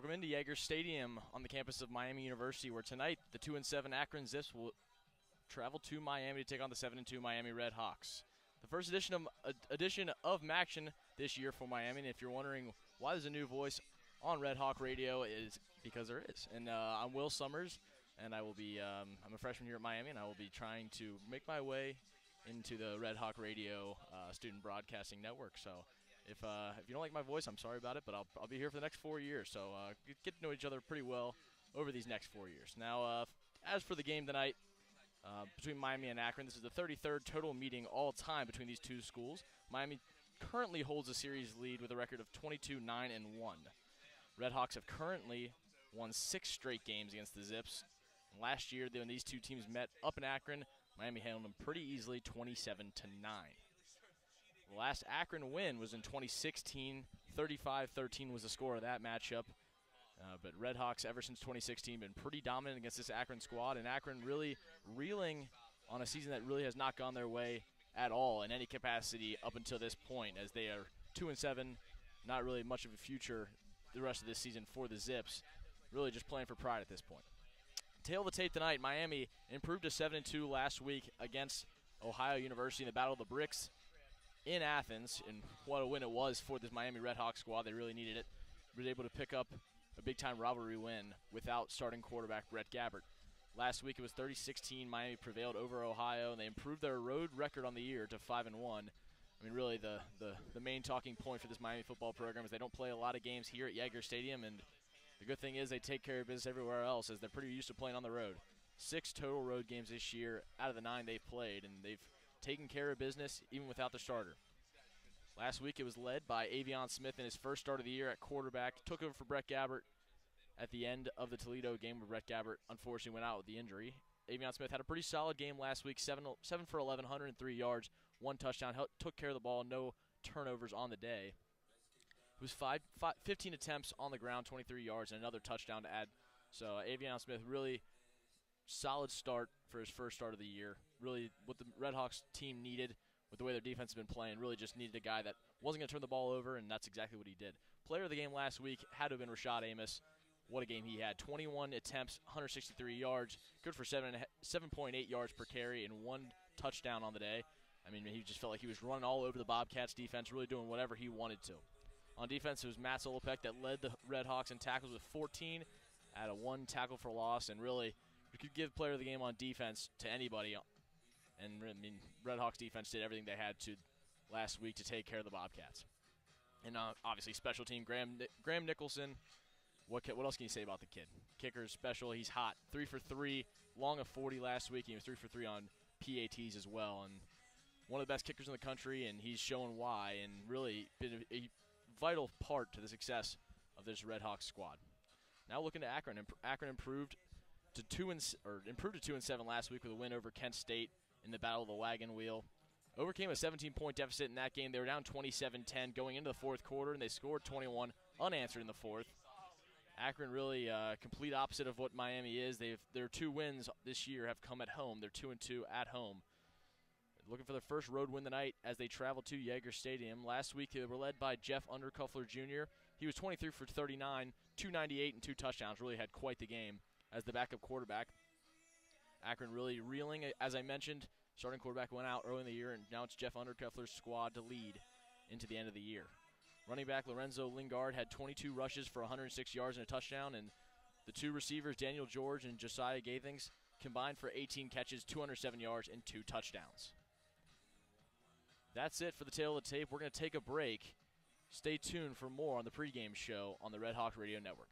Welcome into Yager Stadium on the campus of Miami University, where tonight the 2-7 Akron Zips will travel to Miami to take on the 7-2 Miami RedHawks. The first edition of Maction this year for Miami, and if you're wondering why there's a new voice on Red Hawk Radio, is because there is. And I'm Will Summers, and I will be I'm a freshman here at Miami, and I will be trying to make my way into the Red Hawk Radio student broadcasting network. So if you don't like my voice, I'm sorry about it, but I'll be here for the next 4 years. So get to know each other pretty well over these next 4 years. Now, as for the game tonight between Miami and Akron, this is the 33rd total meeting all time between these two schools. Miami currently holds a series lead with a record of 22-9-1. RedHawks have currently won 6 straight games against the Zips. And last year, when these two teams met up in Akron, Miami handled them pretty easily, 27-9. The last Akron win was in 2016. 35-13 was the score of that matchup. But RedHawks, ever since 2016, been pretty dominant against this Akron squad, and Akron really reeling on a season that really has not gone their way at all in any capacity up until this point, as they are 2-7, not really much of a future the rest of this season for the Zips, really just playing for pride at this point. Tail of the tape tonight, Miami improved to 7-2 last week against Ohio University in the Battle of the Bricks in Athens, and what a win it was for this Miami RedHawks squad. They really needed it. They were able to pick up a big-time rivalry win without starting quarterback Brett Gabbert. Last week it was 30-16. Miami prevailed over Ohio, and they improved their road record on the year to 5-1. I mean, really the main talking point for this Miami football program is they don't play a lot of games here at Yager Stadium, and the good thing is they take care of business everywhere else, as they're pretty used to playing on the road. 6 total road games this year out of the 9 they've played, and they've taken care of business even without their starter. Last week it was led by Avion Smith in his first start of the year at quarterback. Took over for Brett Gabbert at the end of the Toledo game, where Brett Gabbert unfortunately went out with the injury. Avion Smith had a pretty solid game last week, 7 for 11, 103 yards, 1 touchdown, took care of the ball, no turnovers on the day. It was 15 attempts on the ground, 23 yards, and another touchdown to add. So Avion Smith, really solid start for his first start of the year. Really what the RedHawks team needed with the way their defense has been playing. Really just needed a guy that wasn't going to turn the ball over, and that's exactly what he did. Player of the game last week had to have been Rashad Amos. What a game he had. 21 attempts, 163 yards, good for 7.8 yards per carry, and 1 touchdown on the day. I mean, he just felt like he was running all over the Bobcats defense, really doing whatever he wanted to. On defense, it was Matt Solopek that led the RedHawks in tackles with 14, at a 1 tackle for loss, and really we could give player of the game on defense to anybody. And I mean, RedHawks defense did everything they had to last week to take care of the Bobcats. And obviously, special team Graham Nicholson. What else can you say about the kid? Kicker is special. He's hot. 3 for 3, long of 40 last week. He was 3 for 3 on PATs as well. And one of the best kickers in the country, and he's shown why, and really been a vital part to the success of this RedHawks squad. Now looking to Akron. Akron improved to 2-7 last week with a win over Kent State in the Battle of the Wagon Wheel. Overcame a 17-point deficit in that game. They were down 27-10 going into the fourth quarter, and they scored 21 unanswered in the fourth. Akron really complete opposite of what Miami is. Their 2 wins this year have come at home. They're 2-2 at home. Looking for their first road win tonight as they travel to Yager Stadium. Last week they were led by Jeff Undercuffler Jr. He was 23 for 39, 298 and 2 touchdowns. Really had quite the game as the backup quarterback. Akron really reeling, as I mentioned. Starting quarterback went out early in the year, and now it's Jeff Undercuffler's squad to lead into the end of the year. Running back Lorenzo Lingard had 22 rushes for 106 yards and a touchdown, and the 2 receivers, Daniel George and Josiah Gathings, combined for 18 catches, 207 yards, and 2 touchdowns. That's it for the tail of the tape. We're going to take a break. Stay tuned for more on the pregame show on the Red Hawk Radio Network.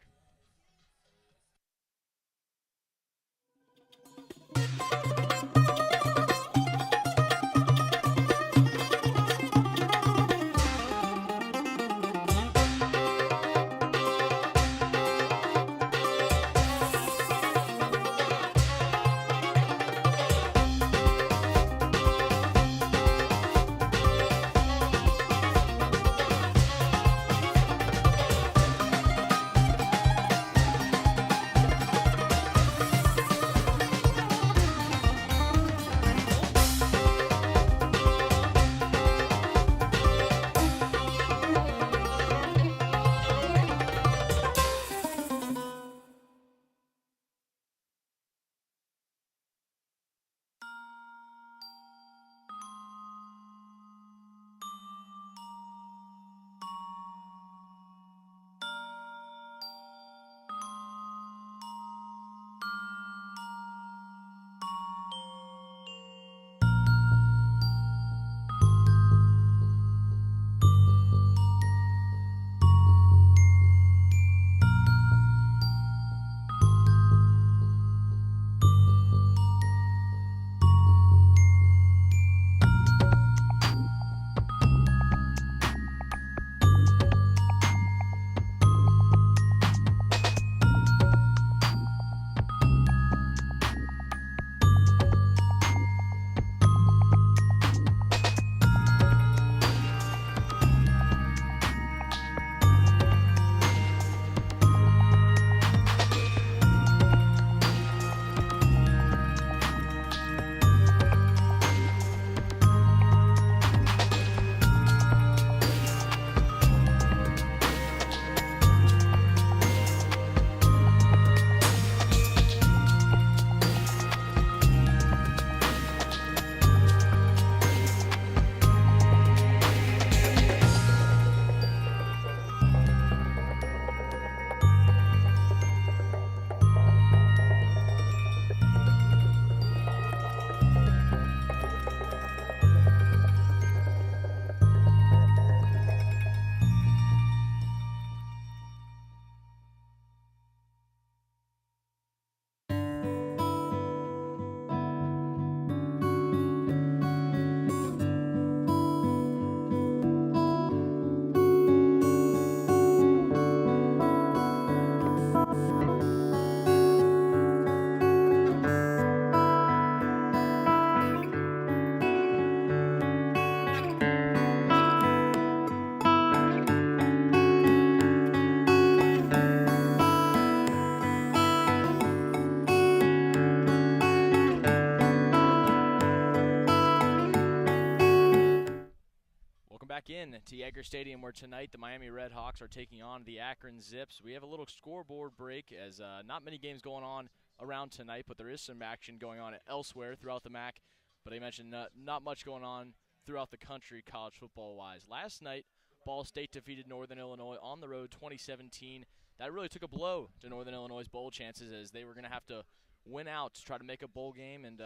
in to Yager Stadium, where tonight the Miami RedHawks are taking on the Akron Zips. We have a little scoreboard break, as not many games going on around tonight, but there is some action going on elsewhere throughout the MAC. But I mentioned not much going on throughout the country college football-wise. Last night, Ball State defeated Northern Illinois on the road 2017. That really took a blow to Northern Illinois' bowl chances, as they were going to have to win out to try to make a bowl game and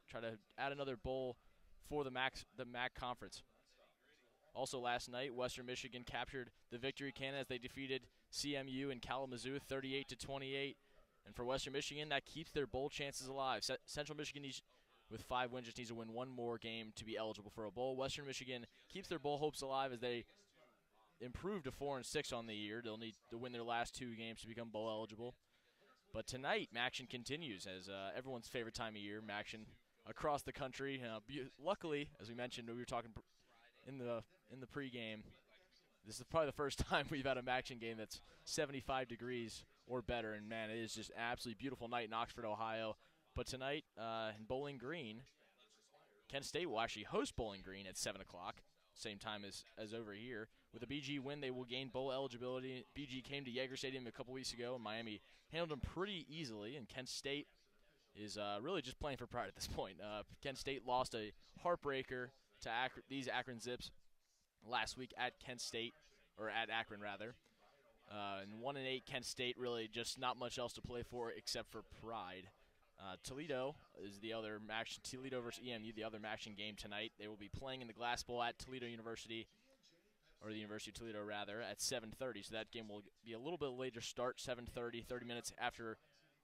try to add another bowl for the MAC conference. Also last night, Western Michigan captured the victory cannon as they defeated CMU in Kalamazoo 38-28. And for Western Michigan, that keeps their bowl chances alive. Central Michigan, with 5 wins, just needs to win one more game to be eligible for a bowl. Western Michigan keeps their bowl hopes alive as they improve to 4-6 on the year. They'll need to win their last 2 games to become bowl eligible. But tonight, MACtion continues as everyone's favorite time of year, MACtion across the country. Luckily, as we mentioned, we were talking in the pregame, this is probably the first time we've had a MACtion game that's 75 degrees or better. And, man, it is just an absolutely beautiful night in Oxford, Ohio. But tonight in Bowling Green, Kent State will actually host Bowling Green at 7 o'clock, same time as over here. With a BG win, they will gain bowl eligibility. BG came to Yager Stadium a couple weeks ago, and Miami handled them pretty easily. And Kent State is really just playing for pride at this point. Kent State lost a heartbreaker to these Akron Zips last week at Kent State, or at Akron rather. And 1-8 Kent State, really just not much else to play for except for pride. Toledo is the other match. Toledo versus EMU, the other MACtion game tonight. They will be playing in the Glass Bowl at Toledo University, or the University of Toledo rather, at 7:30. So that game will be a little bit later start, 7:30, 30 minutes after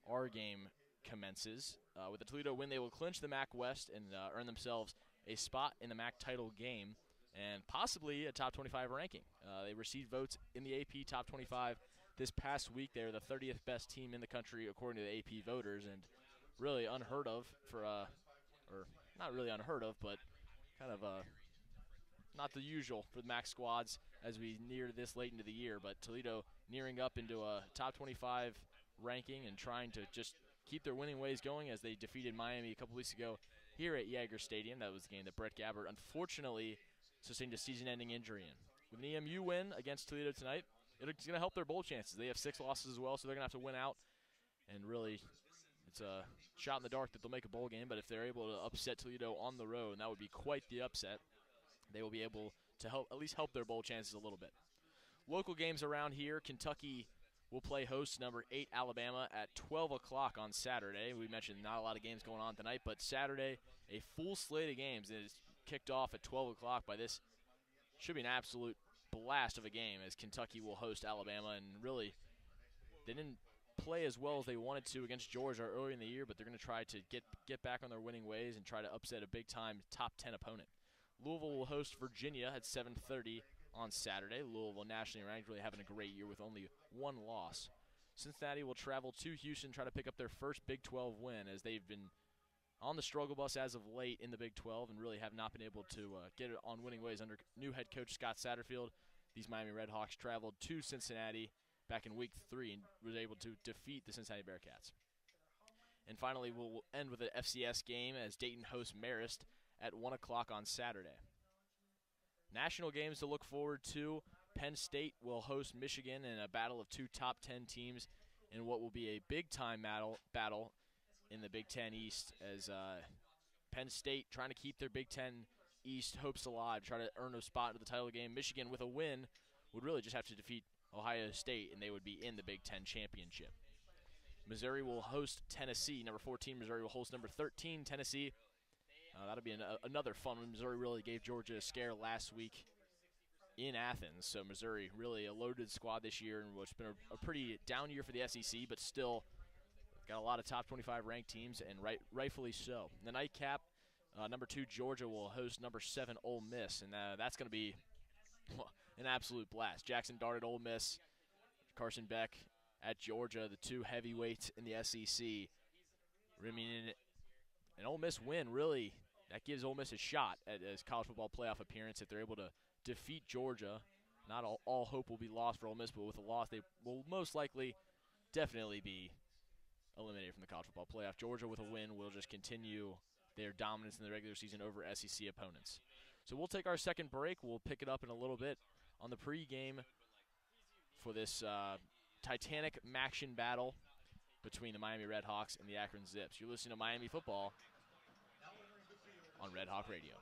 our game commences. With the Toledo win, they will clinch the MAC West and earn themselves a spot in the MAC title game and possibly a top 25 ranking. They received votes in the AP top 25 this past week. They're the 30th best team in the country according to the AP voters, and really unheard of for, or not really unheard of, but kind of not the usual for the MAC squads as we near this late into the year. But Toledo nearing up into a top 25 ranking and trying to just keep their winning ways going as they defeated Miami a couple weeks ago here at Yager Stadium. That was the game that Brett Gabbert unfortunately sustained a season-ending injury in. With an EMU win against Toledo tonight, it's going to help their bowl chances. They have 6 losses as well, so they're going to have to win out. And really, it's a shot in the dark that they'll make a bowl game, but if they're able to upset Toledo on the road, and that would be quite the upset, they will be able to at least help their bowl chances a little bit. Local games around here, Kentucky will play host number 8 Alabama at 12 o'clock on Saturday. We mentioned not a lot of games going on tonight, but Saturday, a full slate of games is kicked off at 12 o'clock by this. Should be an absolute blast of a game as Kentucky will host Alabama, and really they didn't play as well as they wanted to against Georgia earlier in the year, but they're going to try to get back on their winning ways and try to upset a big-time top 10 opponent. Louisville will host Virginia at 7:30 on Saturday. Louisville, nationally ranked, really having a great year with only 1 loss. Cincinnati will travel to Houston, try to pick up their first Big 12 win, as they've been on the struggle bus as of late in the Big 12 and really have not been able to get it on winning ways under new head coach Scott Satterfield. These Miami RedHawks traveled to Cincinnati back in week 3 and was able to defeat the Cincinnati Bearcats. And finally, we'll end with an FCS game as Dayton hosts Marist at 1 o'clock on Saturday. National games to look forward to. Penn State will host Michigan in a battle of 2 top 10 teams in what will be a big-time battle in the Big Ten East, as Penn State trying to keep their Big Ten East hopes alive, try to earn a spot into the title game. Michigan, with a win, would really just have to defeat Ohio State, and they would be in the Big Ten championship. Missouri will host Tennessee. Number 14, Missouri will host number 13, Tennessee. That'll be another fun one. Missouri really gave Georgia a scare last week in Athens, so Missouri really a loaded squad this year, and it's been a pretty down year for the SEC, but still got a lot of top 25 ranked teams, and rightfully so. The nightcap, number 2 Georgia will host number 7 Ole Miss, and that's going to be an absolute blast. Jackson Dart at Ole Miss, Carson Beck at Georgia, the 2 heavyweights in the SEC. I mean, an Ole Miss win really, that gives Ole Miss a shot at a college football playoff appearance if they're able to defeat Georgia. Not all hope will be lost for Ole Miss, but with a loss, they will most likely definitely be eliminated from the college football playoff. Georgia with a win will just continue their dominance in the regular season over SEC opponents. So we'll take our second break. We'll pick it up in a little bit on the pregame for this titanic Maction battle between the Miami RedHawks and the Akron Zips. You're listening to Miami football on Red Hawk Radio.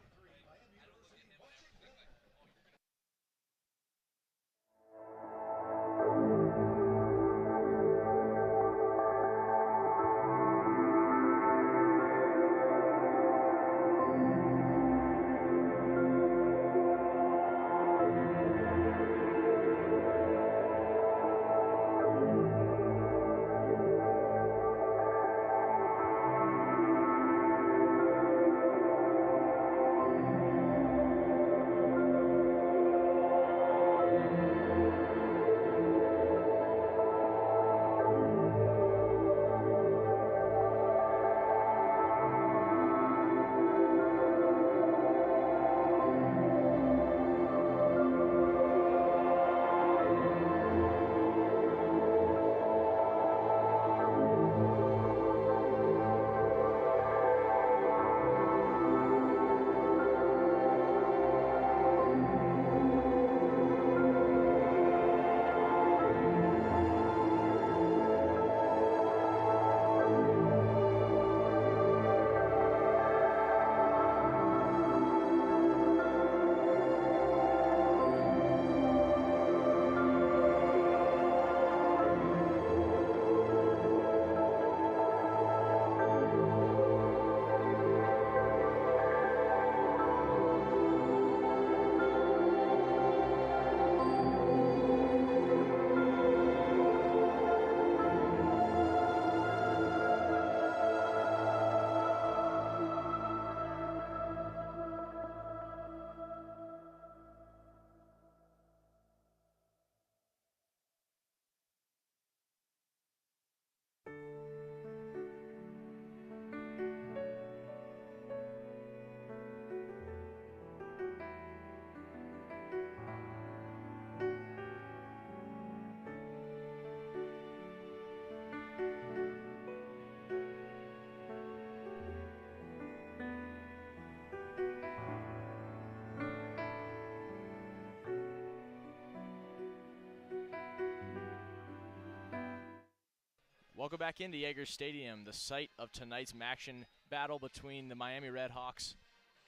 Welcome back into Yager Stadium, the site of tonight's Maction battle between the Miami RedHawks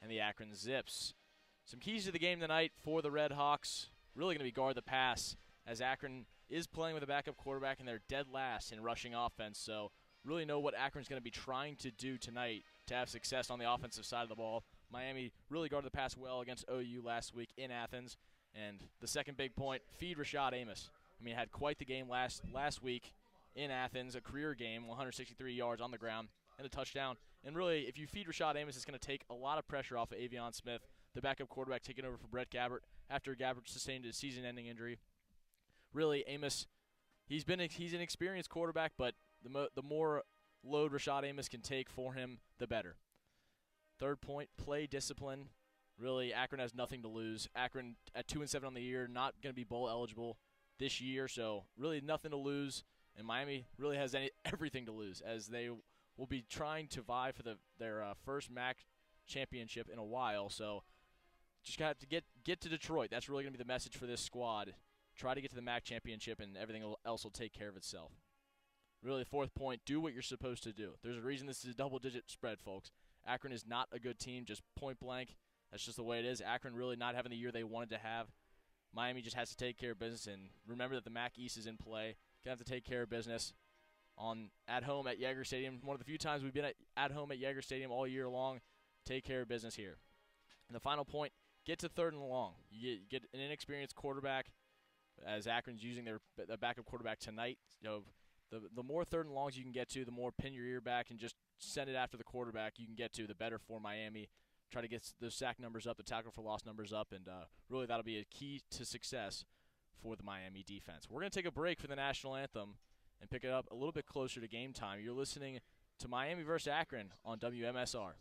and the Akron Zips. Some keys to the game tonight for the RedHawks, really going to be guard the pass, as Akron is playing with a backup quarterback and they're dead last in rushing offense. So really know what Akron's going to be trying to do tonight to have success on the offensive side of the ball. Miami really guarded the pass well against OU last week in Athens. And the second big point, feed Rashad Amos. I mean, had quite the game last week in Athens, a career game, 163 yards on the ground and a touchdown. And really, if you feed Rashad Amos, it's going to take a lot of pressure off of Avion Smith, the backup quarterback, taking over for Brett Gabbert after Gabbert sustained a season-ending injury. Really, Amos, he's an experienced quarterback, but the more load Rashad Amos can take for him, the better. Third point, play discipline. Really, Akron has nothing to lose. Akron at 2-7 on the year, not going to be bowl eligible this year, so really nothing to lose. And Miami really has everything to lose, as they will be trying to vie for their first MAC championship in a while. So just got to get to Detroit. That's really going to be the message for this squad. Try to get to the MAC championship, and everything else will take care of itself. Really, fourth point, do what you're supposed to do. There's a reason this is a double-digit spread, folks. Akron is not a good team, just point blank. That's just the way it is. Akron really not having the year they wanted to have. Miami just has to take care of business, and remember that the MAC East is in play. Going to have to take care of business at home at Yager Stadium. One of the few times we've been at home at Yager Stadium all year long. Take care of business here. And the final point, get to third and long. You get an inexperienced quarterback, as Akron's using their backup quarterback tonight. You know, the more third and longs you can get to, the more pin your ear back and just send it after the quarterback you can get to, the better for Miami. Try to get the sack numbers up, the tackle for loss numbers up, and really that'll be a key to success for the Miami defense. We're going to take a break for the national anthem and pick it up a little bit closer to game time. You're listening to Miami vs. Akron on WMSR.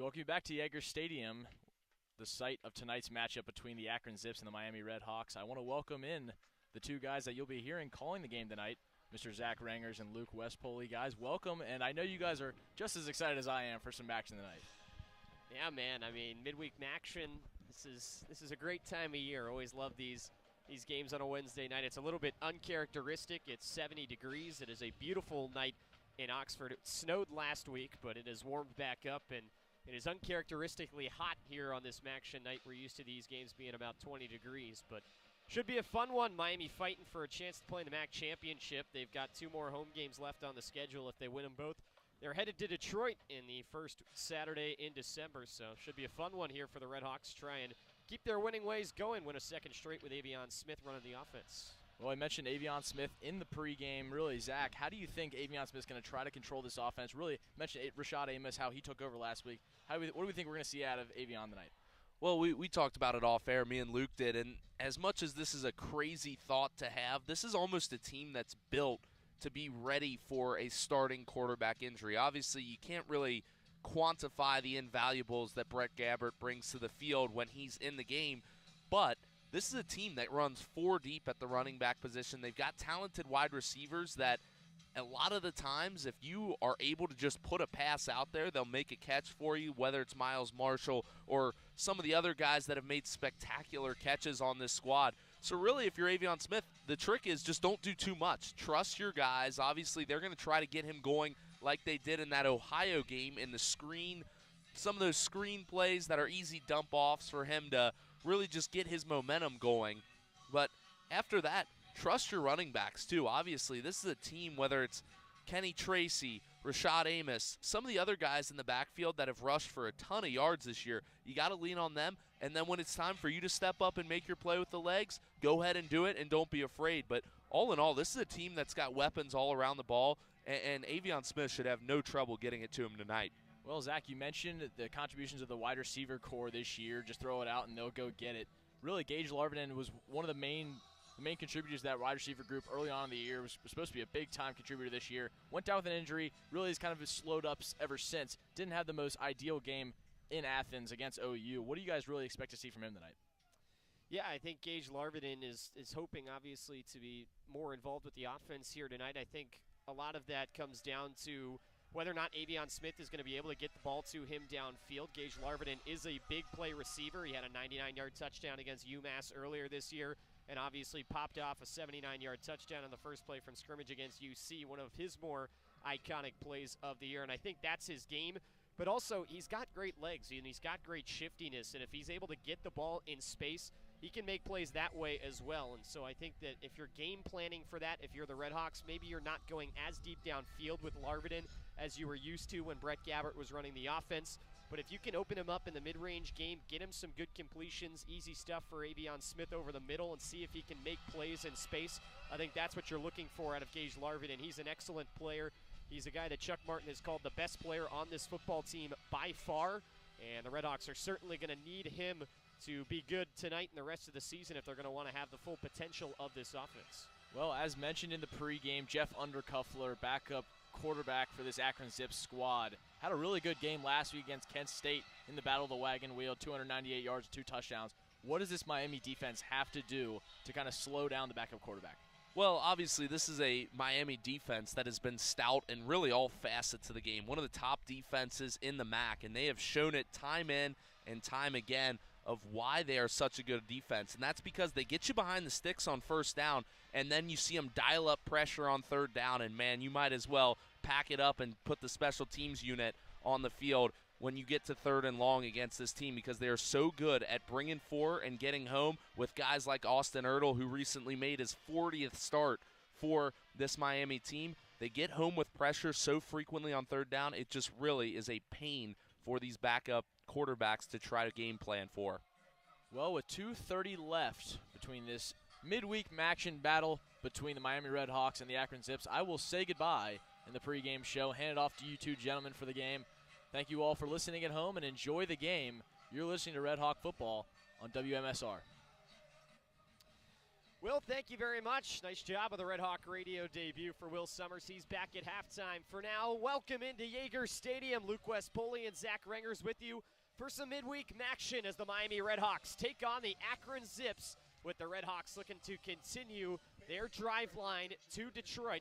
We welcome you back to Yager Stadium, the site of tonight's matchup between the Akron Zips and the Miami RedHawks. I want to welcome in the two guys that you'll be hearing calling the game tonight, Mr. Zach Rengers and Luke Poley. Guys, welcome, and I know you guys are just as excited as I am for some action tonight. Yeah, man. I mean, midweek action. This is a great time of year. Always love these games on a Wednesday night. It's a little bit uncharacteristic. It's 70 degrees. It is a beautiful night in Oxford. It snowed last week, but it has warmed back up, and it is uncharacteristically hot here on this action night. We're used to these games being about 20 degrees, but should be a fun one. Miami fighting for a chance to play in the MAC championship. They've got 2 more home games left on the schedule if they win them both. They're headed to Detroit in the first Saturday in December, so should be a fun one here for the RedHawks. Try and keep their winning ways going, win a second straight with Avion Smith running the offense. Well, I mentioned Avion Smith in the pregame. Really, Zach, how do you think Avion Smith's going to try to control this offense? Really, mentioned Rashad Amos, how he took over last week. What do we think we're going to see out of Avion tonight? Well, we talked about it off air, me and Luke did, and as much as this is a crazy thought to have, this is almost a team that's built to be ready for a starting quarterback injury. Obviously, you can't really quantify the invaluables that Brett Gabbert brings to the field when he's in the game, but this is a team that runs 4 deep at the running back position. They've got talented wide receivers that a lot of the times, if you are able to just put a pass out there, they'll make a catch for you, whether it's Miles Marshall or some of the other guys that have made spectacular catches on this squad. So really, if you're Avion Smith, the trick is just don't do too much. Trust your guys. Obviously, they're going to try to get him going like they did in that Ohio game in the screen, some of those screen plays that are easy dump-offs for him to really just get his momentum going. But after that, trust your running backs, too. Obviously, this is a team, whether it's Kenny Tracy, Rashad Amos, some of the other guys in the backfield that have rushed for a ton of yards this year, you got to lean on them. And then when it's time for you to step up and make your play with the legs, go ahead and do it, and don't be afraid. But all in all, this is a team that's got weapons all around the ball, and Avion Smith should have no trouble getting it to him tonight. Well, Zach, you mentioned the contributions of the wide receiver core this year. Just throw it out, and they'll go get it. Really, Gage Larvinen was one of the main contributors to that wide receiver group early on in the year. Was supposed to be a big-time contributor this year. Went down with an injury. Really has kind of slowed up ever since. Didn't have the most ideal game in Athens against OU. What do you guys really expect to see from him tonight? Yeah, I think Gage Larvinen is hoping, obviously, to be more involved with the offense here tonight. I think a lot of that comes down to whether or not Avion Smith is going to be able to get the ball to him downfield. Gage Larvinen is a big play receiver. He had a 99-yard touchdown against UMass earlier this year, and obviously popped off a 79-yard touchdown on the first play from scrimmage against UC, one of his more iconic plays of the year, and I think that's his game. But also, he's got great legs, and he's got great shiftiness, and if he's able to get the ball in space, he can make plays that way as well. And so I think that if you're game planning for that, if you're the RedHawks, maybe you're not going as deep downfield with Larvinen as you were used to when Brett Gabbert was running the offense. But if you can open him up in the mid-range game, get him some good completions, easy stuff for Avion Smith over the middle, and see if he can make plays in space, I think that's what you're looking for out of Gage Larvinen. He's an excellent player. He's a guy that Chuck Martin has called the best player on this football team by far, and the RedHawks are certainly going to need him to be good tonight and the rest of the season if they're going to want to have the full potential of this offense. Well, as mentioned in the pregame, Jeff Undercuffler, backup quarterback for this Akron Zips squad, had a really good game last week against Kent State in the Battle of the Wagon Wheel, 298 yards, 2 touchdowns. What does this Miami defense have to do to kind of slow down the backup quarterback? Well, obviously, this is a Miami defense that has been stout in really all facets of the game. One of the top defenses in the MAC, and they have shown it time in and time again of why they are such a good defense. And that's because they get you behind the sticks on first down, and then you see them dial up pressure on third down, and, man, you might as well pack it up and put the special teams unit on the field when you get to 3rd and long against this team, because they are so good at bringing 4 and getting home with guys like Austin Ertl, who recently made his 40th start for this Miami team. They get home with pressure so frequently on third down, it just really is a pain for these backup quarterbacks to try to game plan for. Well, with 2:30 left between this midweek action battle between the Miami RedHawks and the Akron Zips, I will say goodbye in the pregame show. Hand it off to you two gentlemen for the game. Thank you all for listening at home, and enjoy the game. You're listening to Red Hawk Football on WMSR. Will, thank you very much. Nice job of the Red Hawk radio debut for Will Summers. He's back at halftime. For now, welcome into Yager Stadium. Luke West, Poley, and Zach Rengers with you for some midweek action as the Miami RedHawks take on the Akron Zips, with the RedHawks looking to continue their drive line to Detroit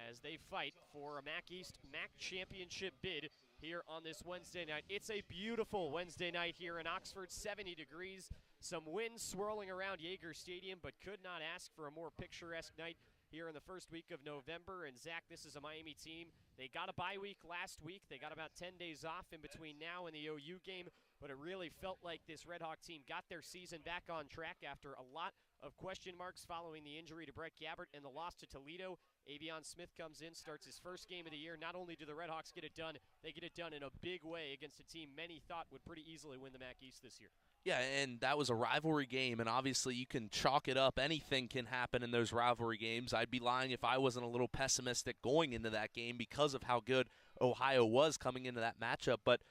as they fight for a MAC East MAC championship bid here on this Wednesday night. It's a beautiful Wednesday night here in Oxford, 70 degrees. Some wind swirling around Yager Stadium, but could not ask for a more picturesque night here in the first week of November. And Zach, this is a Miami team. They got a bye week last week. They got about 10 days off in between now and the OU game, but it really felt like this Red Hawk team got their season back on track after a lot of question marks following the injury to Brett Gabbert and the loss to Toledo. Avion Smith comes in, starts his first game of the year. Not only do the Red Hawks get it done, they get it done in a big way against a team many thought would pretty easily win the MAC East this year. Yeah, and that was a rivalry game, and obviously you can chalk it up. Anything can happen in those rivalry games. I'd be lying if I wasn't a little pessimistic going into that game because of how good Ohio was coming into that matchup. But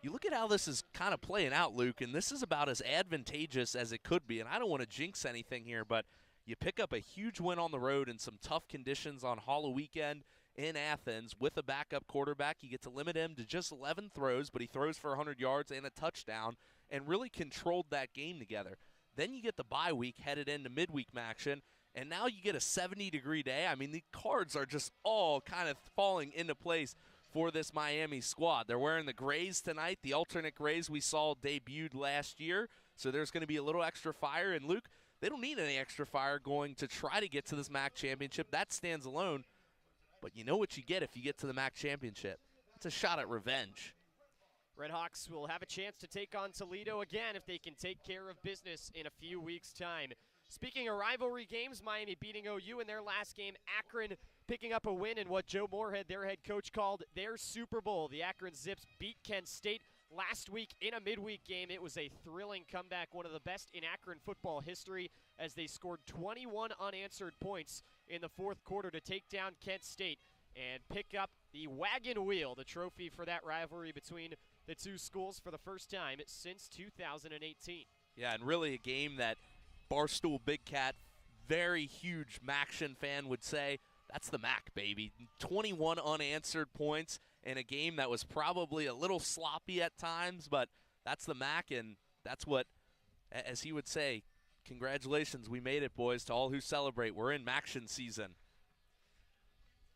you look at how this is kind of playing out, Luke, and this is about as advantageous as it could be. And I don't want to jinx anything here, but you pick up a huge win on the road in some tough conditions on Hollow Weekend in Athens with a backup quarterback. You get to limit him to just 11 throws, but he throws for 100 yards and a touchdown and really controlled that game together. Then you get the bye week headed into midweek action, and now you get a 70-degree day. I mean, the cards are just all kind of falling into place for this Miami squad. They're wearing the grays tonight, the alternate grays we saw debuted last year, so there's going to be a little extra fire. And, Luke, they don't need any extra fire going to try to get to this MAC championship. That stands alone. But you know what you get if you get to the MAC championship. It's a shot at revenge. RedHawks will have a chance to take on Toledo again if they can take care of business in a few weeks' time. Speaking of rivalry games, Miami beating OU in their last game. Akron picking up a win in what Joe Moorhead, their head coach, called their Super Bowl. The Akron Zips beat Kent State last week in a midweek game. It was a thrilling comeback, one of the best in Akron football history, as they scored 21 unanswered points in the fourth quarter to take down Kent State and pick up the wagon wheel, the trophy for that rivalry between the two schools for the first time since 2018. Yeah, and really a game that Barstool Big Cat, very huge Maction fan, would say, that's the MAC, baby. 21 unanswered points in a game that was probably a little sloppy at times, but that's the MAC, and that's what, as he would say, congratulations, we made it, boys, to all who celebrate. We're in Maction season.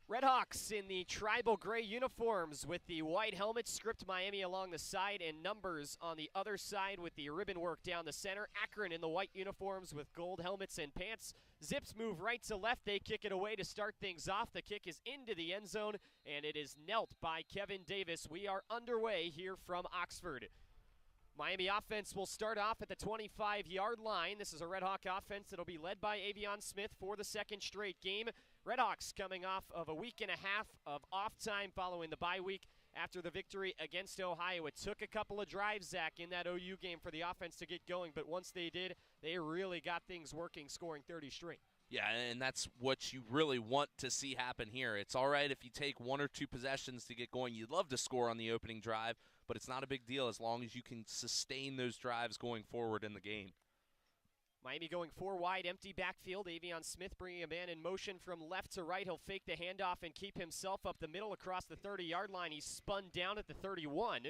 RedHawks in the tribal gray uniforms with the white helmets, script Miami along the side, and numbers on the other side with the ribbon work down the center. Akron in the white uniforms with gold helmets and pants. Zips move right to left. They kick it away to start things off. The kick is into the end zone, and it is knelt by Kevin Davis. We are underway here from Oxford. Miami offense will start off at the 25-yard line. This is a Red Hawk offense that will be led by Avion Smith for the second straight game. RedHawks coming off of a week and a half of off time following the bye week after the victory against Ohio. It took a couple of drives, Zach, in that OU game for the offense to get going, but once they did, they really got things working, scoring 30 straight. Yeah, and that's what you really want to see happen here. It's all right if you take one or two possessions to get going. You'd love to score on the opening drive, but it's not a big deal as long as you can sustain those drives going forward in the game. Miami going four wide, empty backfield. Avion Smith bringing a man in motion from left to right. He'll fake the handoff and keep himself up the middle across the 30-yard line. He's spun down at the 31.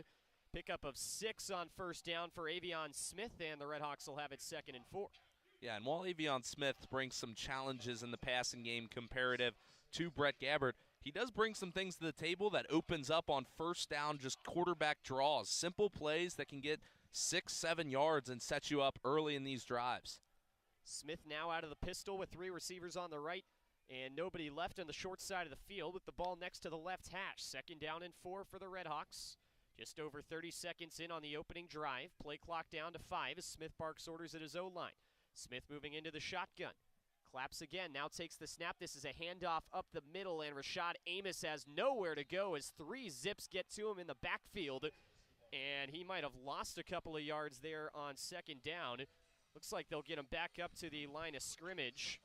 Pickup of 6 on first down for Avion Smith, and the RedHawks will have it 2nd and 4. Yeah, and while Avion Smith brings some challenges in the passing game comparative to Brett Gabbert, he does bring some things to the table that opens up on first down, just quarterback draws, simple plays that can get 6-7 yards and set you up early in these drives. Smith now out of the pistol with 3 receivers on the right and nobody left on the short side of the field with the ball next to the left hash. 2nd down and 4 for the RedHawks. Just over 30 seconds in on the opening drive. Play clock down to 5 as Smith barks orders at his own line. Smith moving into the shotgun. Claps again, now takes the snap. This is a handoff up the middle, and Rashad Amos has nowhere to go as 3 Zips get to him in the backfield. And he might have lost a couple of yards there on 2nd down. Looks like they'll get him back up to the line of scrimmage.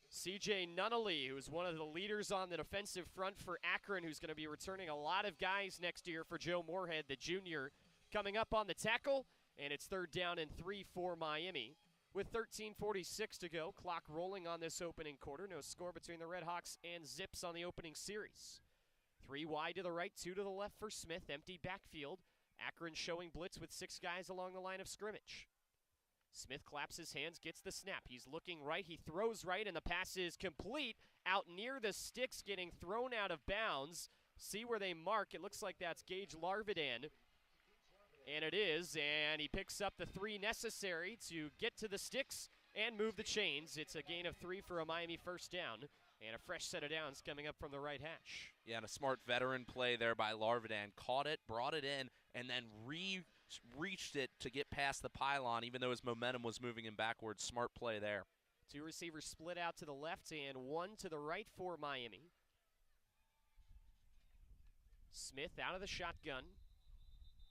C.J. Nunnally, who's one of the leaders on the defensive front for Akron, who's going to be returning a lot of guys next year for Joe Moorhead, the junior, coming up on the tackle. And it's 3rd down and 3 for Miami. with 13:46 to go. Clock rolling on this opening quarter. No score between the RedHawks and Zips on the opening series. 3 wide to the right, 2 to the left for Smith. Empty backfield. Akron showing blitz with 6 guys along the line of scrimmage. Smith claps his hands, gets the snap. He's looking right, he throws right, and the pass is complete. Out near the sticks, getting thrown out of bounds. See where they mark. It looks like that's Gage Larvidan. And it is, and he picks up the 3 necessary to get to the sticks and move the chains. It's a gain of 3 for a Miami first down, and a fresh set of downs coming up from the right hash. Yeah, and a smart veteran play there by Larvidan. Caught it, brought it in, and then reached it to get past the pylon, even though his momentum was moving him backwards. Smart play there. 2 receivers split out to the left and 1 to the right for Miami. Smith out of the shotgun,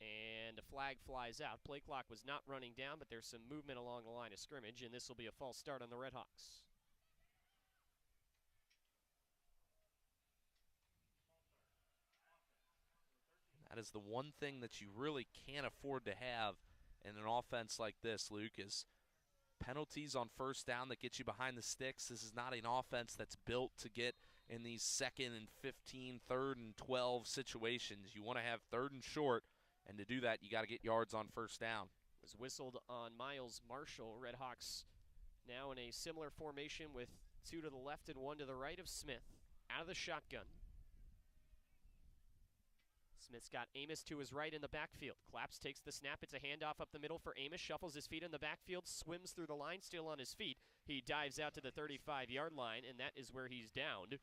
and a flag flies out. Play clock was not running down, but there's some movement along the line of scrimmage, and this will be a false start on the RedHawks. That is the one thing that you really can't afford to have in an offense like this, Luke, is penalties on first down that get you behind the sticks. This is not an offense that's built to get in these 2nd and 15, 3rd and 12 situations. You want to have 3rd and short, and to do that, you got to get yards on first down. Was whistled on Miles Marshall. RedHawks now in a similar formation with 2 to the left and 1 to the right of Smith. Out of the shotgun. Smith's got Amos to his right in the backfield. Claps takes the snap. It's a handoff up the middle for Amos. Shuffles his feet in the backfield. Swims through the line, still on his feet. He dives out to the 35-yard line, and that is where he's downed.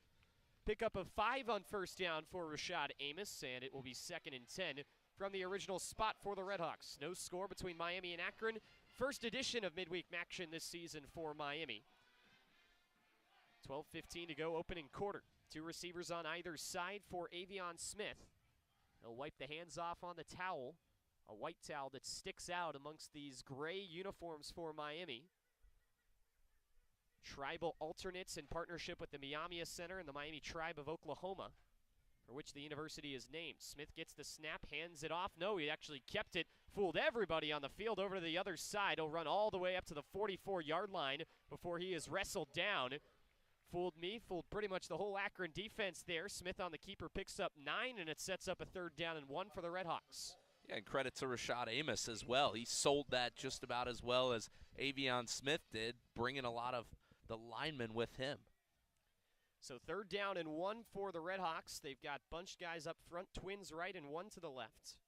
Pickup of 5 on first down for Rashad Amos, and it will be 2nd and 10 from the original spot for the RedHawks. No score between Miami and Akron. First edition of midweek action this season for Miami. 12:15 to go, opening quarter. 2 receivers on either side for Avion Smith. He'll wipe the hands off on the towel, a white towel that sticks out amongst these gray uniforms for Miami. Tribal alternates in partnership with the Miami Center and the Miami Tribe of Oklahoma, for which the university is named. Smith gets the snap, hands it off. No, he actually kept it, fooled everybody on the field over to the other side. He'll run all the way up to the 44-yard line before he is wrestled down. Fooled me, fooled pretty much the whole Akron defense there. Smith on the keeper picks up 9, and it sets up a 3rd down and 1 for the RedHawks. Yeah, and credit to Rashad Amos as well. He sold that just about as well as Avion Smith did, bringing a lot of the linemen with him. So 3rd down and 1 for the RedHawks. They've got bunched guys up front, twins right and 1 to the left.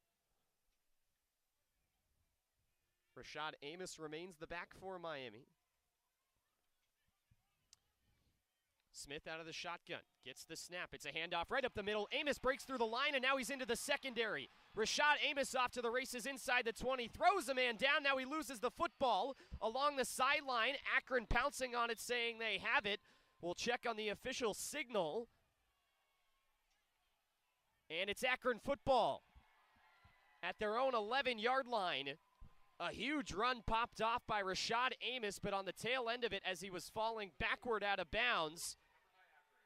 Rashad Amos remains the back for Miami. Smith out of the shotgun, gets the snap. It's a handoff right up the middle. Amos breaks through the line, and now he's into the secondary. Rashad Amos off to the races inside the 20, throws a man down. Now he loses the football along the sideline. Akron pouncing on it, saying they have it. We'll check on the official signal. And it's Akron football at their own 11-yard line. A huge run popped off by Rashad Amos, but on the tail end of it, as he was falling backward out of bounds,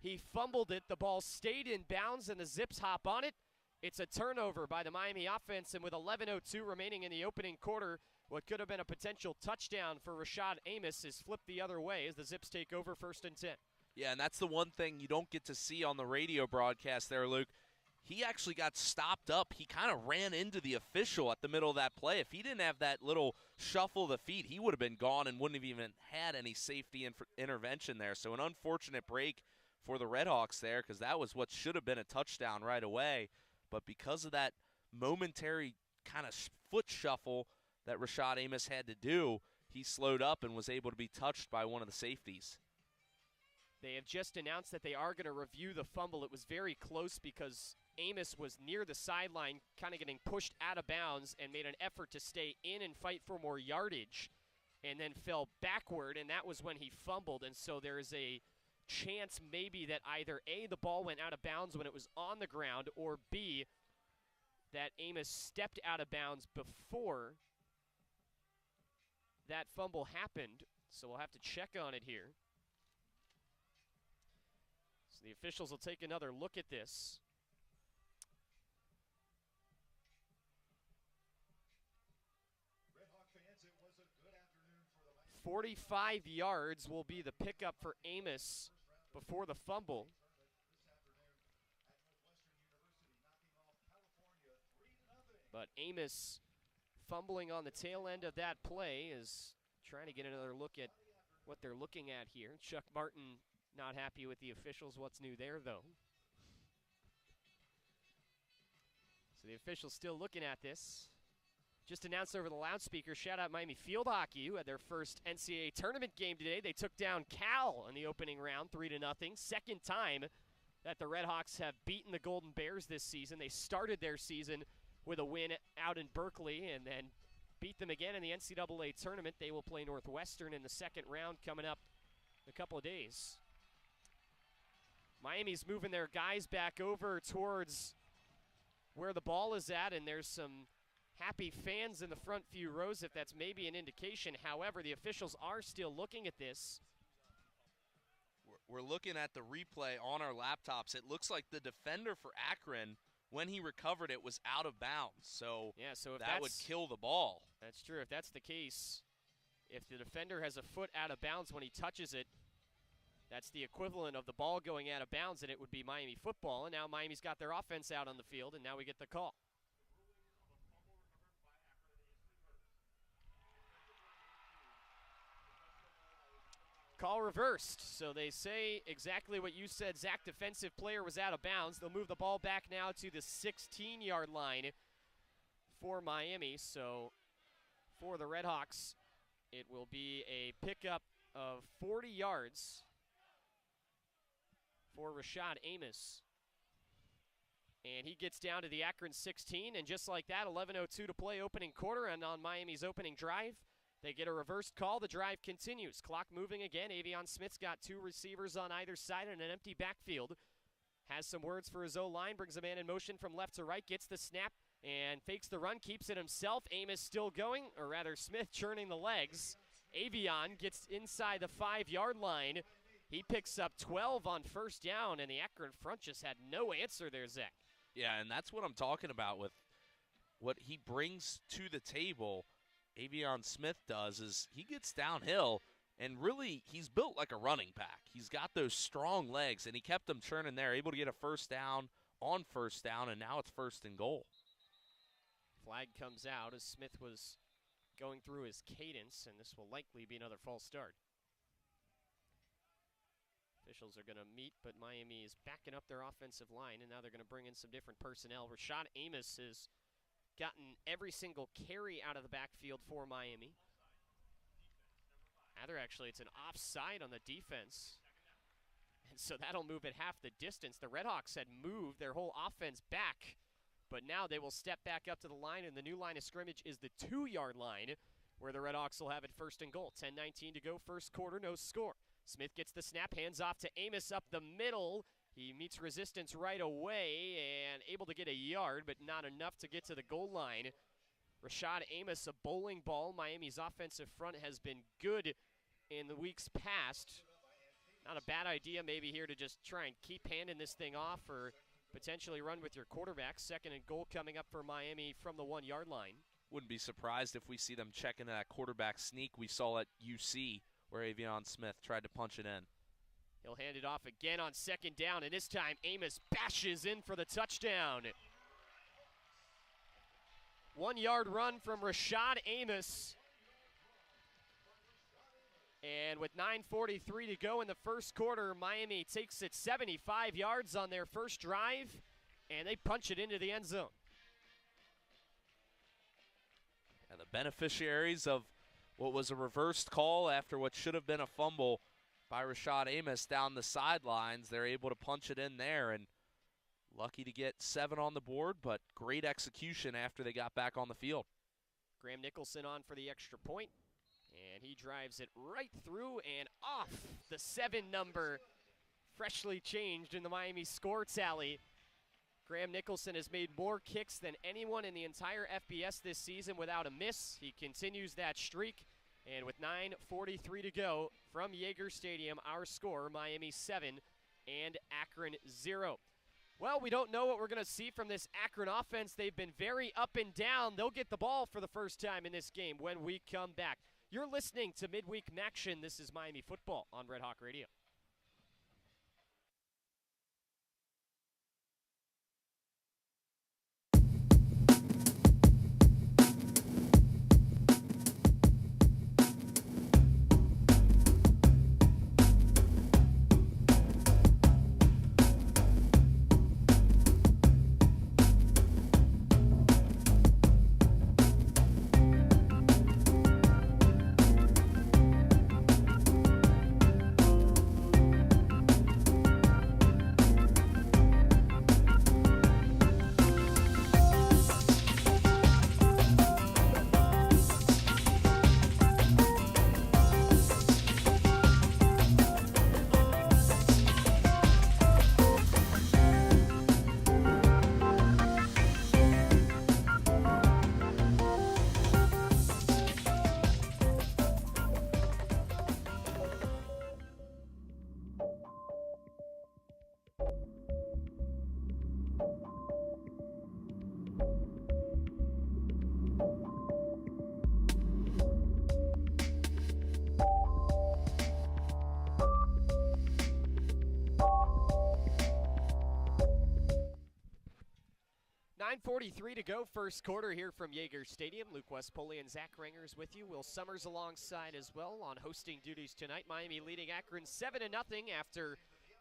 he fumbled it. The ball stayed in bounds, and the Zips hop on it. It's a turnover by the Miami offense, and with 11:02 remaining in the opening quarter, what could have been a potential touchdown for Rashad Amos is flipped the other way as the Zips take over 1st and 10. Yeah, and that's the one thing you don't get to see on the radio broadcast there, Luke. He actually got stopped up. He kind of ran into the official at the middle of that play. If he didn't have that little shuffle of the feet, he would have been gone and wouldn't have even had any safety intervention there. So an unfortunate break for the RedHawks there, because that was what should have been a touchdown right away. But because of that momentary kind of foot shuffle that Rashad Amos had to do, he slowed up and was able to be touched by one of the safeties. They have just announced that they are going to review the fumble. It was very close because Amos was near the sideline, kind of getting pushed out of bounds, and made an effort to stay in and fight for more yardage, and then fell backward, and that was when he fumbled. And so there is a chance maybe that either A, the ball went out of bounds when it was on the ground, or B, that Amos stepped out of bounds before that fumble happened. So we'll have to check on it here. So the officials will take another look at this. 45 yards will be the pickup for Amos before the fumble. But Amos fumbling on the tail end of that play is trying to get another look at what they're looking at here. Chuck Martin not happy with the officials. What's new there, though? So the officials still looking at this. Just announced over the loudspeaker, shout out Miami Field Hockey, who had their first NCAA tournament game today. They took down Cal in the opening round, 3-0. Second time that the RedHawks have beaten the Golden Bears this season. They started their season with a win out in Berkeley and then beat them again in the NCAA tournament. They will play Northwestern in the second round coming up in a couple of days. Miami's moving their guys back over towards where the ball is at, and there's some happy fans in the front few rows, if that's maybe an indication. However, the officials are still looking at this. We're looking at the replay on our laptops. It looks like the defender for Akron, when he recovered it, was out of bounds. So, yeah, so if that would kill the ball. That's true. If that's the case, if the defender has a foot out of bounds when he touches it, that's the equivalent of the ball going out of bounds, and it would be Miami football. And now Miami's got their offense out on the field, and now we get the call. Call reversed. So they say exactly what you said. Zach, defensive player, was out of bounds. They'll move the ball back now to the 16-yard line for Miami. So for the RedHawks, it will be a pickup of 40 yards for Rashad Amos. And he gets down to the Akron 16, and just like that, 11:02 to play opening quarter, and on Miami's opening drive, they get a reversed call. The drive continues. Clock moving again. Avion Smith's got two receivers on either side and an empty backfield. Has some words for his O-line. Brings a man in motion from left to right. Gets the snap and fakes the run. Keeps it himself. Amos still going, or rather Smith churning the legs. Avion gets inside the 5-yard line. He picks up 12 on first down, and the Akron front just had no answer there, Zach. Yeah, and that's what I'm talking about with what he brings to the table. Avion Smith does is he gets downhill, and really he's built like a running back. He's got those strong legs, and he kept them churning there, able to get a first down on first down, and now it's 1st and goal. Flag comes out as Smith was going through his cadence, and this will likely be another false start. Officials are going to meet, but Miami is backing up their offensive line, and now they're going to bring in some different personnel. Rashad Amos has gotten every single carry out of the backfield for Miami. Rather, actually, it's an offside on the defense. And so that'll move it half the distance. The RedHawks had moved their whole offense back, but now they will step back up to the line, and the new line of scrimmage is the 2-yard line, where the RedHawks will have it 1st and goal. 10:19 to go, first quarter, no score. Smith gets the snap, hands off to Amos up the middle. He meets resistance right away and able to get a yard, but not enough to get to the goal line. Rashad Amos, a bowling ball. Miami's offensive front has been good in the weeks past. Not a bad idea maybe here to just try and keep handing this thing off or potentially run with your quarterback. 2nd and goal coming up for Miami from the 1-yard line. Wouldn't be surprised if we see them checking that quarterback sneak we saw at UC where Avion Smith tried to punch it in. He'll hand it off again on 2nd down, and this time Amos bashes in for the touchdown. 1-yard run from Rashad Amos. And with 9:43 to go in the first quarter, Miami takes it 75 yards on their first drive, and they punch it into the end zone. And the beneficiaries of what was a reversed call after what should have been a fumble by Rashad Amos down the sidelines, they're able to punch it in there, and lucky to get 7 on the board, but great execution after they got back on the field. Graham Nicholson on for the extra point, and he drives it right through and off the 7 number, freshly changed in the Miami score tally. Graham Nicholson has made more kicks than anyone in the entire FBS this season without a miss. He continues that streak. And with 9:43 to go from Yager Stadium, our score, Miami 7 and Akron 0. Well, we don't know what we're going to see from this Akron offense. They've been very up and down. They'll get the ball for the first time in this game when we come back. You're listening to Midweek Maction. This is Miami Football on Red Hawk Radio. .43 to go, first quarter here from Yager Stadium. Luke West, Poley, and Zach Rengers with you. Will Summers alongside as well on hosting duties tonight. Miami leading Akron 7-0 after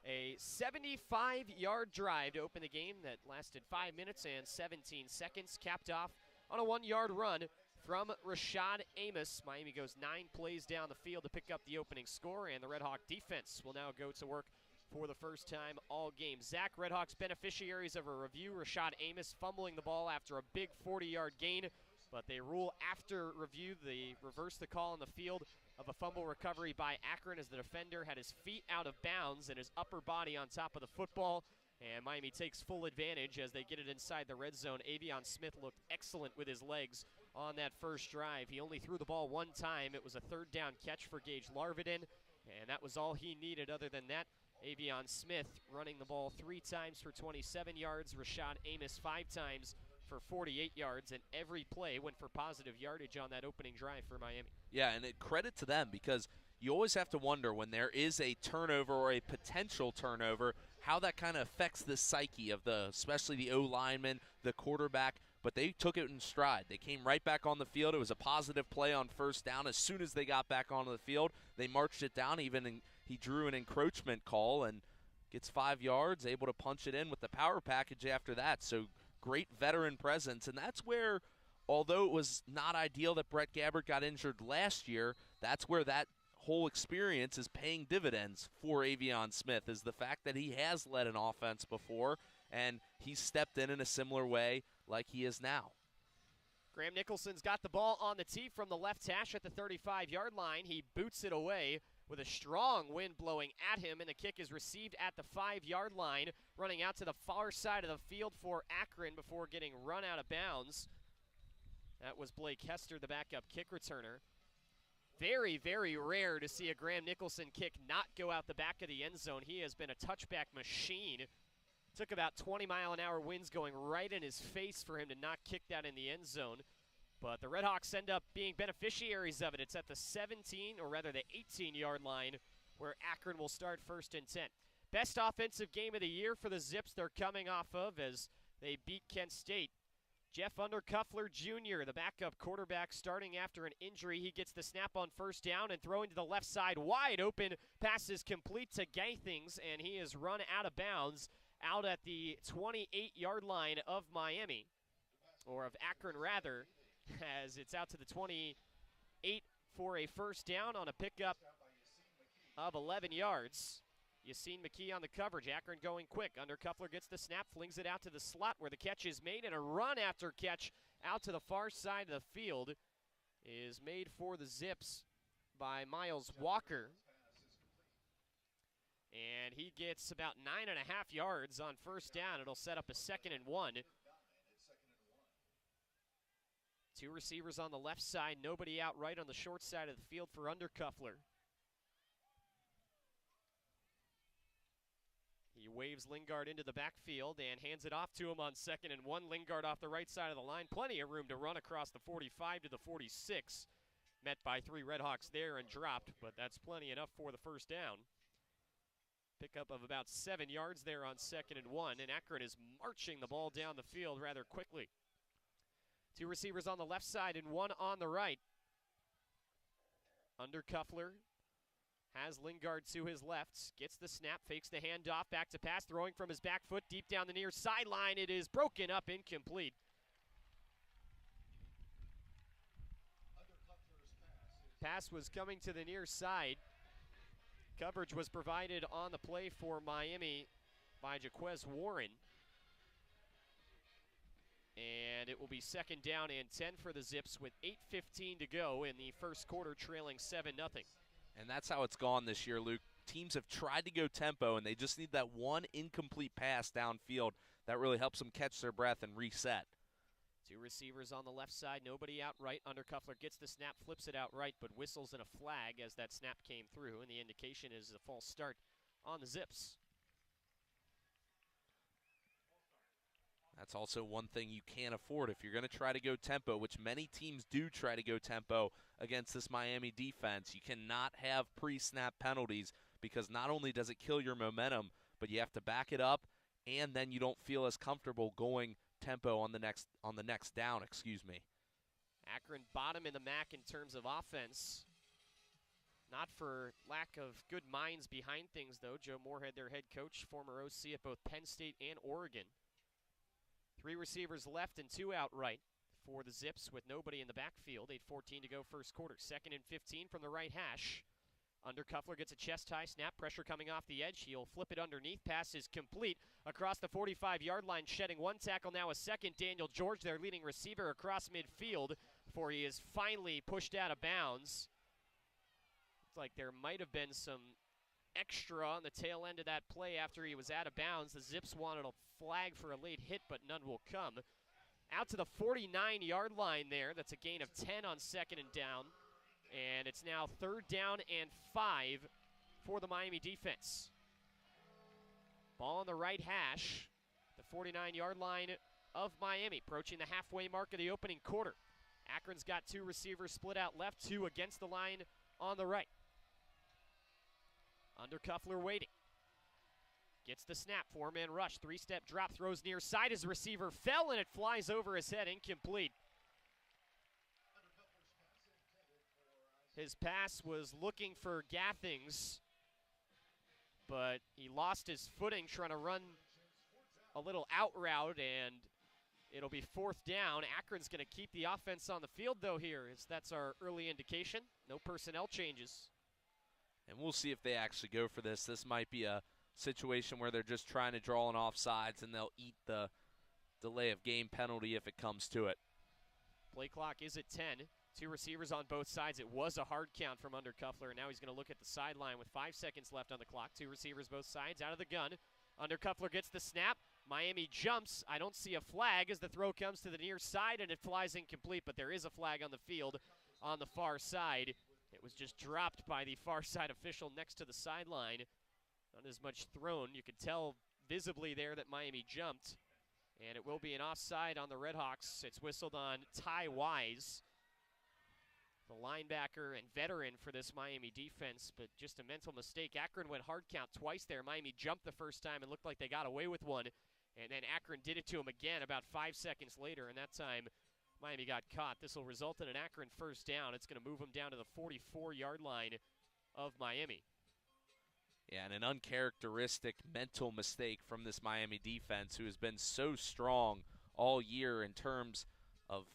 a 75-yard drive to open the game that lasted 5 minutes and 17 seconds. Capped off on a 1-yard run from Rashad Amos. Miami goes 9 plays down the field to pick up the opening score, and the Red Hawk defense will now go to work for the first time all game. Zach, Red Hawks beneficiaries of a review. Rashad Amos fumbling the ball after a big 40-yard gain, but they rule after review. They reverse the call on the field of a fumble recovery by Akron as the defender had his feet out of bounds and his upper body on top of the football. And Miami takes full advantage as they get it inside the red zone. Avion Smith looked excellent with his legs on that first drive. He only threw the ball one time. It was a third down catch for Gage Larvidin, and that was all he needed. Other than that, Avion Smith running the ball 3 times for 27 yards. Rashad Amos 5 times for 48 yards, and every play went for positive yardage on that opening drive for Miami. Yeah, and credit to them, because you always have to wonder when there is a turnover or a potential turnover, how that kind of affects the psyche of especially the O-lineman, the quarterback. But they took it in stride. They came right back on the field. It was a positive play on first down. As soon as they got back onto the field, they marched it down. He drew an encroachment call and gets 5 yards, able to punch it in with the power package after that. So great veteran presence. And that's where, although it was not ideal that Brett Gabbert got injured last year, that's where that whole experience is paying dividends for Avion Smith, is the fact that he has led an offense before, and he's stepped in a similar way like he is now. Graham Nicholson's got the ball on the tee from the left hash at the 35-yard line. He boots it away with a strong wind blowing at him, and the kick is received at the 5-yard line, running out to the far side of the field for Akron before getting run out of bounds. That was Blake Hester, the backup kick returner. Very, very rare to see a Graham Nicholson kick not go out the back of the end zone. He has been a touchback machine. Took about 20-mile-an-hour winds going right in his face for him to not kick that in the end zone. But the RedHawks end up being beneficiaries of it. It's at the 17, or rather the 18-yard line, where Akron will start 1st and 10. Best offensive game of the year for the Zips they're coming off of as they beat Kent State. Jeff Undercuffler Jr., the backup quarterback, starting after an injury. He gets the snap on first down and throwing to the left side. Wide open, pass is complete to Gaithings, and he is run out of bounds out at the 28-yard line of Miami, or of Akron rather, as it's out to the 28 for a first down on a pickup of 11 yards. Yassine McKee on the coverage. Akron going quick. Undercuffler gets the snap, flings it out to the slot where the catch is made, and a run after catch out to the far side of the field is made for the Zips by Miles Walker. And he gets about 9.5 yards on first down. It'll set up a 2nd and 1. 2 receivers on the left side, nobody out right on the short side of the field for Undercuffler. He waves Lingard into the backfield and hands it off to him on 2nd and 1. Lingard off the right side of the line. Plenty of room to run across the 45 to the 46. Met by 3 RedHawks there and dropped, but that's plenty enough for the first down. Pickup of about 7 yards there on 2nd and 1, and Akron is marching the ball down the field rather quickly. 2 receivers on the left side and 1 on the right. Undercuffler has Lingard to his left, gets the snap, fakes the handoff, back to pass, throwing from his back foot deep down the near sideline. It is broken up, incomplete. Pass was coming to the near side. Coverage was provided on the play for Miami by Jaquez Warren. And it will be 2nd down and 10 for the Zips with 8:15 to go in the first quarter, trailing 7-0. And that's how it's gone this year, Luke. Teams have tried to go tempo, and they just need that one incomplete pass downfield that really helps them catch their breath and reset. 2 receivers on the left side, nobody out right. Undercuffler gets the snap, flips it out right, but whistles in a flag as that snap came through, and the indication is a false start on the Zips. That's also one thing you can't afford if you're going to try to go tempo, which many teams do try to go tempo against this Miami defense. You cannot have pre-snap penalties because not only does it kill your momentum, but you have to back it up, and then you don't feel as comfortable going tempo on the next down. Akron bottom in the MAC in terms of offense. Not for lack of good minds behind things, though. Joe Moorhead, their head coach, former OC at both Penn State and Oregon. 3 receivers left and 2 out right for the Zips with nobody in the backfield. 8:14 to go first quarter. 2nd and 15 from the right hash. Undercuffler gets a chest-high snap, pressure coming off the edge. He'll flip it underneath. Pass is complete across the 45-yard line, shedding 1 tackle, now a second. Daniel George, their leading receiver, across midfield before he is finally pushed out of bounds. It's like there might have been some extra on the tail end of that play after he was out of bounds. The Zips wanted a flag for a late hit, but none will come. Out to the 49-yard line there. That's a gain of 10 on 2nd and down. And it's now 3rd down and 5 for the Miami defense. Ball on the right hash. The 49-yard line of Miami, approaching the halfway mark of the opening quarter. Akron's got 2 receivers split out left, 2 against the line on the right. Undercuffler waiting. Gets the snap, 4-man rush, 3-step drop, throws near side. His receiver fell, and it flies over his head, incomplete. His pass was looking for Gathings, but he lost his footing trying to run a little out route, and it'll be 4th down. Akron's going to keep the offense on the field, though, here. That's our early indication. No personnel changes. And we'll see if they actually go for this. This might be a situation where they're just trying to draw an offsides, and they'll eat the delay of game penalty if it comes to it. Play clock is at 10. 2 receivers on both sides. It was a hard count from Undercuffler, and now he's going to look at the sideline with 5 seconds left on the clock. 2 receivers both sides out of the gun. Undercuffler gets the snap. Miami jumps. I don't see a flag as the throw comes to the near side, and it flies incomplete, but there is a flag on the field on the far side. It was just dropped by the far side official next to the sideline. Not as much thrown. You could tell visibly there that Miami jumped, and it will be an offside on the RedHawks. It's whistled on Ty Wise, the linebacker and veteran for this Miami defense, but just a mental mistake. Akron went hard count twice there. Miami jumped the first time and looked like they got away with one, and then Akron did it to him again about 5 seconds later, and that time Miami got caught. This will result in an Akron first down. It's going to move them down to the 44-yard line of Miami. Yeah, and an uncharacteristic mental mistake from this Miami defense, who has been so strong all year in terms of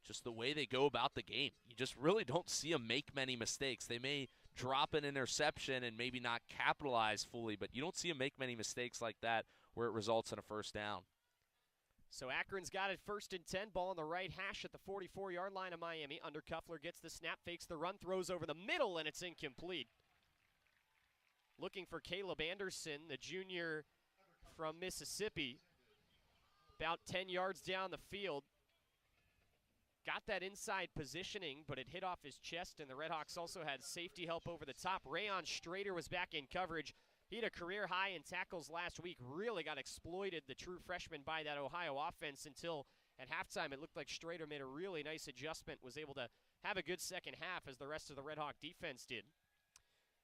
just the way they go about the game. You just really don't see them make many mistakes. They may drop an interception and maybe not capitalize fully, but you don't see them make many mistakes like that where it results in a first down. So Akron's got it 1st and 10, ball on the right hash at the 44-yard line of Miami. Undercuffler gets the snap, fakes the run, throws over the middle, and it's incomplete. Looking for Caleb Anderson, the junior from Mississippi, about 10 yards down the field. Got that inside positioning, but it hit off his chest, and the RedHawks also had safety help over the top. Rayon Strader was back in coverage. He had a career high in tackles last week, really got exploited, the true freshman, by that Ohio offense until At halftime, it looked like Strader made a really nice adjustment, was able to have a good second half as the rest of the RedHawk defense did.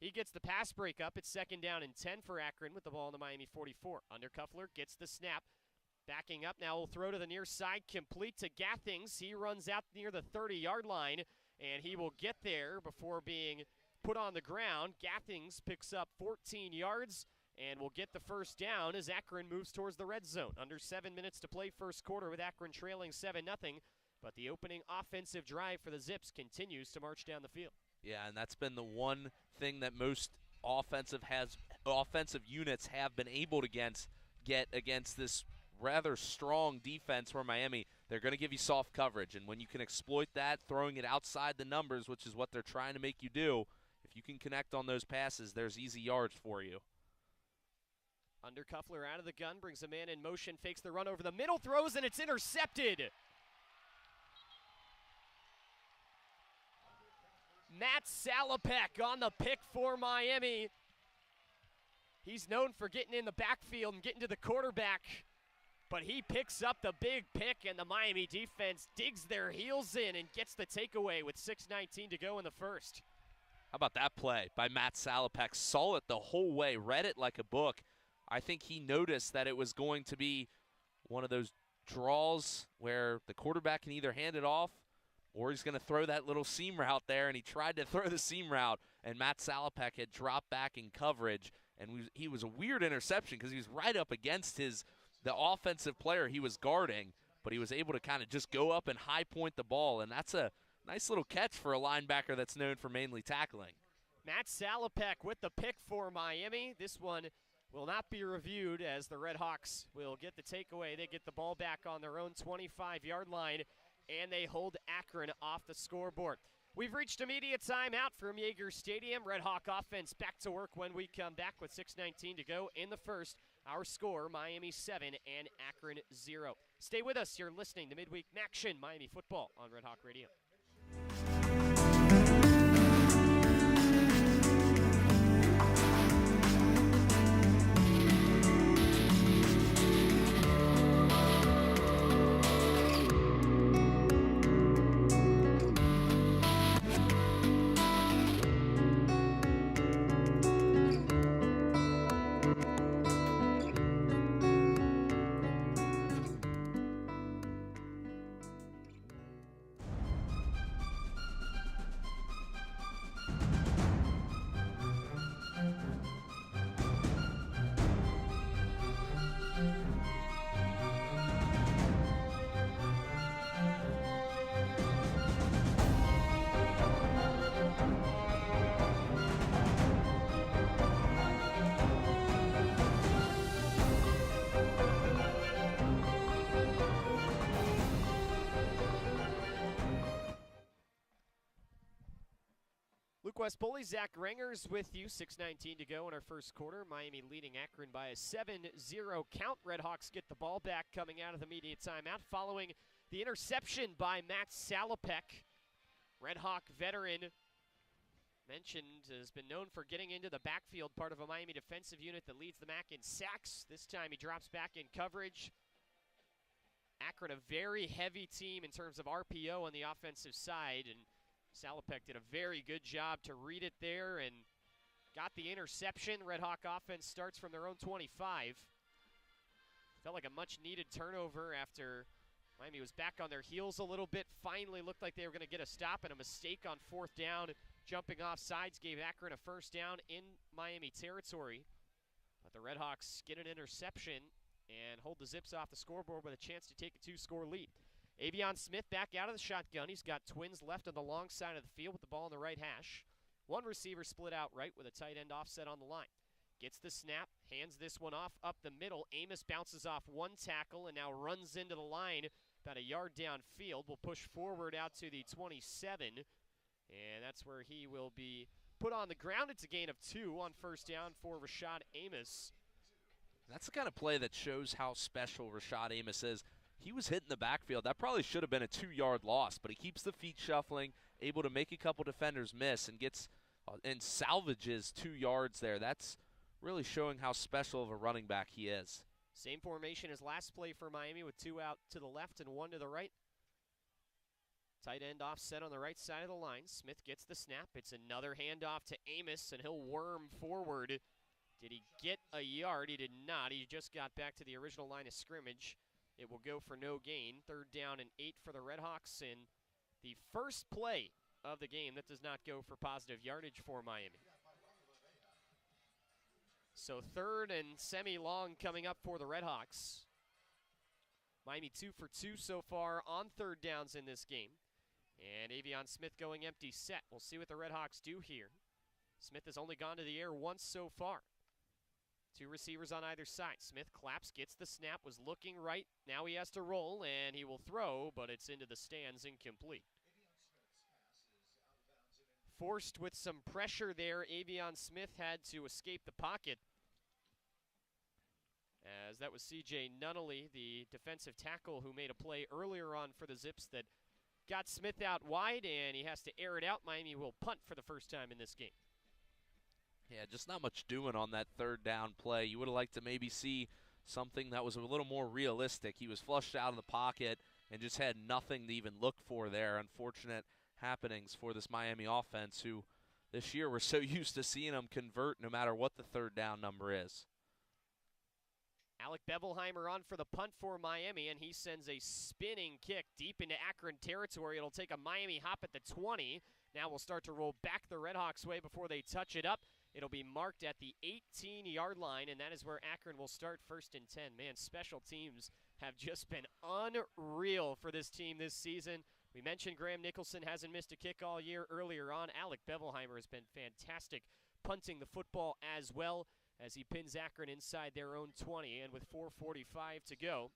He gets the pass break up. It's 2nd down and 10 for Akron with the ball in the Miami 44. Undercuffler gets the snap. Backing up now, will throw to the near side, complete to Gathings. He runs out near the 30-yard line, and he will get there before being put on the ground. Gathings picks up 14 yards and will get the first down as Akron moves towards the red zone. Under 7 minutes to play first quarter with Akron trailing 7-0, but the opening offensive drive for the Zips continues to march down the field. Yeah, and that's been the one thing that most offensive units have been able to get against this rather strong defense for Miami. They're going to give you soft coverage, and when you can exploit that, throwing it outside the numbers, which is what they're trying to make you do, if you can connect on those passes, there's easy yards for you. Undercuffler out of the gun, brings a man in motion, fakes the run over the middle, throws, and it's intercepted. Matt Salopek on the pick for Miami. He's known for getting in the backfield and getting to the quarterback, but he picks up the big pick, and the Miami defense digs their heels in and gets the takeaway with 6:19 to go in the first. How about that play by Matt Salopek? Saw it the whole way, read it like a book. I think he noticed that it was going to be one of those draws where the quarterback can either hand it off or he's going to throw that little seam route there, and he tried to throw the seam route, and Matt Salopek had dropped back in coverage, and he was a weird interception because he was right up against the offensive player he was guarding, but he was able to kind of just go up and high point the ball, and that's a nice little catch for a linebacker that's known for mainly tackling. Matt Salopek with the pick for Miami. This one will not be reviewed as the RedHawks will get the takeaway. They get the ball back on their own 25-yard line, and they hold Akron off the scoreboard. We've reached immediate timeout from Yager Stadium. RedHawk offense back to work when we come back with 6:19 to go in the first. Our score, Miami 7 and Akron 0. Stay with us. You're listening to Midweek Action Miami Football on RedHawk Radio. Poley, Zach Rengers with you. 6:19 to go in our first quarter. Miami leading Akron by a 7-0 count. RedHawks get the ball back coming out of the immediate timeout following the interception by Matt Salopek. RedHawk veteran mentioned has been known for getting into the backfield, part of a Miami defensive unit that leads the MAC in sacks. This time he drops back in coverage. Akron, a very heavy team in terms of RPO on the offensive side, and Salopek did a very good job to read it there and got the interception. RedHawk offense starts from their own 25. Felt like a much-needed turnover after Miami was back on their heels a little bit. Finally looked like they were going to get a stop, and a mistake on 4th down. Jumping off sides gave Akron a first down in Miami territory. But the RedHawks get an interception and hold the Zips off the scoreboard with a chance to take a 2-score lead. Avion Smith back out of the shotgun. He's got twins left on the long side of the field with the ball on the right hash. One receiver split out right with a tight end offset on the line. Gets the snap, hands this one off up the middle. Amos bounces off one tackle and now runs into the line about a yard downfield. Will push forward out to the 27, and that's where he will be put on the ground. It's a gain of 2 on first down for Rashad Amos. That's the kind of play that shows how special Rashad Amos is. He was hitting the backfield. That probably should have been a 2-yard loss, but he keeps the feet shuffling, able to make a couple defenders miss, and gets and salvages 2 yards there. That's really showing how special of a running back he is. Same formation as last play for Miami with 2 out to the left and 1 to the right. Tight end offset on the right side of the line. Smith gets the snap. It's another handoff to Amos, and he'll worm forward. Did he get a yard? He did not. He just got back to the original line of scrimmage. It will go for no gain. 3rd down and 8 for the RedHawks in the first play of the game that does not go for positive yardage for Miami. So 3rd and semi-long coming up for the RedHawks. Miami 2 for 2 so far on 3rd downs in this game. And Avion Smith going empty set. We'll see what the RedHawks do here. Smith has only gone to the air once so far. 2 receivers on either side. Smith claps, gets the snap, was looking right. Now he has to roll, and he will throw, but it's into the stands, incomplete. Forced with some pressure there, Avion Smith had to escape the pocket. As that was C.J. Nunnally, the defensive tackle who made a play earlier on for the Zips that got Smith out wide, and he has to air it out. Miami will punt for the first time in this game. Yeah, just not much doing on that 3rd down play. You would have liked to maybe see something that was a little more realistic. He was flushed out of the pocket and just had nothing to even look for there. Unfortunate happenings for this Miami offense, who this year we're so used to seeing them convert no matter what the 3rd down number is. Alec Bevelheimer on for the punt for Miami, and he sends a spinning kick deep into Akron territory. It'll take a Miami hop at the 20. Now we'll start to roll back the RedHawks way before they touch it up. It'll be marked at the 18-yard line, and that is where Akron will start 1st and 10. Man, special teams have just been unreal for this team this season. We mentioned Graham Nicholson hasn't missed a kick all year. Earlier on, Alec Bevelheimer has been fantastic punting the football as well, as he pins Akron inside their own 20, and with 4:45 to go,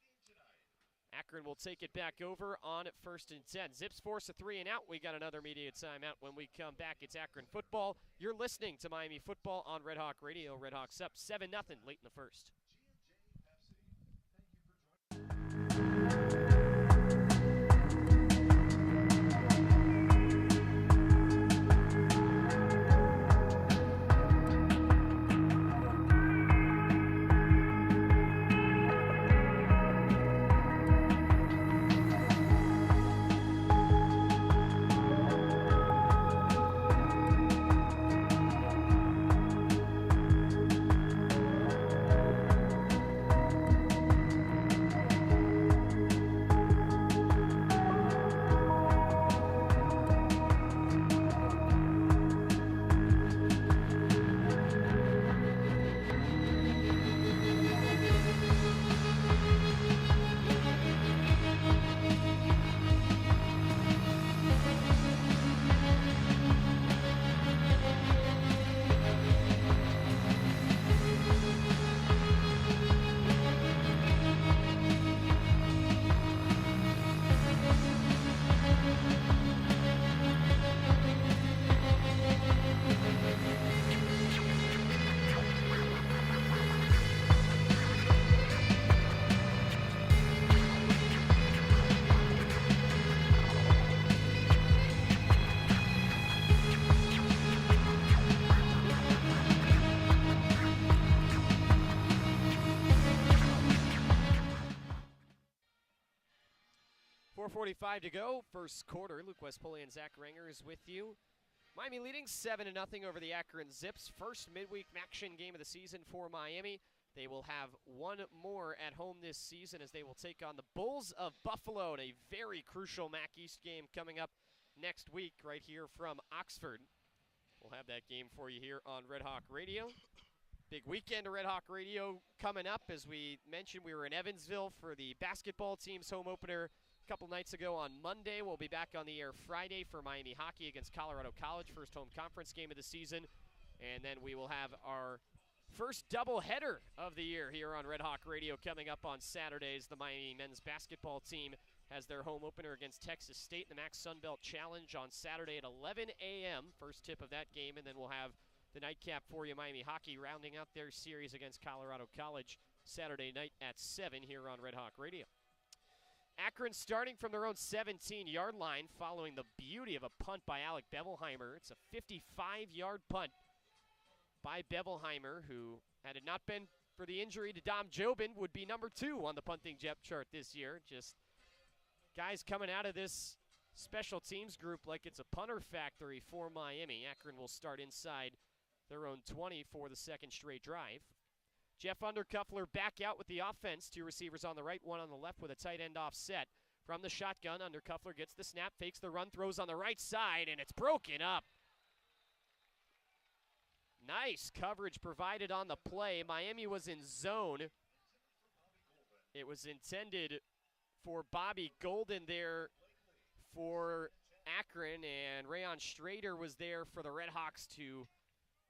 Akron will take it back over on 1st and 10. Zips force a 3 and out. We got another media timeout. When we come back, it's Akron football. You're listening to Miami football on Red Hawk Radio. RedHawks up 7-0 late in the first. .45 to go, first quarter. Luke West, Poley, and Zach Rengers with you. Miami leading 7-0 over the Akron Zips. First midweek action game of the season for Miami. They will have one more at home this season as they will take on the Bulls of Buffalo in a very crucial MAC East game coming up next week right here from Oxford. We'll have that game for you here on Red Hawk Radio. Big weekend of Red Hawk Radio coming up. As we mentioned, we were in Evansville for the basketball team's home opener a couple nights ago on Monday. We'll be back on the air Friday for Miami hockey against Colorado College, first home conference game of the season. And then we will have our first doubleheader of the year here on Red Hawk Radio coming up on Saturdays. The Miami men's basketball team has their home opener against Texas State in the MAC Sunbelt Challenge on Saturday at 11 a.m. First tip of that game, and then we'll have the nightcap for you, Miami hockey, rounding out their series against Colorado College Saturday night at 7 here on Red Hawk Radio. Akron starting from their own 17-yard line following the beauty of a punt by Alec Bevelheimer. It's a 55-yard punt by Bevelheimer, who, had it not been for the injury to Dom Jobin would be number 2 on the punting depth chart this year. Just guys coming out of this special teams group like it's a punter factory for Miami. Akron will start inside their own 20 for the second straight drive. Jeff Undercuffler back out with the offense. 2 receivers on the right, 1 on the left with a tight end offset. From the shotgun, Undercuffler gets the snap, fakes the run, throws on the right side, and it's broken up. Nice coverage provided on the play. Miami was in zone. It was intended for Bobby Golden there for Akron, and Rayon Strader was there for the RedHawks to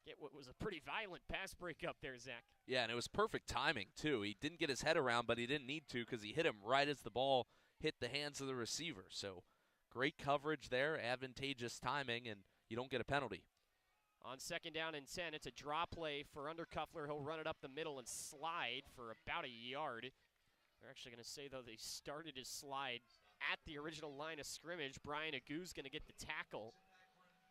get what was a pretty violent pass breakup there, Zach. Yeah, and it was perfect timing, too. He didn't get his head around, but he didn't need to because he hit him right as the ball hit the hands of the receiver. So great coverage there, advantageous timing, and you don't get a penalty. On 2nd down and 10, it's a draw play for Undercuffler. He'll run it up the middle and slide for about a yard. They're actually going to say, though, they started his slide at the original line of scrimmage. Brian Agu's going to get the tackle.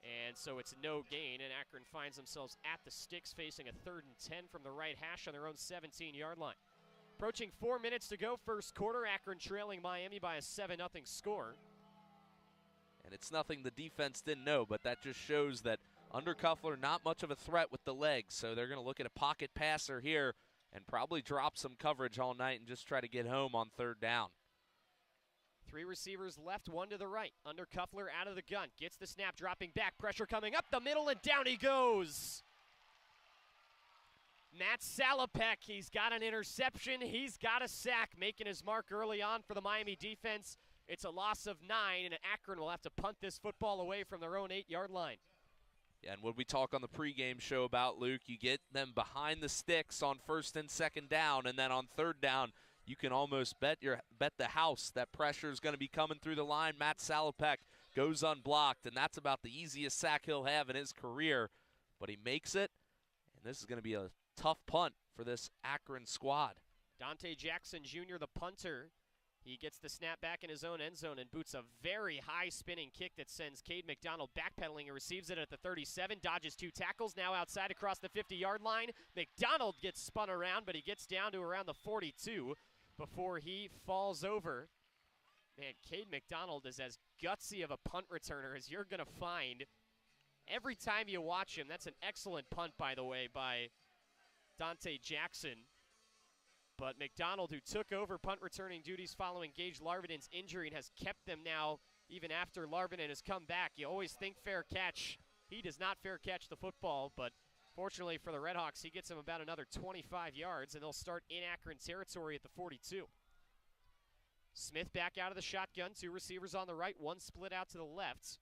And so it's no gain, and Akron finds themselves at the sticks facing a 3rd and 10 from the right hash on their own 17-yard line. Approaching 4 minutes to go, first quarter. Akron trailing Miami by a 7-0 score. And it's nothing the defense didn't know, but that just shows that Undercuffler not much of a threat with the legs, so they're going to look at a pocket passer here and probably drop some coverage all night and just try to get home on 3rd down. 3 receivers left, 1 to the right. Undercuffler out of the gun, gets the snap, dropping back, pressure coming up the middle, and down he goes. Matt Salopek, he's got an interception, he's got a sack, making his mark early on for the Miami defense. It's a loss of 9, and Akron will have to punt this football away from their own 8-yard line. Yeah, and what we talk on the pregame show about, Luke, you get them behind the sticks on 1st and 2nd down, and then on 3rd down, you can almost bet the house that pressure is going to be coming through the line. Matt Salopek goes unblocked, and that's about the easiest sack he'll have in his career. But he makes it, and this is going to be a tough punt for this Akron squad. Dante Jackson Jr., the punter, he gets the snap back in his own end zone and boots a very high spinning kick that sends Cade McDonald backpedaling and receives it at the 37, dodges 2 tackles, now outside across the 50-yard line. McDonald gets spun around, but he gets down to around the 42 before he falls over. Man, Cade McDonald is as gutsy of a punt returner as you're going to find every time you watch him. That's an excellent punt, by the way, by Dante Jackson. But McDonald, who took over punt returning duties following Gage Larviden's injury and has kept them now even after Larviden has come back. You always think fair catch. He does not fair catch the football, but fortunately for the RedHawks, he gets him about another 25 yards, and they'll start in Akron territory at the 42. Smith back out of the shotgun, 2 receivers on the right, 1 split out to the left.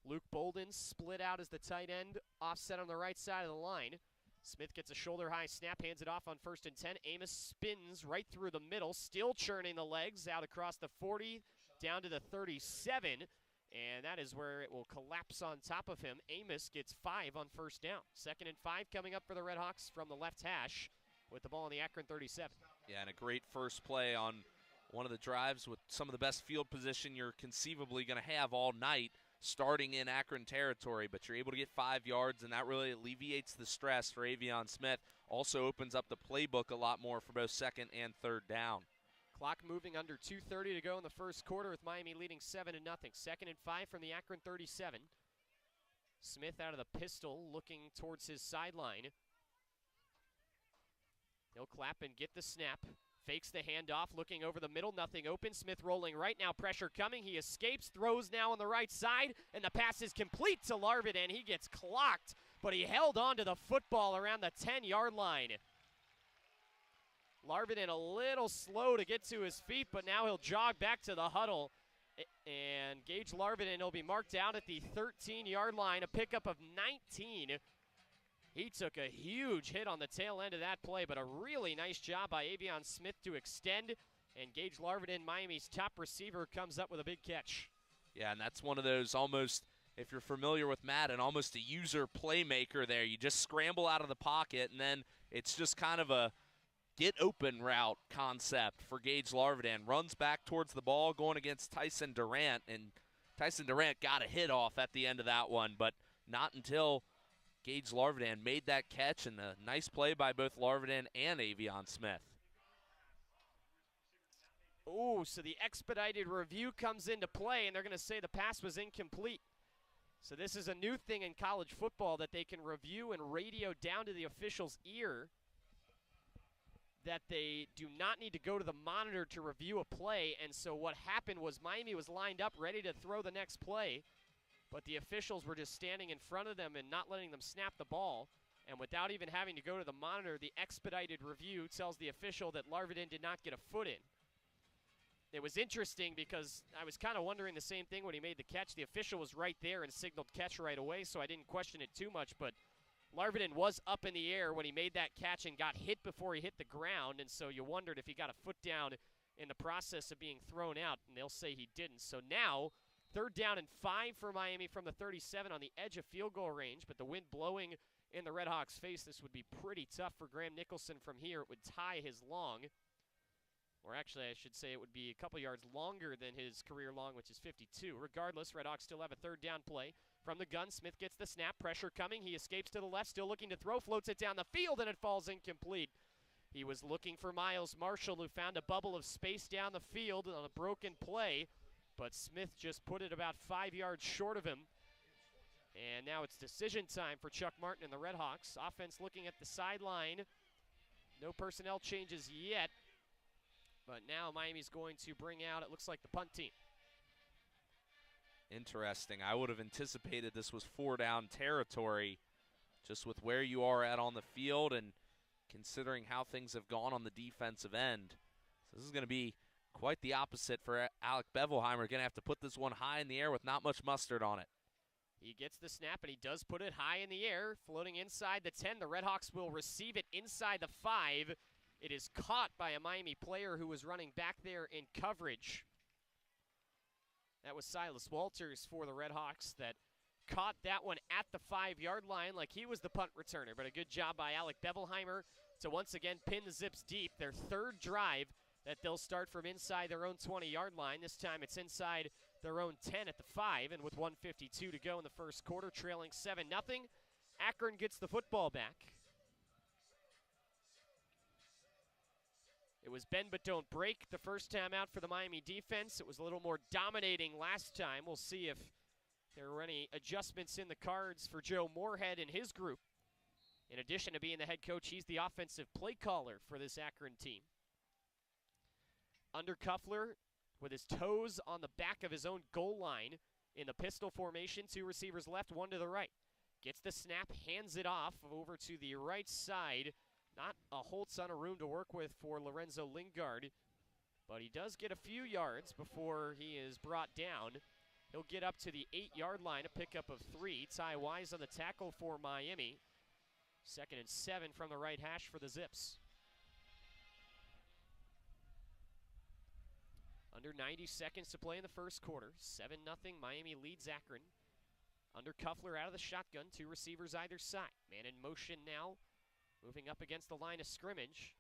Luke Bolden split out as the tight end, offset on the right side of the line. Smith gets a shoulder-high snap, hands it off on 1st and 10. Amos spins right through the middle, still churning the legs out across the 40, down to the 37, and that is where it will collapse on top of him. Amos gets 5 on 1st down. 2nd and 5 coming up for the RedHawks from the left hash with the ball on the Akron 37. Yeah, and a great first play on one of the drives with some of the best field position you're conceivably going to have all night, starting in Akron territory, but you're able to get 5 yards, and that really alleviates the stress for Avion Smith. Also opens up the playbook a lot more for both 2nd and 3rd down. Clock moving under 2:30 to go in the first quarter with Miami leading 7-0. 2nd and 5 from the Akron 37. Smith out of the pistol looking towards his sideline. He'll clap and get the snap. Fakes the handoff, looking over the middle, nothing open. Smith rolling right now, pressure coming. He escapes, throws now on the right side, and the pass is complete to Larviden. He gets clocked, but he held on to the football around the 10-yard line. Larviden a little slow to get to his feet, but now he'll jog back to the huddle. And Gage Larviden will be marked out at the 13-yard line, a pickup of 19. He took a huge hit on the tail end of that play, but a really nice job by Avion Smith to extend. And Gage Larviden, Miami's top receiver, comes up with a big catch. Yeah, and that's one of those almost, if you're familiar with Madden, almost a user playmaker there. You just scramble out of the pocket, and then it's just kind of a get open route concept for Gage Larviden. Runs back towards the ball going against Tyson Durant, and Tyson Durant got a hit off at the end of that one, but not until Gage Larvidan made that catch, and a nice play by both Larvidan and Avion Smith. Ooh, so the expedited review comes into play, and they're going to say the pass was incomplete. So this is a new thing in college football, that they can review and radio down to the official's ear that they do not need to go to the monitor to review a play. And so what happened was Miami was lined up ready to throw the next play, but the officials were just standing in front of them and not letting them snap the ball. And without even having to go to the monitor, the expedited review tells the official that Larvidan did not get a foot in. It was interesting because I was kind of wondering the same thing when he made the catch. The official was right there and signaled catch right away, so I didn't question it too much. But Larvidan was up in the air when he made that catch and got hit before he hit the ground, and so you wondered if he got a foot down in the process of being thrown out, and they'll say he didn't. So now, 3rd down and 5 for Miami from the 37 on the edge of field goal range, but the wind blowing in the RedHawks' face. This would be pretty tough for Graham Nicholson from here. It would tie his long. Or actually, I should say it would be a couple yards longer than his career long, which is 52. Regardless, Redhawks still have a 3rd down play. From the gun, Smith gets the snap, pressure coming. He escapes to the left, still looking to throw, floats it down the field, and it falls incomplete. He was looking for Miles Marshall, who found a bubble of space down the field on a broken play, but Smith just put it about 5 yards short of him. And now it's decision time for Chuck Martin and the Redhawks. Offense looking at the sideline. No personnel changes yet. But now Miami's going to bring out, it looks like, the punt team. Interesting. I would have anticipated this was 4-down territory, just with where you are at on the field and considering how things have gone on the defensive end. So this is going to be quite the opposite for Alec Bevelheimer. Going to have to put this one high in the air with not much mustard on it. He gets the snap, and he does put it high in the air, floating inside the 10. The Redhawks will receive it inside the 5. It is caught by a Miami player who was running back there in coverage. That was Silas Walters for the Redhawks that caught that one at the 5-yard line like he was the punt returner. But a good job by Alec Bevelheimer to once again pin the Zips deep. Their 3rd drive that they'll start from inside their own 20-yard line. This time it's inside their own 10 at the 5. And with 1:52 to go in the first quarter, trailing 7-0, Akron gets the football back. It was bend but don't break the first time out for the Miami defense. It was a little more dominating last time. We'll see if there were any adjustments in the cards for Joe Moorhead and his group. In addition to being the head coach, he's the offensive play caller for this Akron team. Undercuffler with his toes on the back of his own goal line in the pistol formation. 2 receivers left, 1 to the right. Gets the snap, hands it off over to the right side. Not a whole ton of room to work with for Lorenzo Lingard, but he does get a few yards before he is brought down. He'll get up to the 8-yard line, a pickup of 3. Ty Wise on the tackle for Miami. 2nd and 7 from the right hash for the Zips. Under 90 seconds to play in the first quarter. 7-0, Miami leads Akron. Undercuffler out of the shotgun, 2 receivers either side. Man in motion now. Moving up against the line of scrimmage.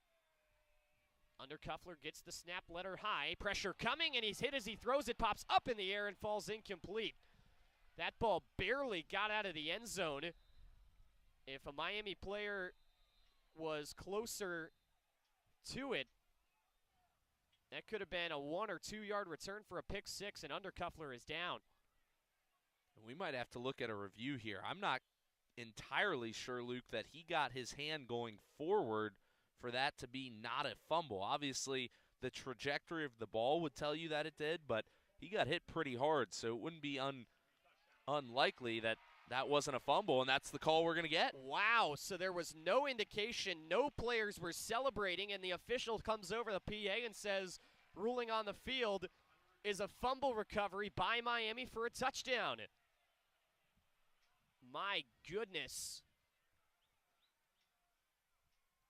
Undercuffler gets the snap, let her high. Pressure coming, and he's hit as he throws it. Pops up in the air and falls incomplete. That ball barely got out of the end zone. If a Miami player was closer to it, that could have been a 1 or 2 yard return for a pick 6, and Undercuffler is down. We might have to look at a review here. I'm not entirely sure, Luke, that he got his hand going forward for that to be not a fumble. Obviously, the trajectory of the ball would tell you that it did, but he got hit pretty hard, so it wouldn't be unlikely that that wasn't a fumble, and that's the call we're going to get. Wow, so there was no indication, no players were celebrating, and the official comes over the PA and says, ruling on the field is a fumble recovery by Miami for a touchdown. My goodness.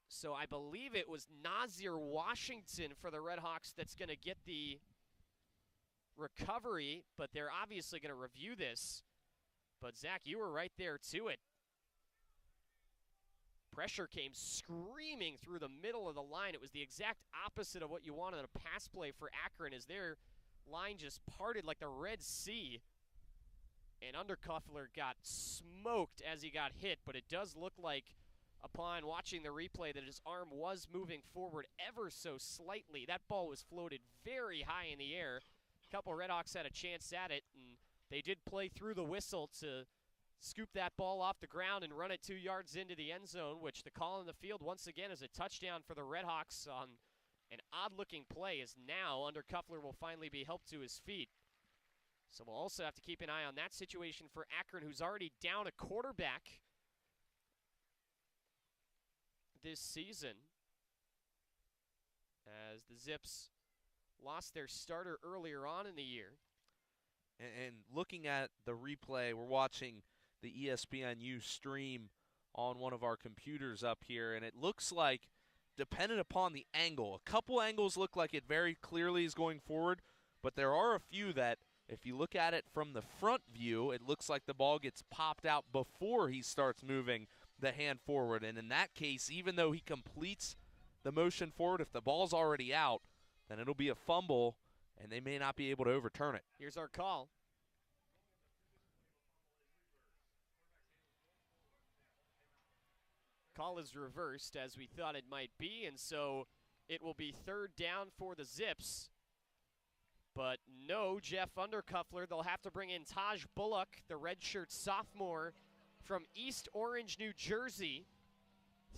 So I believe it was Nazir Washington for the Redhawks that's going to get the recovery, but they're obviously going to review this. But, Zach, you were right there to it. Pressure came screaming through the middle of the line. It was the exact opposite of what you wanted in a pass play for Akron, as their line just parted like the Red Sea. And Undercuffler got smoked as he got hit, but it does look like, upon watching the replay, that his arm was moving forward ever so slightly. That ball was floated very high in the air. A couple RedHawks had a chance at it, and they did play through the whistle to scoop that ball off the ground and run it 2 yards into the end zone, which the call in the field once again is a touchdown for the RedHawks on an odd-looking play, as now Undercuffler will finally be helped to his feet. So we'll also have to keep an eye on that situation for Akron, who's already down a quarterback this season, as the Zips lost their starter earlier on in the year. And looking at the replay, we're watching the ESPNU stream on one of our computers up here, and it looks like, dependent upon the angle, a couple angles look like it very clearly is going forward, but there are a few that, if you look at it from the front view, it looks like the ball gets popped out before he starts moving the hand forward. And in that case, even though he completes the motion forward, if the ball's already out, then it'll be a fumble, and they may not be able to overturn it. Here's our call. Call is reversed, as we thought it might be, and so it will be 3rd down for the Zips. But no Jeff Undercuffler. They'll have to bring in Taj Bullock, the redshirt sophomore from East Orange, New Jersey.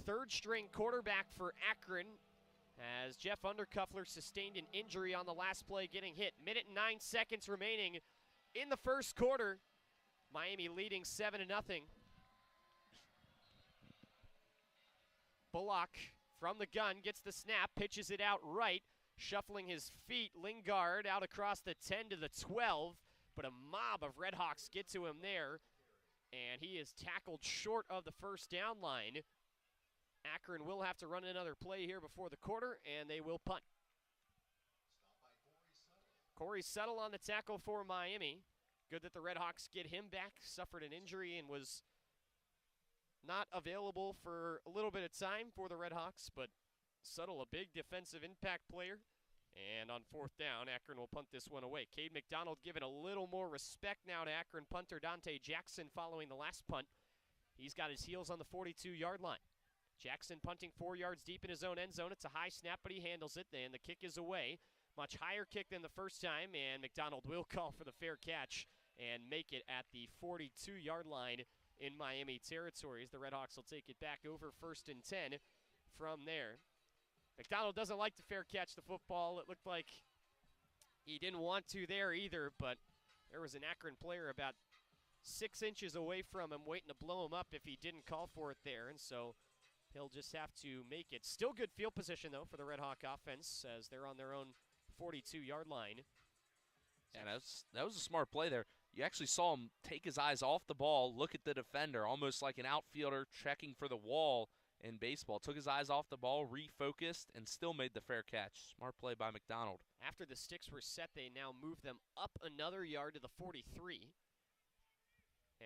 3rd-string quarterback for Akron, as Jeff Undercuffler sustained an injury on the last play, getting hit. 1:09 remaining in the first quarter. Miami leading 7-0. Bullock from the gun gets the snap, pitches it out right. Shuffling his feet, Lingard out across the 10 to the 12, but a mob of RedHawks get to him there, and he is tackled short of the first down line. Akron will have to run another play here before the quarter, and they will punt. Corey Settle on the tackle for Miami. Good that the RedHawks get him back. Suffered an injury and was not available for a little bit of time for the RedHawks, but Settle, a big defensive impact player. And on 4th down, Akron will punt this one away. Cade McDonald giving a little more respect now to Akron punter Dante Jackson following the last punt. He's got his heels on the 42-yard line. Jackson punting 4 yards deep in his own end zone. It's a high snap, but he handles it, and the kick is away. Much higher kick than the first time, and McDonald will call for the fair catch and make it at the 42-yard line in Miami territory, as the RedHawks will take it back over 1st and 10 from there. McDonald doesn't like to fair catch the football. It looked like he didn't want to there either, but there was an Akron player about 6 inches away from him waiting to blow him up if he didn't call for it there, and so he'll just have to make it. Still good field position, though, for the RedHawk offense, as they're on their own 42-yard line. And that was a smart play there. You actually saw him take his eyes off the ball, look at the defender, almost like an outfielder checking for the wall in baseball. Took his eyes off the ball, refocused, and still made the fair catch. Smart play by McDonald. After the sticks were set, they now move them up another yard to the 43.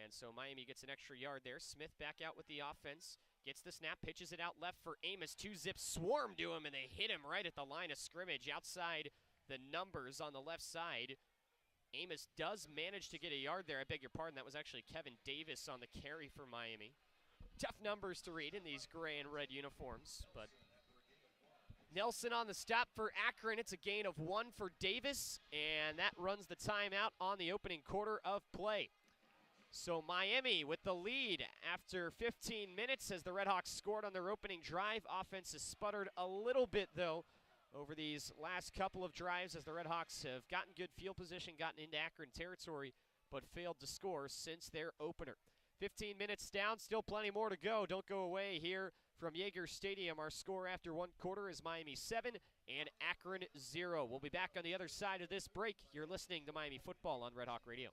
And so Miami gets an extra yard there. Smith back out with the offense. Gets the snap, pitches it out left for Amos. 2 Zips swarm to him, and they hit him right at the line of scrimmage outside the numbers on the left side. Amos does manage to get a yard there. I beg your pardon, that was actually Kevin Davis on the carry for Miami. Tough numbers to read in these gray and red uniforms, but Nelson on the stop for Akron. It's a gain of 1 for Davis, and that runs the timeout on the opening quarter of play. So Miami with the lead after 15 minutes as the RedHawks scored on their opening drive. Offense has sputtered a little bit, though, over these last couple of drives as the RedHawks have gotten good field position, gotten into Akron territory, but failed to score since their opener. 15 minutes down, still plenty more to go. Don't go away here from Yager Stadium. Our score after 1 quarter is Miami 7 and Akron 0. We'll be back on the other side of this break. You're listening to Miami Football on Red Hawk Radio.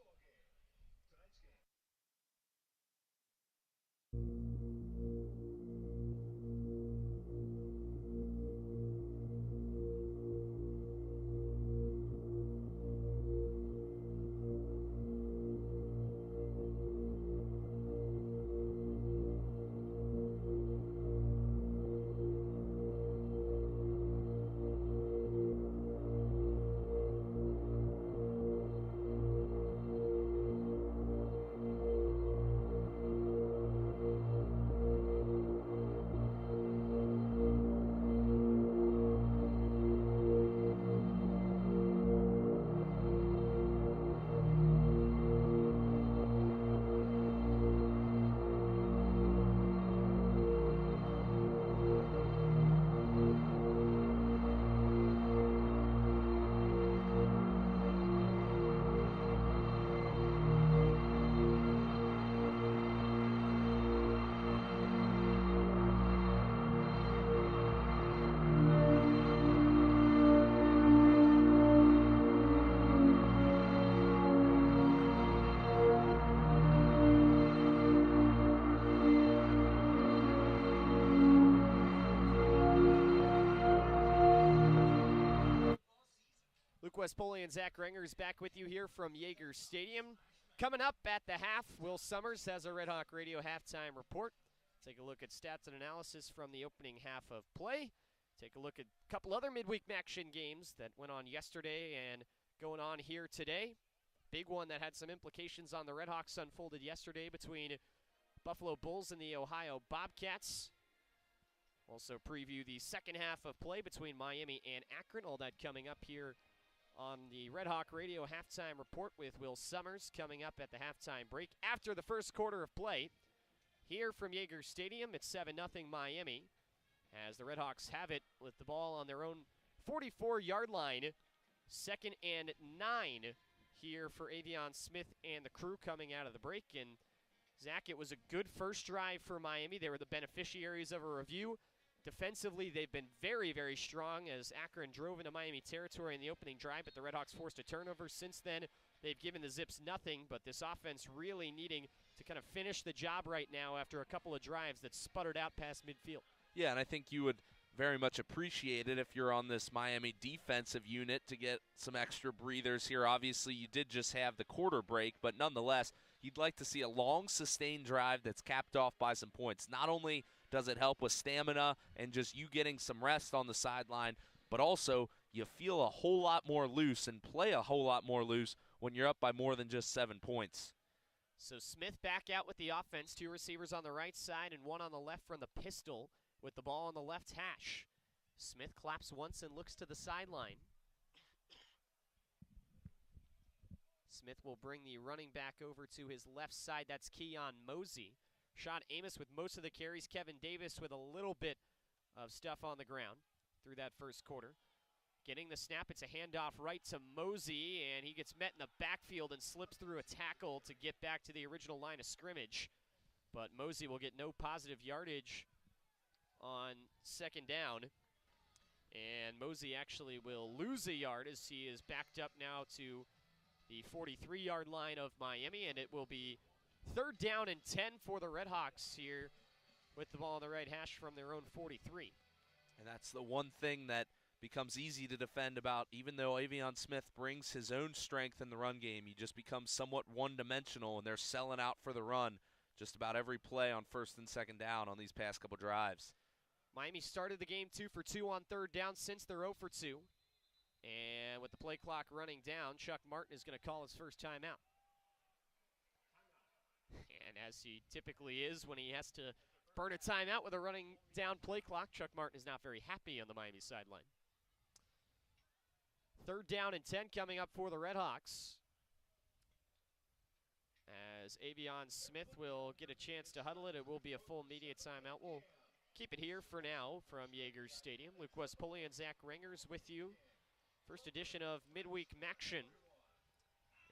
West Poley and Zach Rengers back with you here from Yager Stadium. Coming up at the half, Will Summers has a Red Hawk Radio halftime report. Take a look at stats and analysis from the opening half of play. Take a look at a couple other midweek action games that went on yesterday and going on here today. Big one that had some implications on the Red Hawks unfolded yesterday between Buffalo Bulls and the Ohio Bobcats. Also preview the second half of play between Miami and Akron. All that coming up here on the Red Hawk Radio halftime report with Will Summers coming up at the halftime break after the first quarter of play. Here from Yager Stadium, it's 7-0 Miami as the Red Hawks have it with the ball on their own 44-yard line. 2nd and 9 here for Avion Smith and the crew coming out of the break. And Zach, it was a good first drive for Miami. They were the beneficiaries of a review. Defensively, they've been very, very strong as Akron drove into Miami territory in the opening drive, but the Red Hawks forced a turnover. Since then, they've given the Zips nothing, but this offense really needing to kind of finish the job right now after a couple of drives that sputtered out past midfield. Yeah, and I think you would very much appreciate it if you're on this Miami defensive unit to get some extra breathers here. Obviously, you did just have the quarter break, but nonetheless, you'd like to see a long, sustained drive that's capped off by some points. Not only does it help with stamina and just you getting some rest on the sideline, but also you feel a whole lot more loose and play a whole lot more loose when you're up by more than just 7 points. So Smith back out with the offense. 2 receivers on the right side and 1 on the left from the pistol with the ball on the left hash. Smith claps once and looks to the sideline. Smith will bring the running back over to his left side. That's Keon Mosey. Sean Amos with most of the carries. Kevin Davis with a little bit of stuff on the ground through that first quarter. Getting the snap, it's a handoff right to Mosey, and he gets met in the backfield and slips through a tackle to get back to the original line of scrimmage. But Mosey will get no positive yardage on 2nd down. And Mosey actually will lose a yard as he is backed up now to the 43-yard line of Miami, and it will be 3rd down and 10 for the Red Hawks here with the ball on the right hash from their own 43. And that's the one thing that becomes easy to defend about. Even though Avion Smith brings his own strength in the run game, he just becomes somewhat one-dimensional, and they're selling out for the run just about every play on 1st and 2nd down on these past couple drives. Miami started the game 2 for 2 on 3rd down since they're 0 for 2. And with the play clock running down, Chuck Martin is going to call his first timeout. And as he typically is when he has to burn a timeout with a running down play clock, Chuck Martin is not very happy on the Miami sideline. 3rd down and 10 coming up for the Red Hawks. As Avion Smith will get a chance to huddle it, it will be a full media timeout. We'll keep it here for now from Yager Stadium. Luke West Poley and Zach Rengers with you. First edition of Midweek Maction.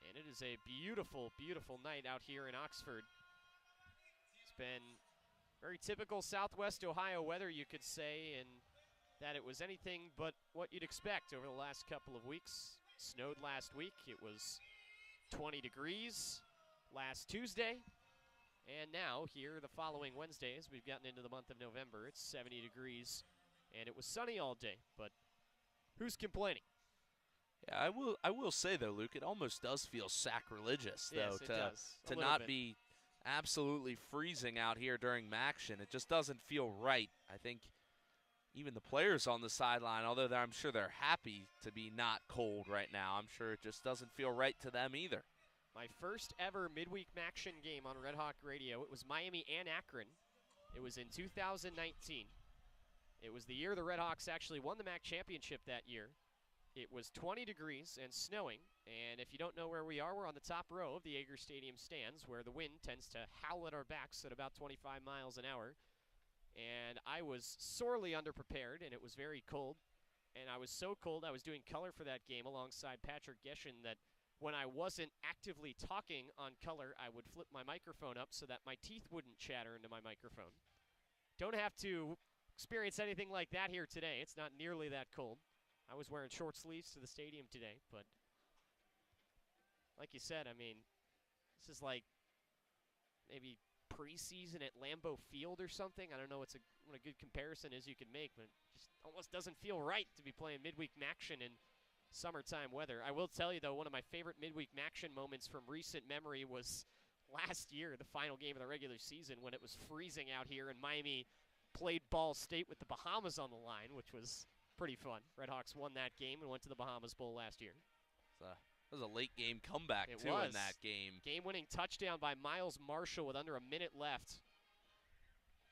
And it is a beautiful, beautiful night out here in Oxford. It's been very typical Southwest Ohio weather, you could say, and that it was anything but what you'd expect over the last couple of weeks. It snowed last week. It was 20 degrees last Tuesday. And now, here the following Wednesday, as we've gotten into the month of November, it's 70 degrees, and it was sunny all day. But who's complaining? Yeah, I will say, though, Luke, it almost does feel sacrilegious, though, yes, to not be absolutely freezing out here during Maction. It just doesn't feel right. I think even the players on the sideline, although I'm sure they're happy to be not cold right now, I'm sure it just doesn't feel right to them either. My first ever midweek Maction game on Red Hawk Radio, it was Miami and Akron. It was in 2019. It was the year the Red Hawks actually won the MAC championship that year. It was 20 degrees and snowing, and if you don't know where we are, we're on the top row of the Yager Stadium stands where the wind tends to howl at our backs at about 25 miles an hour. And I was sorely underprepared, and it was very cold. And I was so cold, I was doing color for that game alongside Patrick Geshin that when I wasn't actively talking on color, I would flip my microphone up so that my teeth wouldn't chatter into my microphone. Don't have to experience anything like that here today. It's not nearly that cold. I was wearing short sleeves to the stadium today, but like you said, I mean, this is like maybe preseason at Lambeau Field or something. I don't know what a good comparison is you could make, but it just almost doesn't feel right to be playing midweek Maction in summertime weather. I will tell you, though, one of my favorite midweek action moments from recent memory was last year, the final game of the regular season, when it was freezing out here and Miami played Ball State with the Bahamas on the line, which was pretty fun. RedHawks won that game and went to the Bahamas Bowl last year. It was a late game comeback, in that game. Game-winning touchdown by Miles Marshall with under a minute left.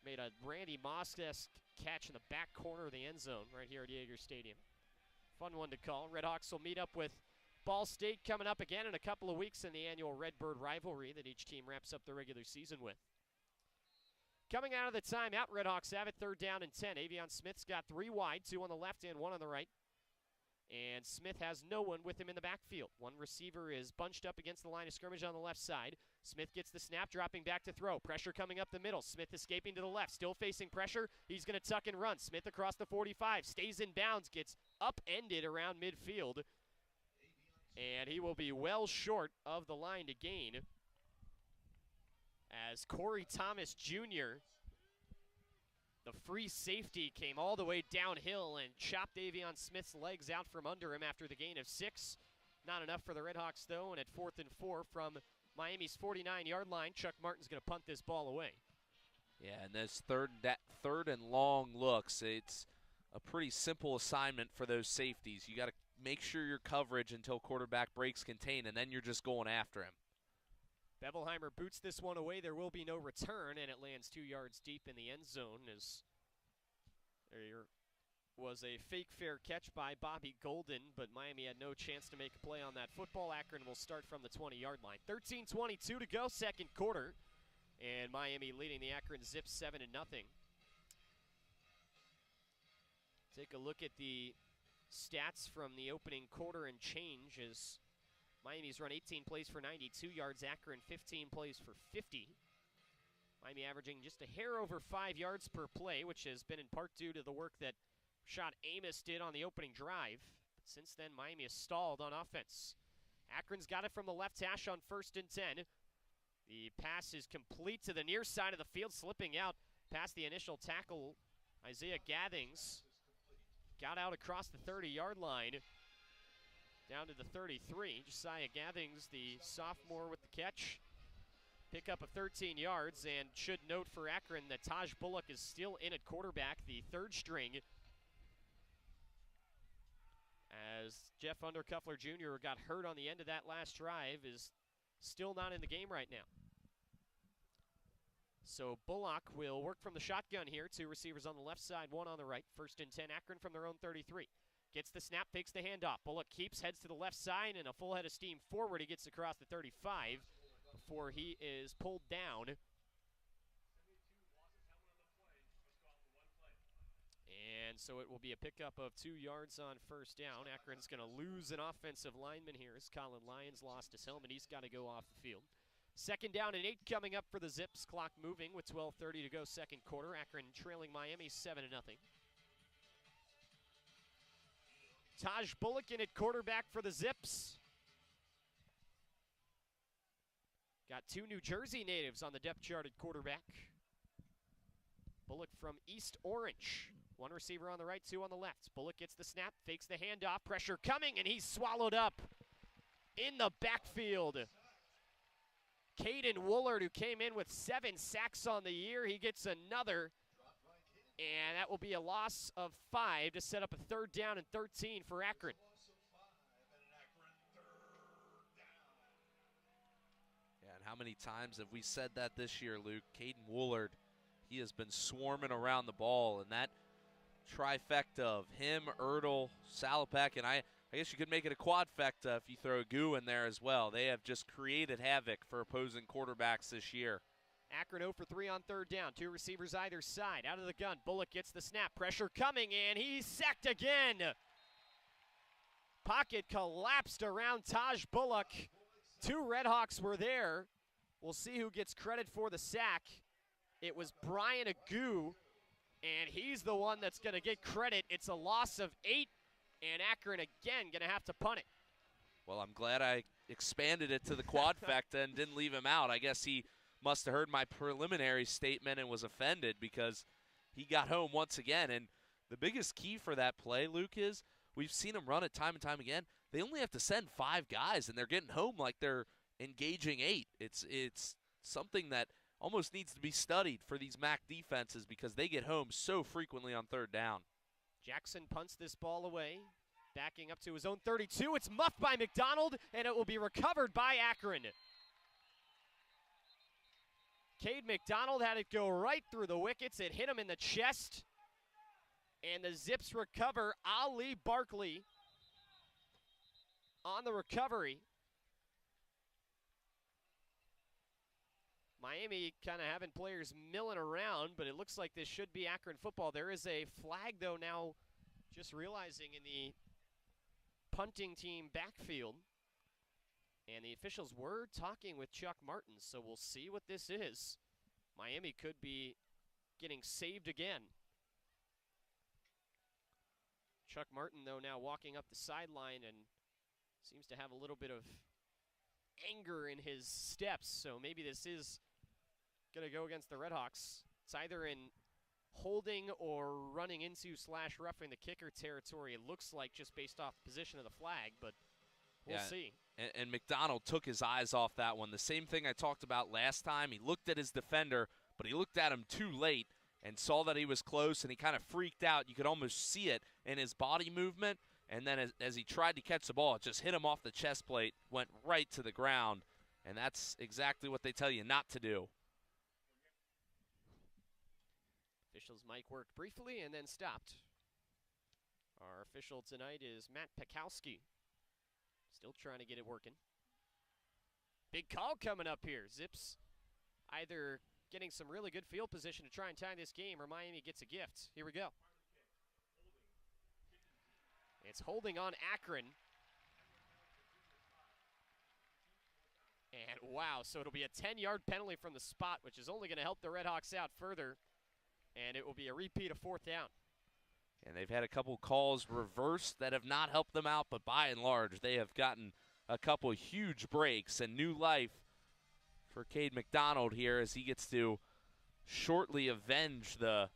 Made a Randy Moss-esque catch in the back corner of the end zone right here at Yager Stadium. Fun one to call. RedHawks will meet up with Ball State coming up again in a couple of weeks in the annual Redbird rivalry that each team wraps up the regular season with. Coming out of the timeout, RedHawks have it 3rd down and 10. Avion Smith's got 3 wide, 2 on the left and 1 on the right. And Smith has no one with him in the backfield. One receiver is bunched up against the line of scrimmage on the left side. Smith gets the snap, dropping back to throw. Pressure coming up the middle. Smith escaping to the left, still facing pressure. He's going to tuck and run. Smith across the 45, stays in bounds, gets upended around midfield. And he will be well short of the line to gain, as Corey Thomas Jr., the free safety, came all the way downhill and chopped Avion Smith's legs out from under him after the gain of 6. Not enough for the RedHawks, though, and at 4th and 4 from Miami's 49-yard line, Chuck Martin's going to punt this ball away. Yeah, and this third and long looks, it's a pretty simple assignment for those safeties. You got to make sure your coverage until quarterback breaks contain, and then you're just going after him. Bevelheimer boots this one away. There will be no return, and it lands 2 yards deep in the end zone as there was a fake fair catch by Bobby Golden, but Miami had no chance to make a play on that football. Akron will start from the 20-yard line. 13:22 to go, second quarter, and Miami leading the Akron Zips 7-0. Take a look at the stats from the opening quarter and change as Miami's run 18 plays for 92 yards, Akron 15 plays for 50. Miami averaging just a hair over 5 yards per play, which has been in part due to the work that Shot Amos did on the opening drive. But since then, Miami has stalled on offense. Akron's got it from the left hash on 1st and 10. The pass is complete to the near side of the field, slipping out past the initial tackle. Isaiah Gathings got out across the 30-yard line, down to the 33. Josiah Gathings, the sophomore, with the catch. Pick up of 13 yards, and should note for Akron that Taj Bullock is still in at quarterback, the 3rd string, as Jeff Undercuffler Jr. got hurt on the end of that last drive, is still not in the game right now. So Bullock will work from the shotgun here. 2 receivers on the left side, 1 on the right. 1st and 10, Akron from their own 33. Gets the snap, fakes the handoff. Bullock keeps, heads to the left side, and a full head of steam forward. He gets across the 35 before he is pulled down. And so it will be a pickup of 2 yards on 1st down. Akron's going to lose an offensive lineman here as Colin Lyons lost his helmet. He's got to go off the field. 2nd down and 8 coming up for the Zips. Clock moving with 12:30 to go, second quarter. Akron trailing Miami 7-0. Taj Bullock in at quarterback for the Zips. Got 2 New Jersey natives on the depth chart at quarterback. Bullock from East Orange. 1 receiver on the right, 2 on the left. Bullock gets the snap, fakes the handoff, pressure coming, and he's swallowed up in the backfield. Caden Woolard, who came in with 7 sacks on the year, he gets another, and that will be a loss of 5 to set up a 3rd down and 13 for Akron. Yeah, and how many times have we said that this year, Luke? Caden Woolard, he has been swarming around the ball, and that trifecta of him, Ertl, Salopek, and I guess you could make it a quadfecta if you throw a Goo in there as well. They have just created havoc for opposing quarterbacks this year. Akron 0 for 3 on 3rd down. 2 receivers either side. Out of the gun. Bullock gets the snap. Pressure coming, and he's sacked again. Pocket collapsed around Taj Bullock. 2 RedHawks were there. We'll see who gets credit for the sack. It was Brian Agu, and he's the one that's going to get credit. It's a loss of 8, and Akron again going to have to punt it. Well, I'm glad I expanded it to the quadfecta and didn't leave him out. I guess he must have heard my preliminary statement and was offended because he got home once again. And the biggest key for that play, Luke, is we've seen them run it time and time again. They only have to send 5 guys, and they're getting home like they're engaging 8. It's something that almost needs to be studied for these MAC defenses because they get home so frequently on 3rd down. Jackson punts this ball away, backing up to his own 32. It's muffed by McDonald, and it will be recovered by Akron. Cade McDonald had it go right through the wickets. It hit him in the chest. And the Zips recover. Ali Barkley on the recovery. Miami kind of having players milling around, but it looks like this should be Akron football. There is a flag, though, now just realizing in the punting team backfield. And the officials were talking with Chuck Martin, so we'll see what this is. Miami could be getting saved again. Chuck Martin, though, now walking up the sideline and seems to have a little bit of anger in his steps, so maybe this is going to go against the RedHawks. It's either in holding or running into / roughing the kicker territory, it looks like, just based off the position of the flag, but we'll see. And McDonald took his eyes off that one. The same thing I talked about last time. He looked at his defender, but he looked at him too late and saw that he was close, and he kind of freaked out. You could almost see it in his body movement, and then as he tried to catch the ball, it just hit him off the chest plate, went right to the ground, and that's exactly what they tell you not to do. Officials' mic worked briefly and then stopped. Our official tonight is Matt Pekowski. Still trying to get it working. Big call coming up here. Zips either getting some really good field position to try and tie this game, or Miami gets a gift. Here we go. It's holding on Akron. And wow, so it'll be a 10-yard penalty from the spot, which is only going to help the RedHawks out further. And it will be a repeat of 4th down. And they've had a couple calls reversed that have not helped them out, but by and large, they have gotten a couple huge breaks and new life for Cade McDonald here as he gets to shortly avenge the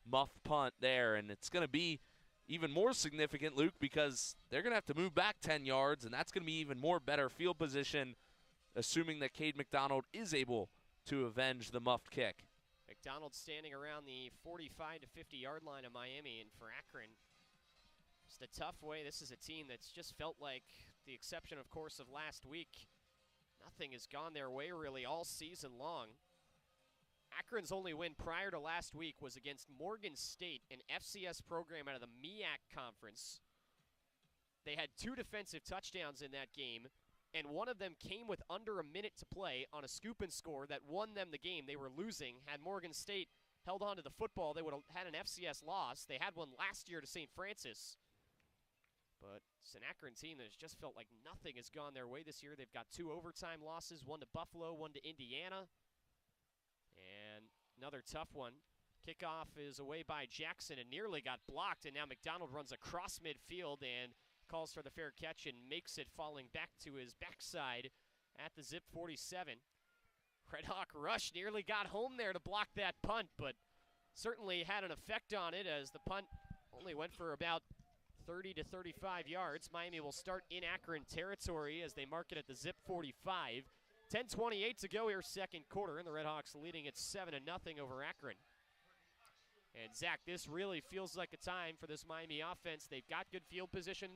muffed punt there. And it's going to be even more significant, Luke, because they're going to have to move back 10 yards, and that's going to be even more better field position, assuming that Cade McDonald is able to avenge the muffed kick. McDonald standing around the 45 to 50-yard line of Miami, and for Akron, just a tough way. This is a team that's just felt like, the exception, of course, of last week, nothing has gone their way really all season long. Akron's only win prior to last week was against Morgan State, an FCS program out of the MEAC conference. They had 2 defensive touchdowns in that game, and one of them came with under a minute to play on a scoop and score that won them the game. They were losing. Had Morgan State held on to the football, they would have had an FCS loss. They had one last year to St. Francis. But it's an Akron team that has just felt like nothing has gone their way this year. They've got 2 overtime losses, one to Buffalo, one to Indiana. And another tough one. Kickoff is away by Jackson and nearly got blocked, and now McDonald runs across midfield and calls for the fair catch and makes it, falling back to his backside at the Zip 47. Red Hawk rush nearly got home there to block that punt, but certainly had an effect on it as the punt only went for about 30 to 35 yards. Miami will start in Akron territory as they mark it at the Zip 45. 10:28 to go here, second quarter, and the Red Hawks leading at 7-0 over Akron. And Zach, this really feels like a time for this Miami offense. They've got good field position.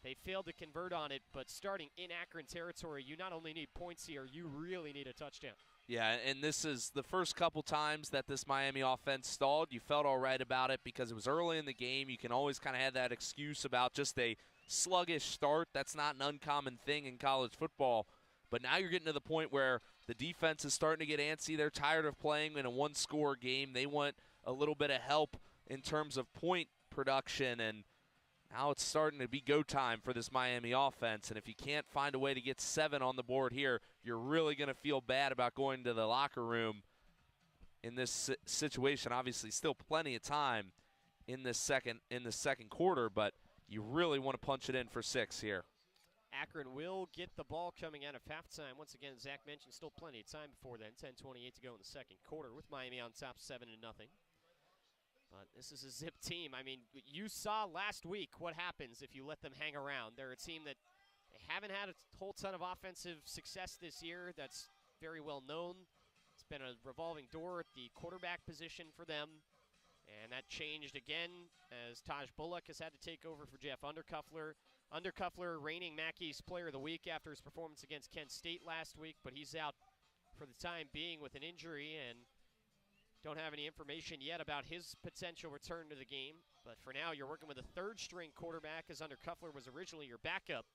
They failed to convert on it, but starting in Akron territory, you not only need points here, you really need a touchdown. Yeah, and this is the first couple times that this Miami offense stalled. You felt all right about it because it was early in the game. You can always kind of have that excuse about just a sluggish start. That's not an uncommon thing in college football. But now you're getting to the point where the defense is starting to get antsy. They're tired of playing in a one-score game. They want a little bit of help in terms of point production, and now it's starting to be go time for this Miami offense, and if you can't find a way to get 7 on the board here, you're really going to feel bad about going to the locker room in this situation. Obviously, still plenty of time in the second quarter, but you really want to punch it in for 6 here. Akron will get the ball coming out of halftime. Once again, Zach mentioned still plenty of time before then. 10:28 to go in the second quarter with Miami on top 7-0. But this is a zip team. I mean, you saw last week what happens if you let them hang around. They're a team that they haven't had a whole ton of offensive success this year. That's very well known. It's been a revolving door at the quarterback position for them. And that changed again as Taj Bullock has had to take over for Jeff Undercuffler. Undercuffler reigning Mackey's Player of the Week after his performance against Kent State last week, but he's out for the time being with an injury and don't have any information yet about his potential return to the game. But for now, you're working with a third-string quarterback as Undercuffler was originally your backup.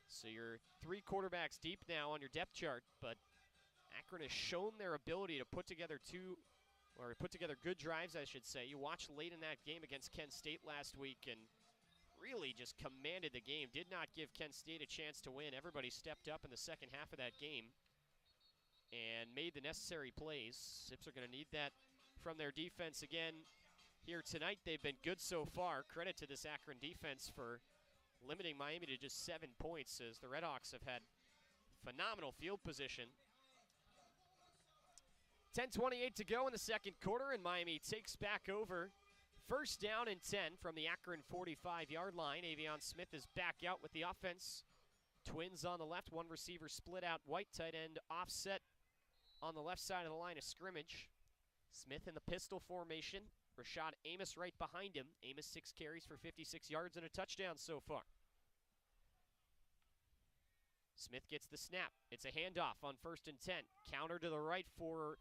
So you're 3 quarterbacks deep now on your depth chart, but Akron has shown their ability to put together good drives, I should say. You watched late in that game against Kent State last week and really just commanded the game. Did not give Kent State a chance to win. Everybody stepped up in the second half of that game and made the necessary plays. Zips are going to need that from their defense again here tonight. They've been good so far. Credit to this Akron defense for limiting Miami to just 7 points as the RedHawks have had phenomenal field position. 10:28 to go in the second quarter, and Miami takes back over. First down and 10 from the Akron 45-yard line. Avion Smith is back out with the offense. Twins on the left, one receiver split out, White tight end offset on the left side of the line of scrimmage. Smith in the pistol formation. Rashad Amos right behind him. Amos 6 carries for 56 yards and a touchdown so far. Smith gets the snap. It's a handoff on 1st and 10. Counter to the right for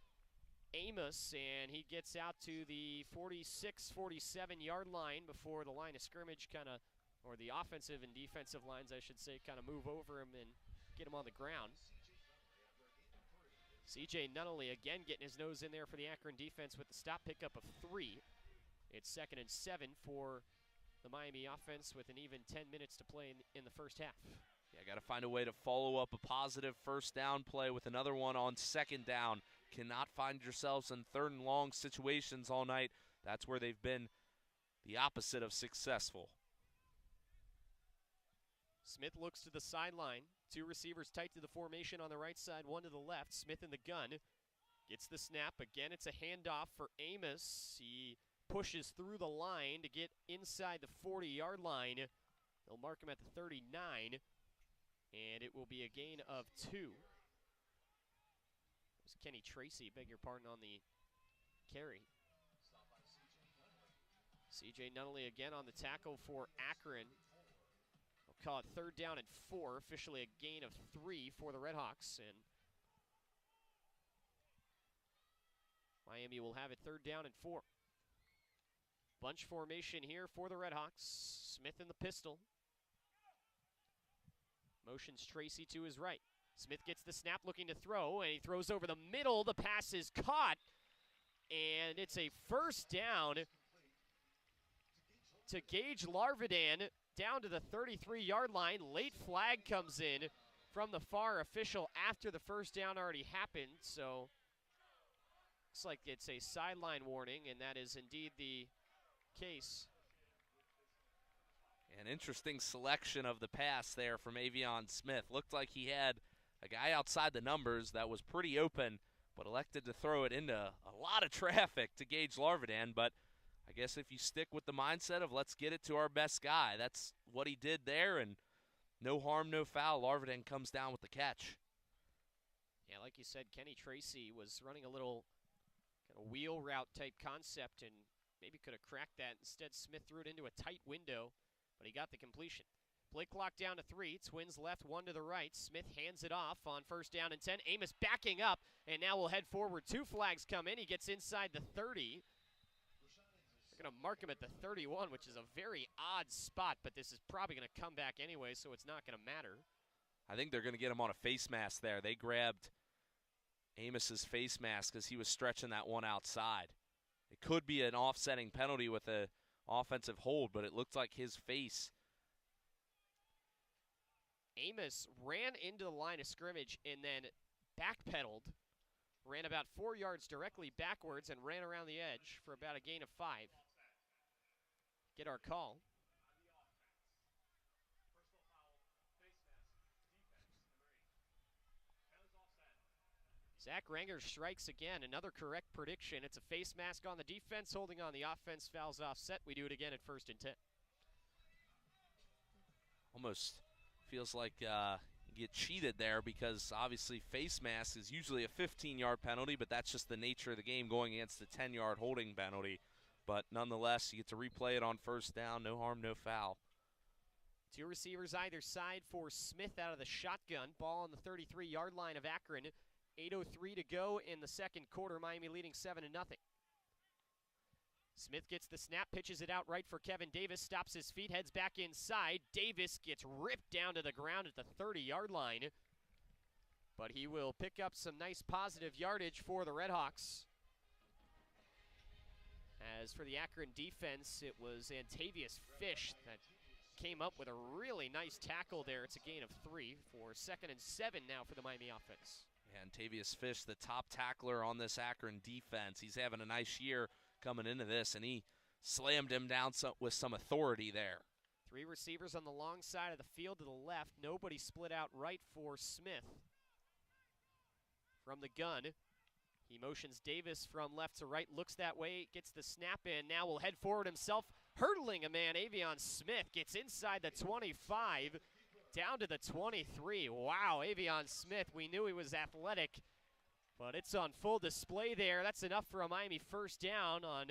Amos, and he gets out to the 46, 47-yard line before the line of scrimmage or the offensive and defensive lines, I should say, kind of move over him and get him on the ground. CJ Nunnally again getting his nose in there for the Akron defense with the stop pickup of 3. It's 2nd and 7 for the Miami offense with an even 10 minutes to play in the first half. Yeah, got to find a way to follow up a positive first down play with another one on 2nd down. Cannot find yourselves in 3rd and long situations all night. That's where they've been the opposite of successful. Smith looks to the sideline. 2 receivers tight to the formation on the right side, 1 to the left. Smith in the gun. Gets the snap. Again, it's a handoff for Amos. He pushes through the line to get inside the 40-yard line. They'll mark him at the 39, and it will be a gain of 2. It was Kenny Tracy, beg your pardon, on the carry. CJ Nunnally again on the tackle for Akron. We'll call it 3rd down and 4, officially a gain of 3 for the RedHawks. And Miami will have it 3rd down and 4. Bunch formation here for the RedHawks. Smith in the pistol. Motions Tracy to his right. Smith gets the snap looking to throw, and he throws over the middle. The pass is caught, and it's a first down to Gage Larvidan down to the 33-yard line. Late flag comes in from the far official after the first down already happened, so looks like it's a sideline warning, and that is indeed the case. An interesting selection of the pass there from Avion Smith. Looked like he had a guy outside the numbers that was pretty open, but elected to throw it into a lot of traffic to Gage Larvidan. But I guess if you stick with the mindset of let's get it to our best guy, that's what he did there, and no harm, no foul. Larvidan comes down with the catch. Yeah, like you said, Kenny Tracy was running a little kind of wheel route type concept and maybe could have cracked that. Instead, Smith threw it into a tight window, but he got the completion. Play clock down to 3. Twins left, 1 to the right. Smith hands it off on 1st down and 10. Amos backing up, and now we'll head forward. 2 flags come in. He gets inside the 30. They're going to mark him at the 31, which is a very odd spot, but this is probably going to come back anyway, so it's not going to matter. I think they're going to get him on a face mask there. They grabbed Amos's face mask because he was stretching that one outside. It could be an offsetting penalty with an offensive hold, but it looked like his face. Amos ran into the line of scrimmage and then backpedaled, ran about 4 yards directly backwards and ran around the edge for about a gain of 5. Get our call. Zach Rengers strikes again. Another correct prediction. It's a face mask on the defense, holding on the offense. Fouls offset. We do it again at 1st and 10. Almost feels like you get cheated there because obviously face mask is usually a 15-yard penalty, but that's just the nature of the game going against the 10-yard holding penalty. But nonetheless, you get to replay it on 1st down. No harm, no foul. 2 receivers either side for Smith out of the shotgun. Ball on the 33-yard line of Akron. 8:03 to go in the 2nd quarter. Miami leading 7-0. Smith gets the snap, pitches it out right for Kevin Davis, stops his feet, heads back inside. Davis gets ripped down to the ground at the 30-yard line. But he will pick up some nice positive yardage for the RedHawks. As for the Akron defense, it was Antavius Fish that came up with a really nice tackle there. It's a gain of 3 for 2nd and 7 now for the Miami offense. Yeah, Antavius Fish, the top tackler on this Akron defense. He's having a nice year coming into this, and he slammed him down with some authority there. 3 receivers on the long side of the field to the left. Nobody split out right for Smith. From the gun, he motions Davis from left to right, looks that way, gets the snap in, now will head forward himself, hurdling a man. Avion Smith gets inside the 25, down to the 23. Wow, Avion Smith, we knew he was athletic, but it's on full display there. That's enough for a Miami 1st down on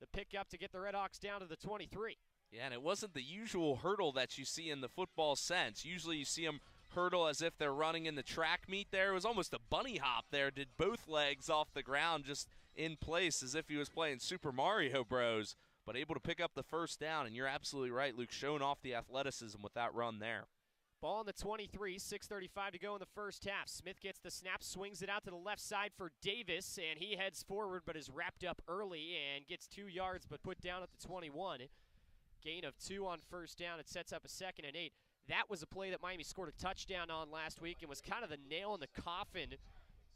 the pickup to get the RedHawks down to the 23. Yeah, and it wasn't the usual hurdle that you see in the football sense. Usually you see them hurdle as if they're running in the track meet there. It was almost a bunny hop there. Did both legs off the ground just in place as if he was playing Super Mario Bros. But able to pick up the 1st down, and you're absolutely right, Luke, showing off the athleticism with that run there. Ball on the 23, 6:35 to go in the 1st half. Smith gets the snap, swings it out to the left side for Davis, and he heads forward but is wrapped up early and gets 2 yards but put down at the 21. Gain of 2 on 1st down. It sets up a 2nd and 8. That was a play that Miami scored a touchdown on last week and was kind of the nail in the coffin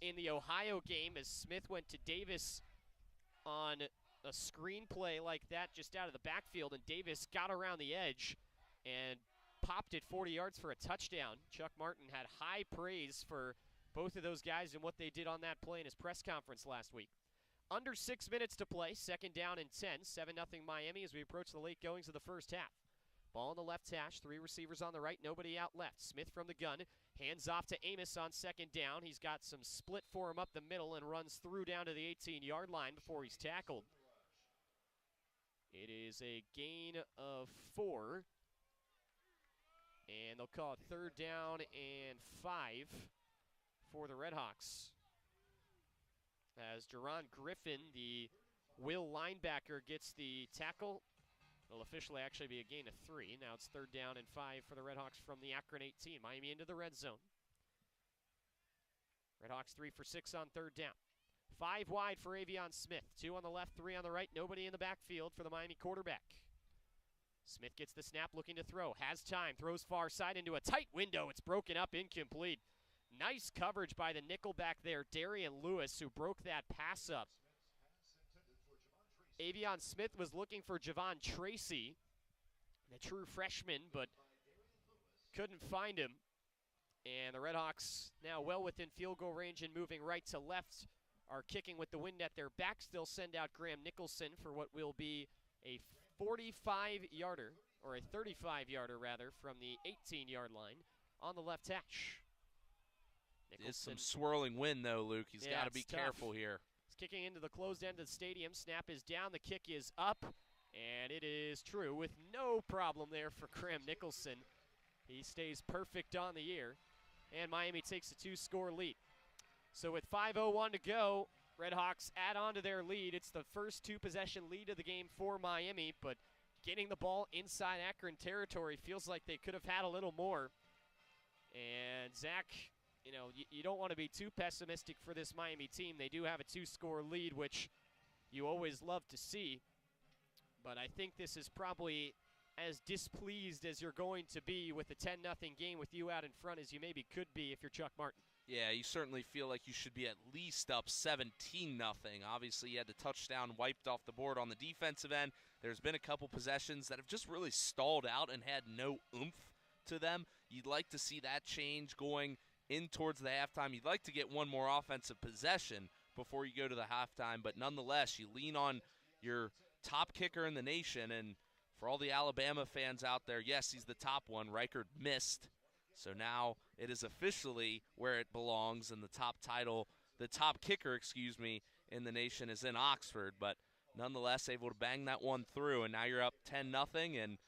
in the Ohio game as Smith went to Davis on a screen play like that just out of the backfield, and Davis got around the edge and popped it 40 yards for a touchdown. Chuck Martin had high praise for both of those guys and what they did on that play in his press conference last week. Under 6 minutes to play, 2nd down and 10, 7-0 Miami as we approach the late goings of the 1st half. Ball on the left hash, 3 receivers on the right, nobody out left. Smith from the gun, hands off to Amos on 2nd down. He's got some split for him up the middle and runs through down to the 18-yard line before he's tackled. It is a gain of 4. And they'll call it 3rd down and 5 for the RedHawks. As Jerron Griffin, the Will linebacker, gets the tackle. It'll officially actually be a gain of 3. Now it's 3rd down and 5 for the RedHawks from the Akron 18. Miami into the red zone. RedHawks 3 for 6 on 3rd down. 5 wide for Avion Smith. 2 on the left, 3 on the right. Nobody in the backfield for the Miami quarterback. Smith gets the snap, looking to throw. Has time, throws far side into a tight window. It's broken up, incomplete. Nice coverage by the nickelback there, Darian Lewis, who broke that pass up. Avion Smith was looking for Javon Tracy, the true freshman, but couldn't find him. And the RedHawks, now well within field goal range and moving right to left, are kicking with the wind at their backs. They'll send out Graham Nicholson for what will be a 45-yarder, or a 35-yarder rather, from the 18-yard line on the left hash. It's some swirling wind, though, Luke. He's got to be careful here. He's kicking into the closed end of the stadium. Snap is down. The kick is up, and it is true with no problem there for Graham Nicholson. He stays perfect on the year, and Miami takes a 2-score lead. So with 5:01 to go, RedHawks add on to their lead. It's the first 2-possession lead of the game for Miami, but getting the ball inside Akron territory feels like they could have had a little more. And Zach, you know, you don't want to be too pessimistic for this Miami team. They do have a 2-score lead, which you always love to see. But I think this is probably as displeased as you're going to be with a 10-0 game with you out in front as you maybe could be if you're Chuck Martin. Yeah, you certainly feel like you should be at least up 17-0. Obviously, you had the touchdown wiped off the board on the defensive end. There's been a couple possessions that have just really stalled out and had no oomph to them. You'd like to see that change going in towards the halftime. You'd like to get one more offensive possession before you go to the halftime, but nonetheless, you lean on your top kicker in the nation, and for all the Alabama fans out there, yes, he's the top one. Reichard missed, so now it is officially where it belongs, and the top kicker, in the nation is in Oxford, but nonetheless able to bang that one through, and now you're up 10-0, and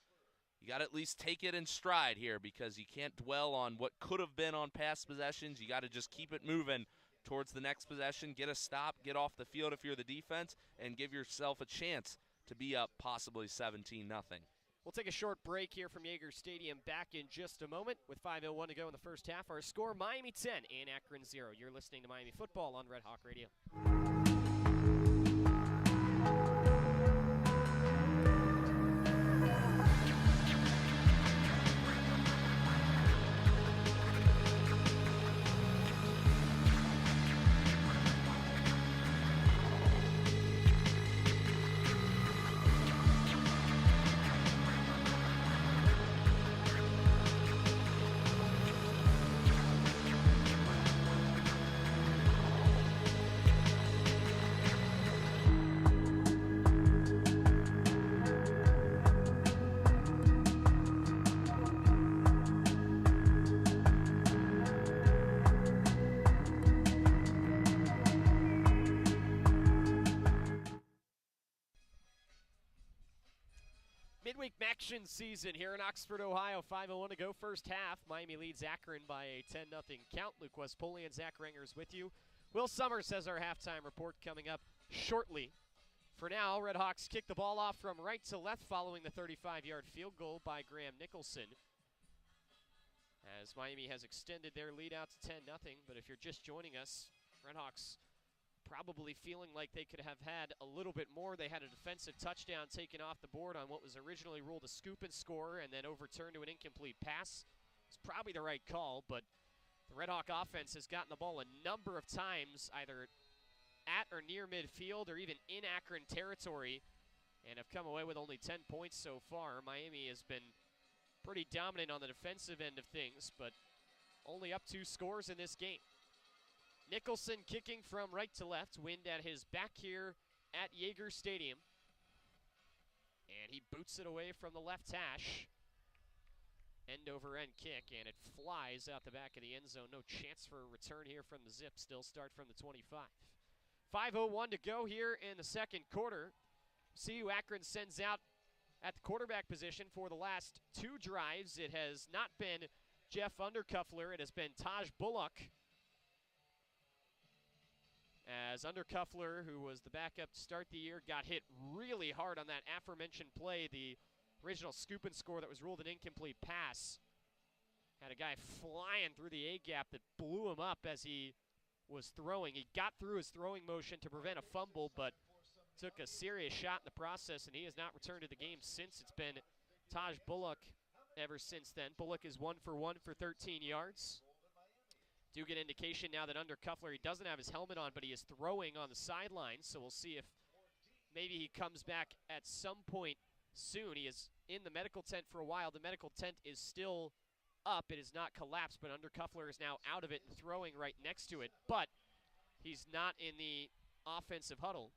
you got to at least take it in stride here because you can't dwell on what could have been on past possessions. You got to just keep it moving towards the next possession, get a stop, get off the field if you're the defense, and give yourself a chance to be up possibly 17-0. We'll take a short break here from Yager Stadium back in just a moment with 5:01 to go in the first half. Our score, Miami 10 and Akron 0. You're listening to Miami Football on Red Hawk Radio. Midweek action season here in Oxford, Ohio. 5:01 to go, first half. Miami leads Akron by a 10-0 count. Luke West, Poley, and Zach Rengers with you. Will Summers has our halftime report coming up shortly. For now, RedHawks kick the ball off from right to left following the 35-yard field goal by Graham Nicholson, as Miami has extended their lead out to 10-0. But if you're just joining us, RedHawks probably feeling like they could have had a little bit more. They had a defensive touchdown taken off the board on what was originally ruled a scoop and score and then overturned to an incomplete pass. It's probably the right call, but the Red Hawk offense has gotten the ball a number of times, either at or near midfield or even in Akron territory, and have come away with only 10 points so far. Miami has been pretty dominant on the defensive end of things, but only up 2 scores in this game. Nicholson kicking from right to left, wind at his back here at Yager Stadium. And he boots it away from the left hash. End over end kick, and it flies out the back of the end zone. No chance for a return here from the Zip. Still start from the 25. 5:01 to go here in the second quarter. See who Akron sends out at the quarterback position for the last 2 drives. It has not been Jeff Undercuffler. It has been Taj Bullock, as Undercuffler, who was the backup to start the year, got hit really hard on that aforementioned play, the original scoop and score that was ruled an incomplete pass. Had a guy flying through the A-gap that blew him up as he was throwing. He got through his throwing motion to prevent a fumble, but took a serious shot in the process, and he has not returned to the game since. It's been Taj Bullock ever since then. Bullock is 1 for 1 for 13 yards. Do get indication now that Undercuffler, he doesn't have his helmet on, but he is throwing on the sidelines, so we'll see if maybe he comes back at some point soon. He is in the medical tent for a while. The medical tent is still up. It is not collapsed, but Undercuffler is now out of it and throwing right next to it, but he's not in the offensive huddle.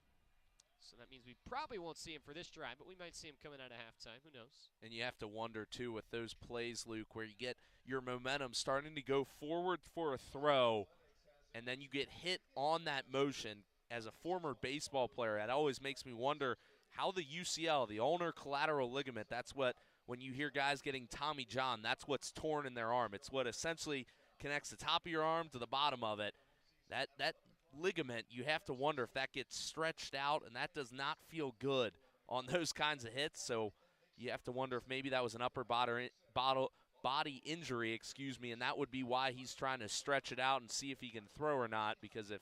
So that means we probably won't see him for this drive, but we might see him coming out of halftime. Who knows? And you have to wonder, too, with those plays, Luke, where you get your momentum starting to go forward for a throw, and then you get hit on that motion. As a former baseball player, it always makes me wonder how the UCL, the ulnar collateral ligament, that's what, when you hear guys getting Tommy John, that's what's torn in their arm. It's what essentially connects the top of your arm to the bottom of it. That ligament, you have to wonder if that gets stretched out, and that does not feel good on those kinds of hits. So you have to wonder if maybe that was an upper body injury, and that would be why he's trying to stretch it out and see if he can throw or not, because if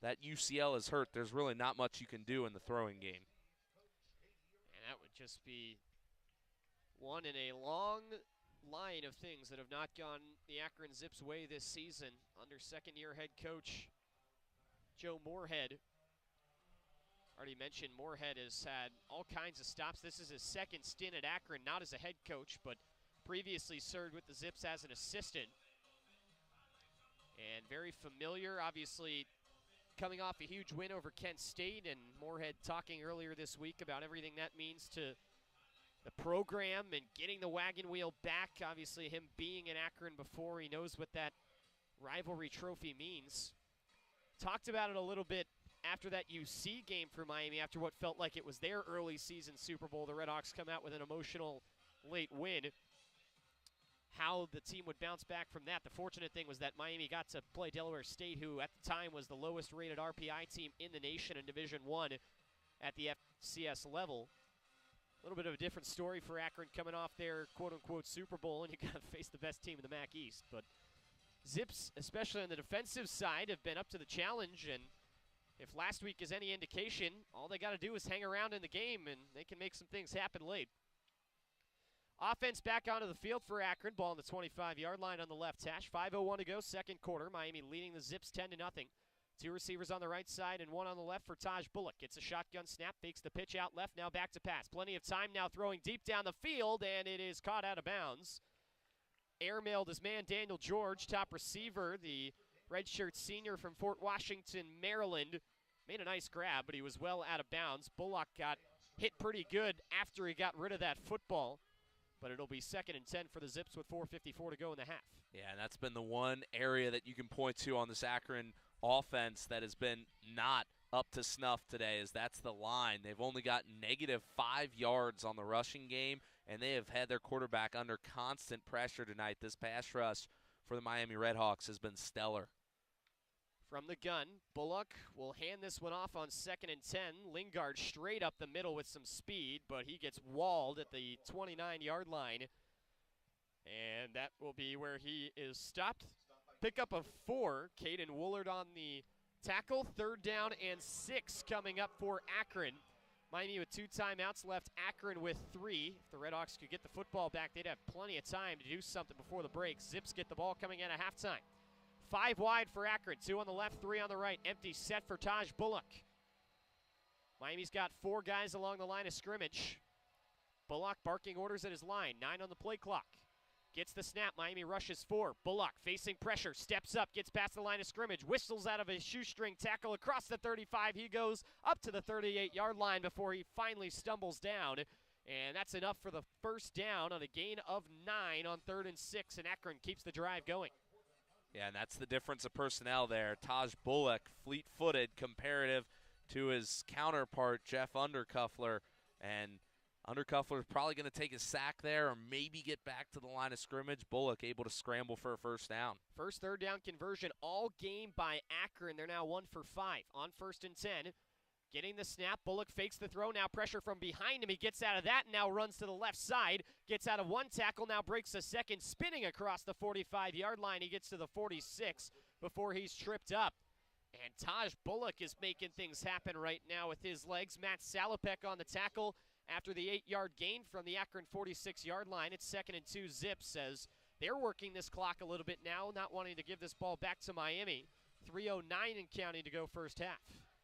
that UCL is hurt, there's really not much you can do in the throwing game. And that would just be one in a long line of things that have not gone the Akron Zips' way this season under second-year head coach Joe Moorhead. Already mentioned Moorhead has had all kinds of stops. This is his second stint at Akron, not as a head coach, but previously served with the Zips as an assistant. And very familiar, obviously coming off a huge win over Kent State, and Moorhead talking earlier this week about everything that means to the program and getting the wagon wheel back. Obviously him being in Akron before, he knows what that rivalry trophy means. Talked about it a little bit after that UC game for Miami, after what felt like it was their early season Super Bowl. The RedHawks come out with an emotional late win. How the team would bounce back from that. The fortunate thing was that Miami got to play Delaware State, who at the time was the lowest rated RPI team in the nation in Division I at the FCS level. A little bit of a different story for Akron coming off their quote-unquote Super Bowl, and you got to face the best team in the MAC East. But Zips, especially on the defensive side, have been up to the challenge, and if last week is any indication, all they got to do is hang around in the game, and they can make some things happen late. Offense back onto the field for Akron. Ball on the 25-yard line on the left hash. 5:01 to go, second quarter. Miami leading the Zips 10-0. Two receivers on the right side and one on the left for Taj Bullock. Gets a shotgun snap, fakes the pitch out left, now back to pass. Plenty of time now throwing deep down the field, and it is caught out of bounds. Airmailed his man Daniel George, top receiver, the redshirt senior from Fort Washington, Maryland. Made a nice grab, but he was well out of bounds. Bullock got hit pretty good after he got rid of that football. But it'll be 2nd and 10 for the Zips with 4:54 to go in the half. Yeah, and that's been the one area that you can point to on this Akron offense that has been not up to snuff today, is that's the line. They've only got -5 yards on the rushing game, and they have had their quarterback under constant pressure tonight. This pass rush for the Miami RedHawks has been stellar. From the gun, Bullock will hand this one off on 2nd and 10. Lingard straight up the middle with some speed, but he gets walled at the 29-yard line. And that will be where he is stopped. Pickup of 4. Caden Woolard on the tackle. 3rd down and 6 coming up for Akron. Miami with 2 timeouts left, Akron with 3. If the RedHawks could get the football back, they'd have plenty of time to do something before the break. Zips get the ball coming in at halftime. 5 wide for Akron, 2 on the left, 3 on the right. Empty set for Taj Bullock. Miami's got 4 guys along the line of scrimmage. Bullock barking orders at his line, 9 on the play clock. Gets the snap, Miami rushes 4. Bullock facing pressure, steps up, gets past the line of scrimmage, whistles out of his shoestring tackle across the 35. He goes up to the 38-yard line before he finally stumbles down. And that's enough for the first down on a gain of 9 on 3rd and 6, and Akron keeps the drive going. Yeah, and that's the difference of personnel there. Taj Bullock, fleet-footed comparative to his counterpart, Jeff Undercuffler. And Undercuffler is probably going to take a sack there or maybe get back to the line of scrimmage. Bullock able to scramble for a first down. First 3rd down conversion all game by Akron. They're now 1 for 5 on 1st and 10. Getting the snap, Bullock fakes the throw, now pressure from behind him. He gets out of that and now runs to the left side. Gets out of 1 tackle, now breaks a second, spinning across the 45-yard line. He gets to the 46 before he's tripped up. And Taj Bullock is making things happen right now with his legs. Matt Salopek on the tackle after the 8-yard gain from the Akron 46-yard line. It's 2nd and 2 Zips as they're working this clock a little bit now, not wanting to give this ball back to Miami. 3:09 and counting to go first half.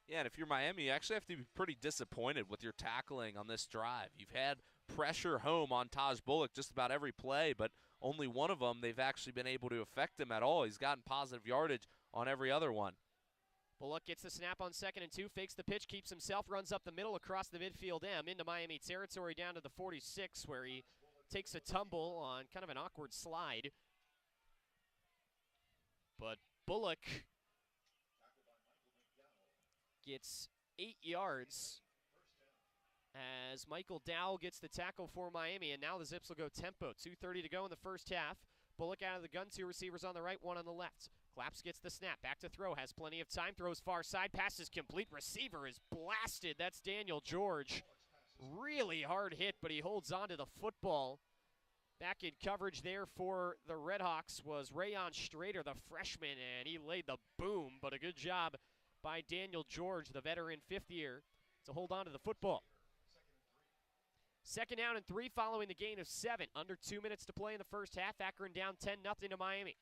Yeah, and if you're Miami, you actually have to be pretty disappointed with your tackling on this drive. You've had pressure home on Taj Bullock just about every play, but only one of them they've actually been able to affect him at all. He's gotten positive yardage on every other one. Bullock gets the snap on 2nd and 2, fakes the pitch, keeps himself, runs up the middle across the midfield M into Miami territory down to the 46 where he takes a tumble on kind of an awkward slide. But Bullock gets 8 yards as Michael Dow gets the tackle for Miami, and now the Zips will go tempo. 2:30 to go in the first half. Bullock out of the gun, 2 receivers on the right, 1 on the left. Claps gets the snap, back to throw, has plenty of time, throws far side, passes complete, receiver is blasted. That's Daniel George. Really hard hit, but he holds on to the football. Back in coverage there for the RedHawks was Rayon Strader, the freshman, and he laid the boom, but a good job by Daniel George, the veteran 5th year, to hold on to the football. 2nd down and 3 following the gain of 7. Under 2 minutes to play in the first half. Akron down 10-0 to Miami.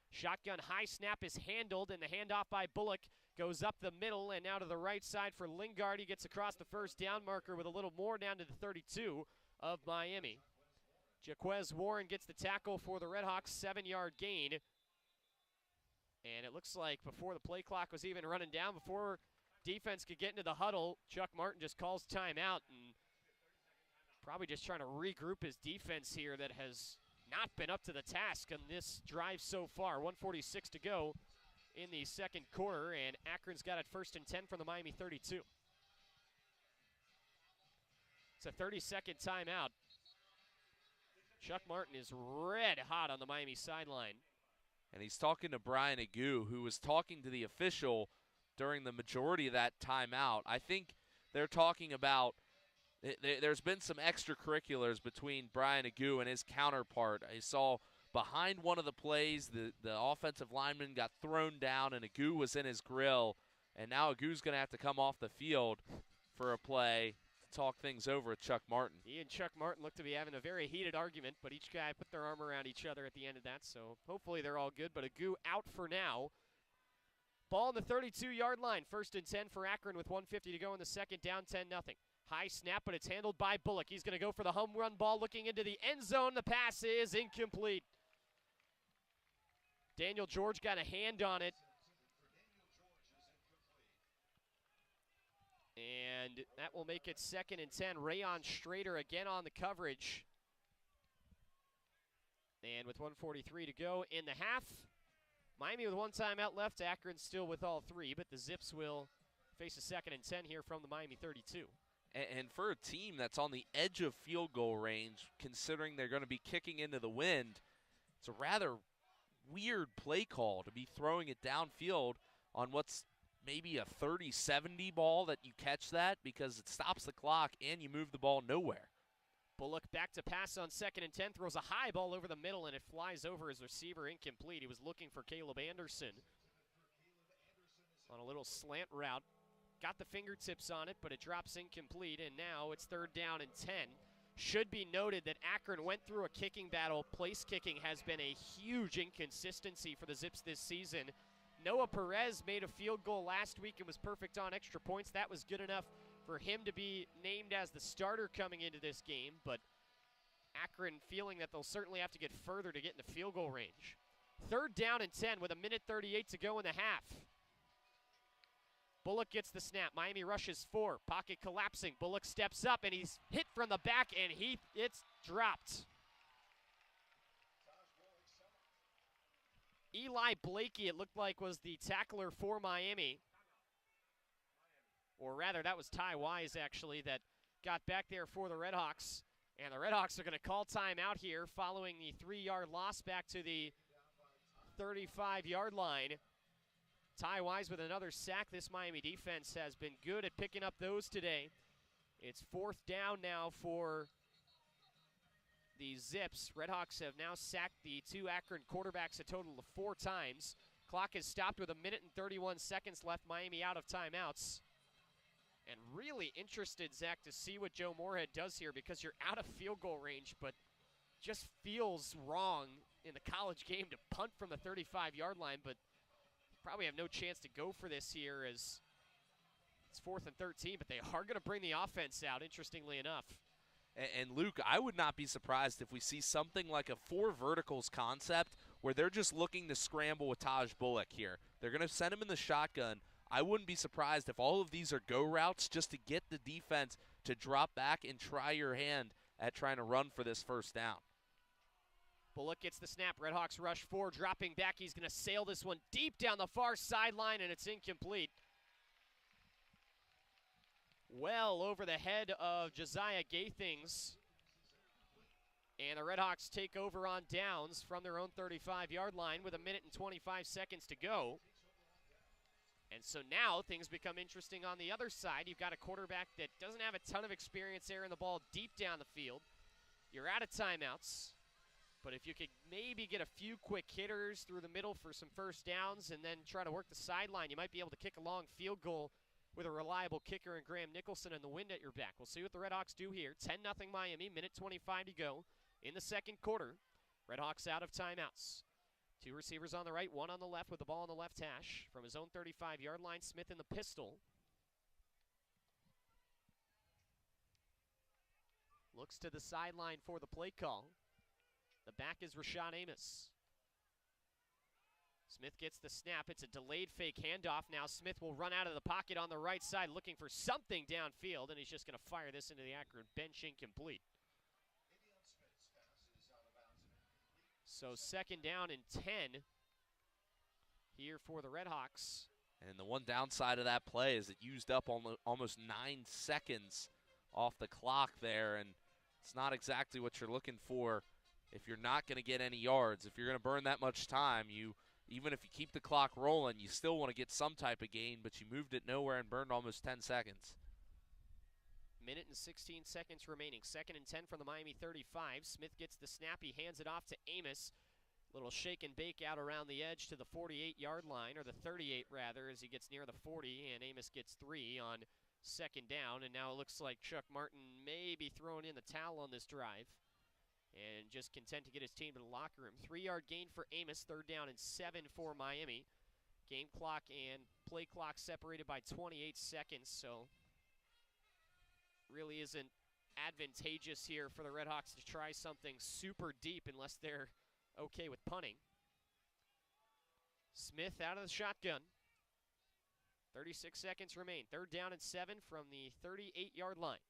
Shotgun high snap is handled, and the handoff by Bullock goes up the middle and now to the right side for Lingard. He gets across the first down marker with a little more down to the 32 of Miami. Jaquez Warren gets the tackle for the RedHawks, 7-yard gain. And it looks like before the play clock was even running down, before defense could get into the huddle, Chuck Martin just calls timeout and probably just trying to regroup his defense here that has not been up to the task on this drive so far. 1:46 to go in the second quarter, and Akron's got it 1st and 10 from the Miami 32. It's a 30-second timeout. Chuck Martin is red hot on the Miami sideline. And he's talking to Brian Agu, who was talking to the official during the majority of that timeout. I think they're talking about there's been some extracurriculars between Brian Agu and his counterpart. I saw behind one of the plays, the offensive lineman got thrown down, and Agu was in his grill. And now Agu's going to have to come off the field for a play to talk things over with Chuck Martin. He and Chuck Martin look to be having a very heated argument, but each guy put their arm around each other at the end of that, so hopefully they're all good. But Agu out for now. Ball on the 32-yard line. 1st and 10 for Akron with 1:50 to go in the second, down 10-0. High snap, but it's handled by Bullock. He's going to go for the home run ball looking into the end zone. The pass is incomplete. Daniel George got a hand on it. And that will make it 2nd and 10. Rayon Strader again on the coverage. And with 1:43 to go in the half, Miami with one timeout left. Akron still with all three, but the Zips will face a 2nd and 10 here from the Miami 32. And for a team that's on the edge of field goal range, considering they're going to be kicking into the wind, it's a rather weird play call to be throwing it downfield on what's maybe a 30-70 ball that you catch that because it stops the clock and you move the ball nowhere. Bullock back to pass on 2nd and 10, throws a high ball over the middle, and it flies over his receiver, incomplete. He was looking for Caleb Anderson on a little slant route. Got the fingertips on it, but it drops incomplete, and now it's 3rd down and 10. Should be noted that Akron went through a kicking battle. Place kicking has been a huge inconsistency for the Zips this season. Noah Perez made a field goal last week and was perfect on extra points. That was good enough for him to be named as the starter coming into this game, but Akron feeling that they'll certainly have to get further to get in the field goal range. 3rd down and 10 with 1:38 to go in the half. Bullock gets the snap. Miami rushes 4. Pocket collapsing. Bullock steps up, and he's hit from the back, and it's dropped. Eli Blakey, it looked like, was the tackler for Miami. Or rather, that was Ty Wise, actually, that got back there for the RedHawks. And the RedHawks are going to call timeout here following the 3-yard loss back to the 35-yard line. Ty Wise with another sack. This Miami defense has been good at picking up those today. It's 4th down now for the Zips. RedHawks have now sacked the 2 Akron quarterbacks a total of 4 times. Clock is stopped with 1:31 left. Miami out of timeouts. And really interested, Zach, to see what Joe Moorhead does here because you're out of field goal range, but just feels wrong in the college game to punt from the 35-yard line, but probably have no chance to go for this here as it's 4th and 13, but they are going to bring the offense out, interestingly enough. And Luke, I would not be surprised if we see something like a 4 verticals concept where they're just looking to scramble with Taj Bullock here. They're going to send him in the shotgun. I wouldn't be surprised if all of these are go routes just to get the defense to drop back and try your hand at trying to run for this 1st down. Bullock gets the snap. RedHawks rush 4, dropping back. He's going to sail this one deep down the far sideline, and it's incomplete. Well over the head of Josiah Gathings. And the RedHawks take over on downs from their own 35-yard line with 1:25 to go. And so now things become interesting on the other side. You've got a quarterback that doesn't have a ton of experience airing the ball deep down the field. You're out of timeouts. But if you could maybe get a few quick hitters through the middle for some 1st downs and then try to work the sideline, you might be able to kick a long field goal with a reliable kicker in Graham Nicholson and the wind at your back. We'll see what the RedHawks do here. 10-0 Miami, 1:25 to go in the second quarter. RedHawks out of timeouts. 2 receivers on the right, 1 on the left with the ball on the left hash. From his own 35-yard line, Smith in the pistol. Looks to the sideline for the play call. The back is Rashad Amos. Smith gets the snap. It's a delayed fake handoff. Now Smith will run out of the pocket on the right side looking for something downfield, and he's just going to fire this into the Akron bench incomplete. So 2nd down and 10 here for the RedHawks. And the one downside of that play is it used up almost 9 seconds off the clock there, and it's not exactly what you're looking for if you're not going to get any yards. If you're going to burn that much time, even if you keep the clock rolling, you still want to get some type of gain, but you moved it nowhere and burned almost 10 seconds. Minute and 16 seconds remaining. 2nd and 10 from the Miami 35. Smith gets the snap. He hands it off to Amos. Little shake and bake out around the edge to the 48-yard line, or the 38 rather, as he gets near the 40, and Amos gets 3 on 2nd down. And now it looks like Chuck Martin may be throwing in the towel on this drive and just content to get his team to the locker room. 3-yard gain for Amos, 3rd down and 7 for Miami. Game clock and play clock separated by 28 seconds, so really isn't advantageous here for the RedHawks to try something super deep unless they're okay with punting. Smith out of the shotgun. 36 seconds remain. 3rd down and 7 from the 38-yard line.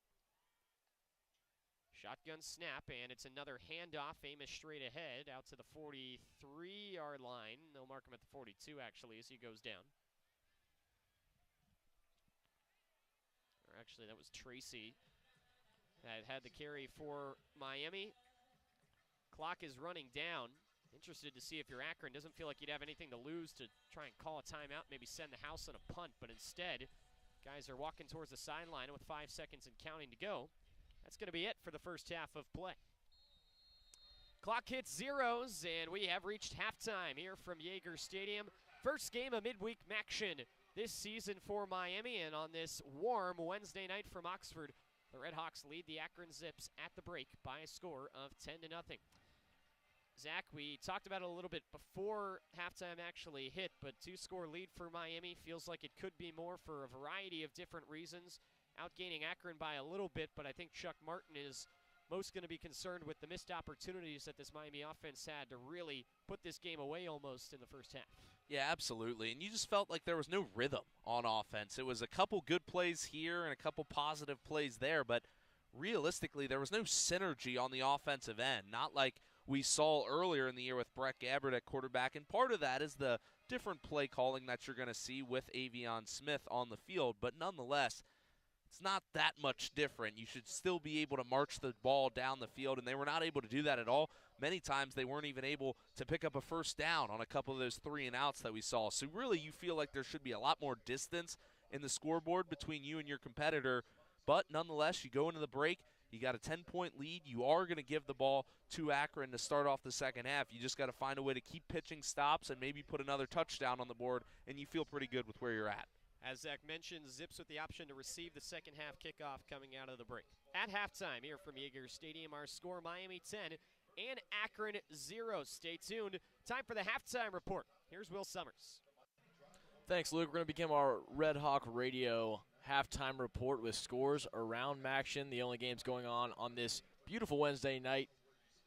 Shotgun snap, and it's another handoff. Amos straight ahead out to the 43-yard line. They'll mark him at the 42, actually, as he goes down. Or actually, that was Tracy that had the carry for Miami. Clock is running down. Interested to see if you're Akron. Doesn't feel like you'd have anything to lose to try and call a timeout, maybe send the house on a punt, but instead, guys are walking towards the sideline with 5 seconds and counting to go. That's going to be it for the first half of play. Clock hits zeros, and we have reached halftime here from Yager Stadium. First game of midweek action this season for Miami, and on this warm Wednesday night from Oxford, the RedHawks lead the Akron Zips at the break by a score of 10-0. Zach, we talked about it a little bit before halftime actually hit, but 2-score lead for Miami feels like it could be more for a variety of different reasons. Outgaining Akron by a little bit, but I think Chuck Martin is most going to be concerned with the missed opportunities that this Miami offense had to really put this game away almost in the first half. Yeah, absolutely. And you just felt like there was no rhythm on offense. It was a couple good plays here and a couple positive plays there, but realistically there was no synergy on the offensive end, not like we saw earlier in the year with Brett Gabbert at quarterback. And part of that is the different play calling that you're going to see with Avion Smith on the field, but nonetheless, it's not that much different. You should still be able to march the ball down the field, and they were not able to do that at all. Many times they weren't even able to pick up a first down on a couple of those 3-and-outs that we saw. So really you feel like there should be a lot more distance in the scoreboard between you and your competitor. But nonetheless, you go into the break, you got a 10-point lead. You are going to give the ball to Akron to start off the second half. You just got to find a way to keep pitching stops and maybe put another touchdown on the board, and you feel pretty good with where you're at. As Zach mentioned, Zips with the option to receive the second half kickoff coming out of the break. At halftime here from Yager Stadium, our score Miami 10 and Akron 0. Stay tuned. Time for the halftime report. Here's Will Summers. Thanks, Luke. We're going to begin our Red Hawk Radio halftime report with scores around Maction. The only games going on this beautiful Wednesday night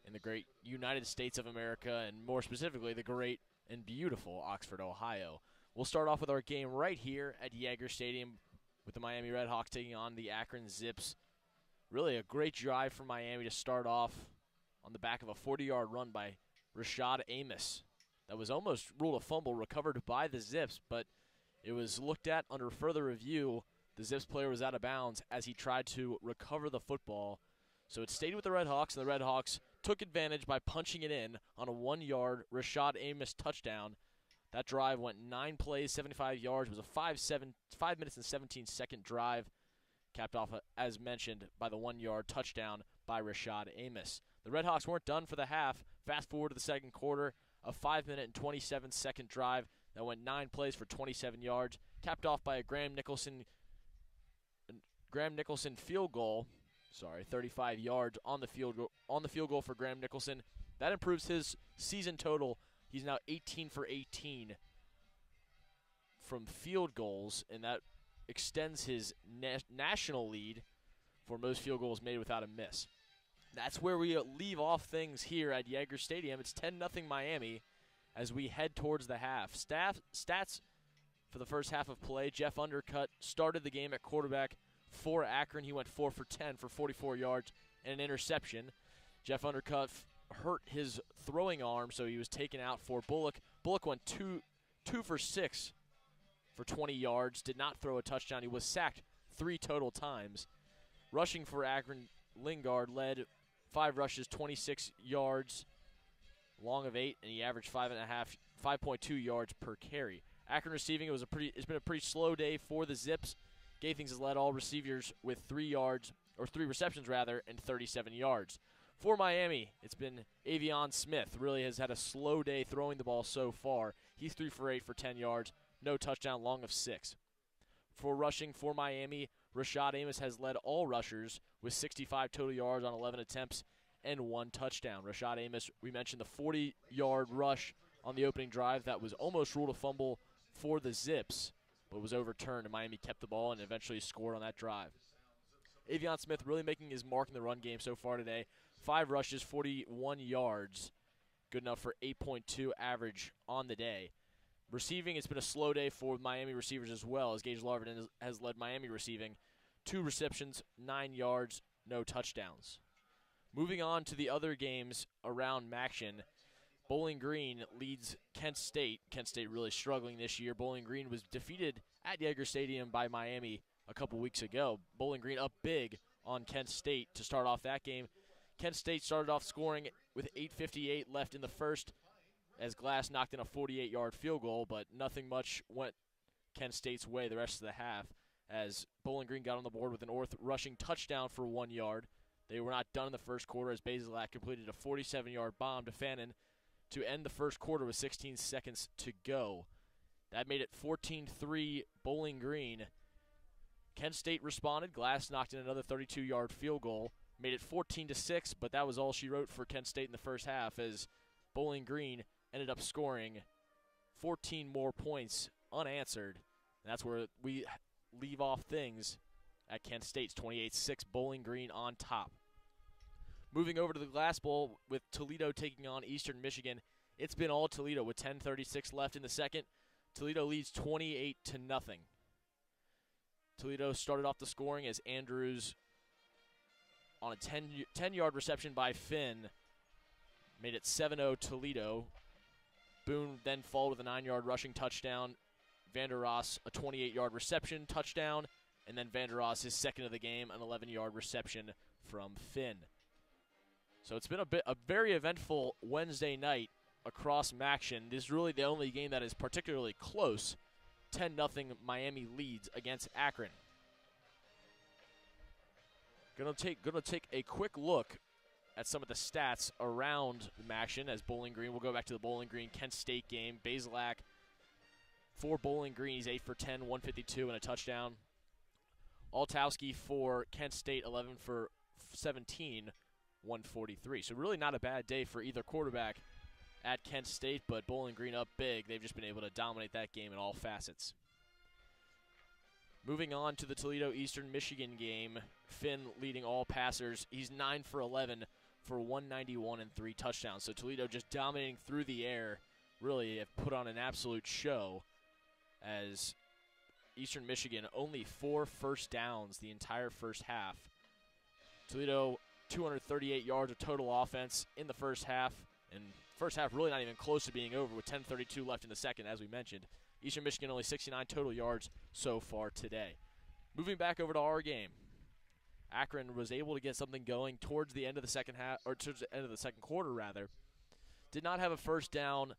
in the great United States of America, and more specifically, the great and beautiful Oxford, Ohio. We'll start off with our game right here at Yager Stadium with the Miami RedHawks taking on the Akron Zips. Really a great drive for Miami to start off on the back of a 40-yard run by Rashad Amos. That was almost ruled a fumble, recovered by the Zips, but it was looked at under further review. The Zips player was out of bounds as he tried to recover the football. So it stayed with the RedHawks, and the RedHawks took advantage by punching it in on a 1-yard Rashad Amos touchdown. That drive went 9 plays, 75 yards. It was a 5 minutes and 17-second drive, capped off, as mentioned, by the 1-yard touchdown by Rashad Amos. The RedHawks weren't done for the half. Fast forward to the second quarter, a 5-minute and 27-second drive that went 9 plays for 27 yards, capped off by a Graham Nicholson field goal. 35 yards on the field goal for Graham Nicholson. That improves his season total. He's now 18 for 18 from field goals, and that extends his national lead for most field goals made without a miss. That's where we leave off things here at Yager Stadium. It's 10-0 Miami as we head towards the half. Stats for the first half of play: Jeff Undercutt started the game at quarterback for Akron. He went 4 for 10 for 44 yards and an interception. Jeff Undercutt hurt his throwing arm, so he was taken out for Bullock. Bullock went 2 for 6 for 20 yards, did not throw a touchdown. He was sacked 3 total times. Rushing for Akron, Lingard led 5 rushes, 26 yards, long of 8, and he averaged 5.2 yards per carry. Akron receiving, it's been a pretty slow day for the Zips. Gaithings has led all receivers with 3 receptions and 37 yards. For Miami, it's been Avion Smith. Really has had a slow day throwing the ball so far. He's 3 for 8 for 10 yards, no touchdown, long of 6. For rushing for Miami, Rashad Amos has led all rushers with 65 total yards on 11 attempts and 1 touchdown. Rashad Amos, we mentioned the 40-yard rush on the opening drive that was almost ruled a fumble for the Zips, but was overturned, and Miami kept the ball and eventually scored on that drive. Avion Smith really making his mark in the run game so far today. 5 rushes, 41 yards, good enough for 8.2 average on the day. Receiving, it's been a slow day for Miami receivers as well, as Gage Larvin has led Miami receiving. 2 receptions, 9 yards, no touchdowns. Moving on to the other games around Maction, Bowling Green leads Kent State. Kent State really struggling this year. Bowling Green was defeated at Yager Stadium by Miami a couple weeks ago. Bowling Green up big on Kent State to start off that game. Kent State started off scoring with 8:58 left in the first as Glass knocked in a 48-yard field goal, but nothing much went Kent State's way the rest of the half as Bowling Green got on the board with an rushing touchdown for 1 yard. They were not done in the first quarter as Basilak completed a 47-yard bomb to Fannin to end the first quarter with 16 seconds to go. That made it 14-3 Bowling Green. Kent State responded. Glass knocked in another 32-yard field goal. Made it 14-6, but that was all she wrote for Kent State in the first half as Bowling Green ended up scoring 14 more points unanswered. And that's where we leave off things at Kent State's 28-6, Bowling Green on top. Moving over to the Glass Bowl with Toledo taking on Eastern Michigan. It's been all Toledo with 10:36 left in the second. Toledo leads 28-0. Toledo started off the scoring as Andrews on a 10-yard reception by Finn made it 7-0 Toledo. Boone then followed with a 9-yard rushing touchdown. Vander Ross a 28-yard reception touchdown, and then Vander Ross his second of the game, an 11-yard reception from Finn. So it's been a very eventful Wednesday night across Maction. This is really the only game that is particularly close. 10-0 Miami leads against Akron. Gonna take a quick look at some of the stats around Maction as Bowling Green. We'll go back to the Bowling Green Kent State game. Basilak for Bowling Green, he's 8 for 10, 152 and a touchdown. Altowski for Kent State, 11 for 17, 143. So really not a bad day for either quarterback at Kent State, but Bowling Green up big. They've just been able to dominate that game in all facets. Moving on to the Toledo Eastern Michigan game, Finn leading all passers. He's 9 for 11 for 191 and 3 touchdowns. So Toledo just dominating through the air, really have put on an absolute show as Eastern Michigan only 4 first downs the entire first half. Toledo 238 yards of total offense in the first half, and first half really not even close to being over with 10:32 left in the second, as we mentioned. Eastern Michigan only 69 total yards so far today. Moving back over to our game, Akron was able to get something going towards the end of the second half, or towards the end of the second quarter rather. Did not have a first down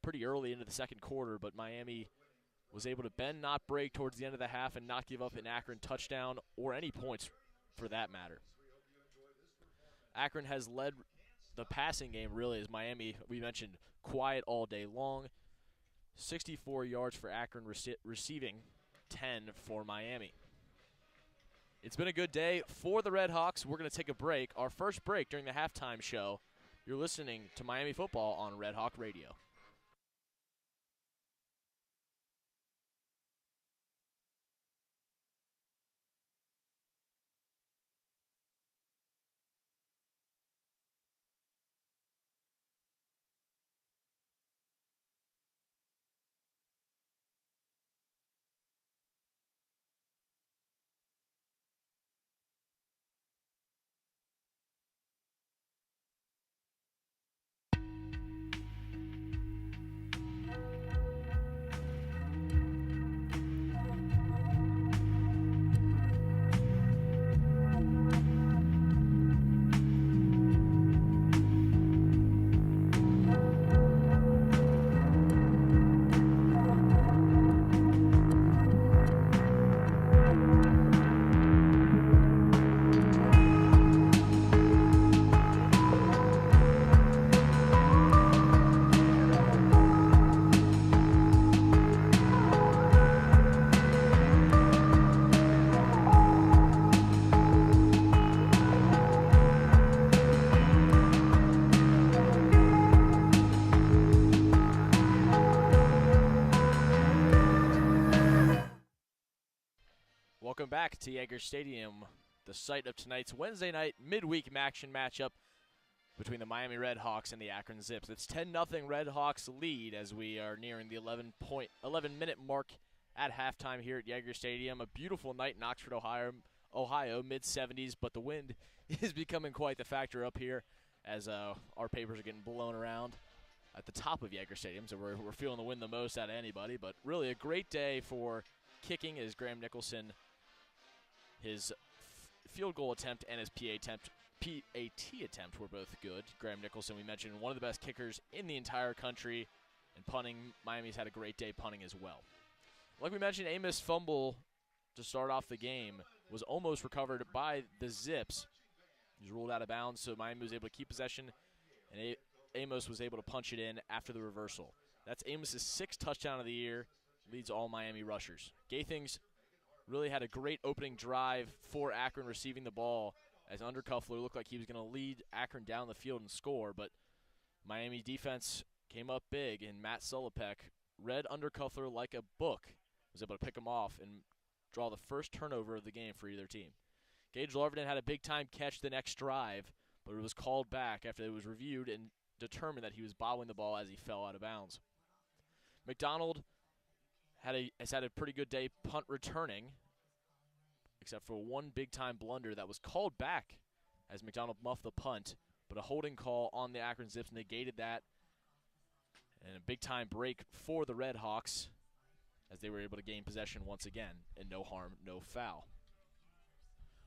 pretty early into the second quarter, but Miami was able to bend, not break towards the end of the half and not give up an Akron touchdown or any points for that matter. Akron has led the passing game really as Miami, we mentioned, quiet all day long. 64 yards for Akron receiving, 10 for Miami. It's been a good day for the RedHawks. We're going to take a break, our first break during the halftime show. You're listening to Miami football on Red Hawk Radio. Welcome back to Yager Stadium, the site of tonight's Wednesday night midweek action matchup between the Miami RedHawks and the Akron Zips. It's 10-0 RedHawks lead as we are nearing the 11-minute mark at halftime here at Yager Stadium. A beautiful night in Oxford, Ohio, mid-70s, but the wind is becoming quite the factor up here as our papers are getting blown around at the top of Yager Stadium, so we're feeling the wind the most out of anybody. But really a great day for kicking as Graham Nicholson, his field goal attempt and his PAT attempt were both good. Graham Nicholson, we mentioned, one of the best kickers in the entire country, and punting, Miami's had a great day punting as well. Like we mentioned, Amos' fumble to start off the game was almost recovered by the Zips. He was ruled out of bounds, so Miami was able to keep possession, and Amos was able to punch it in after the reversal. That's Amos' 6th touchdown of the year, leads all Miami rushers. Gaithings really had a great opening drive for Akron receiving the ball, as Undercuffler looked like he was going to lead Akron down the field and score, but Miami defense came up big, and Matt Sulopek read Undercuffler like a book, was able to pick him off and draw the first turnover of the game for either team. Gage Larvin had a big-time catch the next drive, but it was called back after it was reviewed and determined that he was bobbling the ball as he fell out of bounds. McDonald has had a pretty good day punt returning, except for one big-time blunder that was called back as McDonald muffed the punt, but a holding call on the Akron Zips negated that, and a big-time break for the RedHawks as they were able to gain possession once again, and no harm, no foul.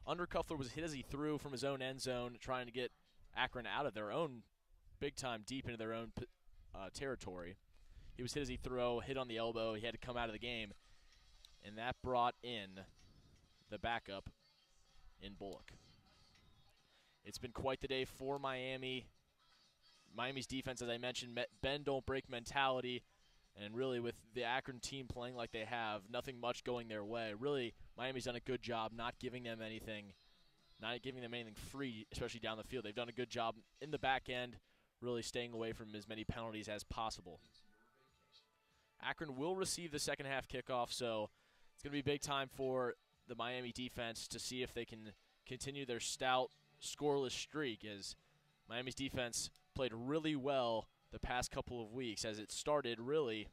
Undercuffler was hit as he threw from his own end zone, trying to get Akron out of their own big-time, deep into their own territory. He was hit as he threw, hit on the elbow. He had to come out of the game, and that brought in the backup in Bullock. It's been quite the day for Miami. Miami's defense, as I mentioned, bend don't break mentality, and really with the Akron team playing like they have, nothing much going their way. Really, Miami's done a good job not giving them anything free, especially down the field. They've done a good job in the back end, really staying away from as many penalties as possible. Akron will receive the second half kickoff, so it's going to be big time for the Miami defense to see if they can continue their stout scoreless streak, as Miami's defense played really well the past couple of weeks, as it started really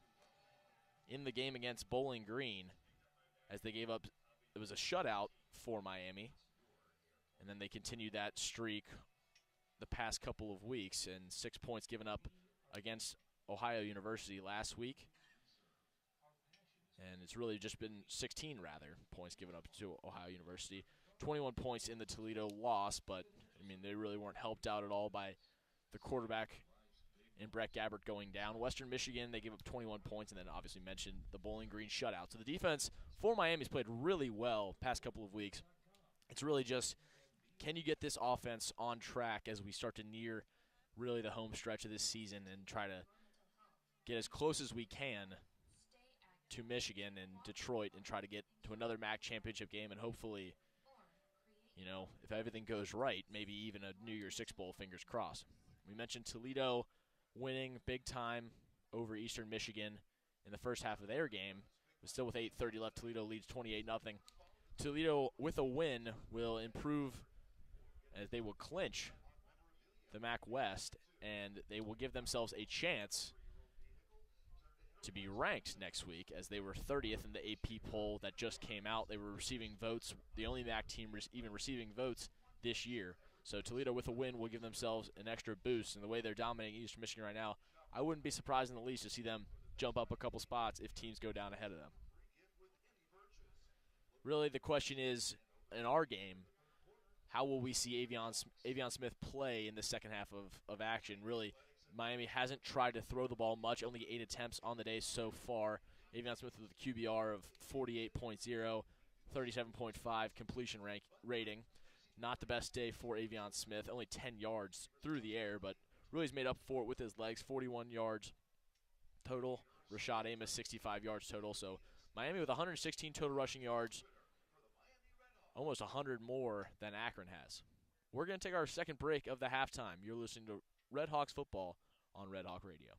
in the game against Bowling Green, as they gave up, it was a shutout for Miami, and then they continued that streak the past couple of weeks, and 6 points given up against Ohio University last week. And it's really just been 16, points given up to Ohio University. 21 points in the Toledo loss, but, I mean, they really weren't helped out at all by the quarterback and Brett Gabbert going down. Western Michigan, they gave up 21 points, and then obviously mentioned the Bowling Green shutout. So the defense for Miami's played really well past couple of weeks. It's really just, can you get this offense on track as we start to near really the home stretch of this season and try to get as close as we can to Michigan and Detroit and try to get to another MAC championship game, and hopefully, you know, if everything goes right, maybe even a New Year's Six Bowl, fingers crossed. We mentioned Toledo winning big time over Eastern Michigan in the first half of their game. But still with 8:30 left, Toledo leads 28-0. Toledo with a win will improve as they will clinch the MAC West, and they will give themselves a chance to be ranked next week, as they were 30th in the AP poll that just came out. They were receiving votes, the only MAC team even receiving votes this year. So Toledo with a win will give themselves an extra boost, and the way they're dominating Eastern Michigan right now, I wouldn't be surprised in the least to see them jump up a couple spots if teams go down ahead of them. Really, the question is, in our game, how will we see Avion Smith play in the second half of action? Really, Miami hasn't tried to throw the ball much, only 8 attempts on the day so far. Avion Smith with a QBR of 48.0, 37.5 completion rating. Not the best day for Avion Smith, only 10 yards through the air, but really has made up for it with his legs, 41 yards total. Rashad Amos, 65 yards total. So Miami with 116 total rushing yards, almost 100 more than Akron has. We're going to take our second break of the halftime. You're listening to RedHawks football on Red Hawk Radio.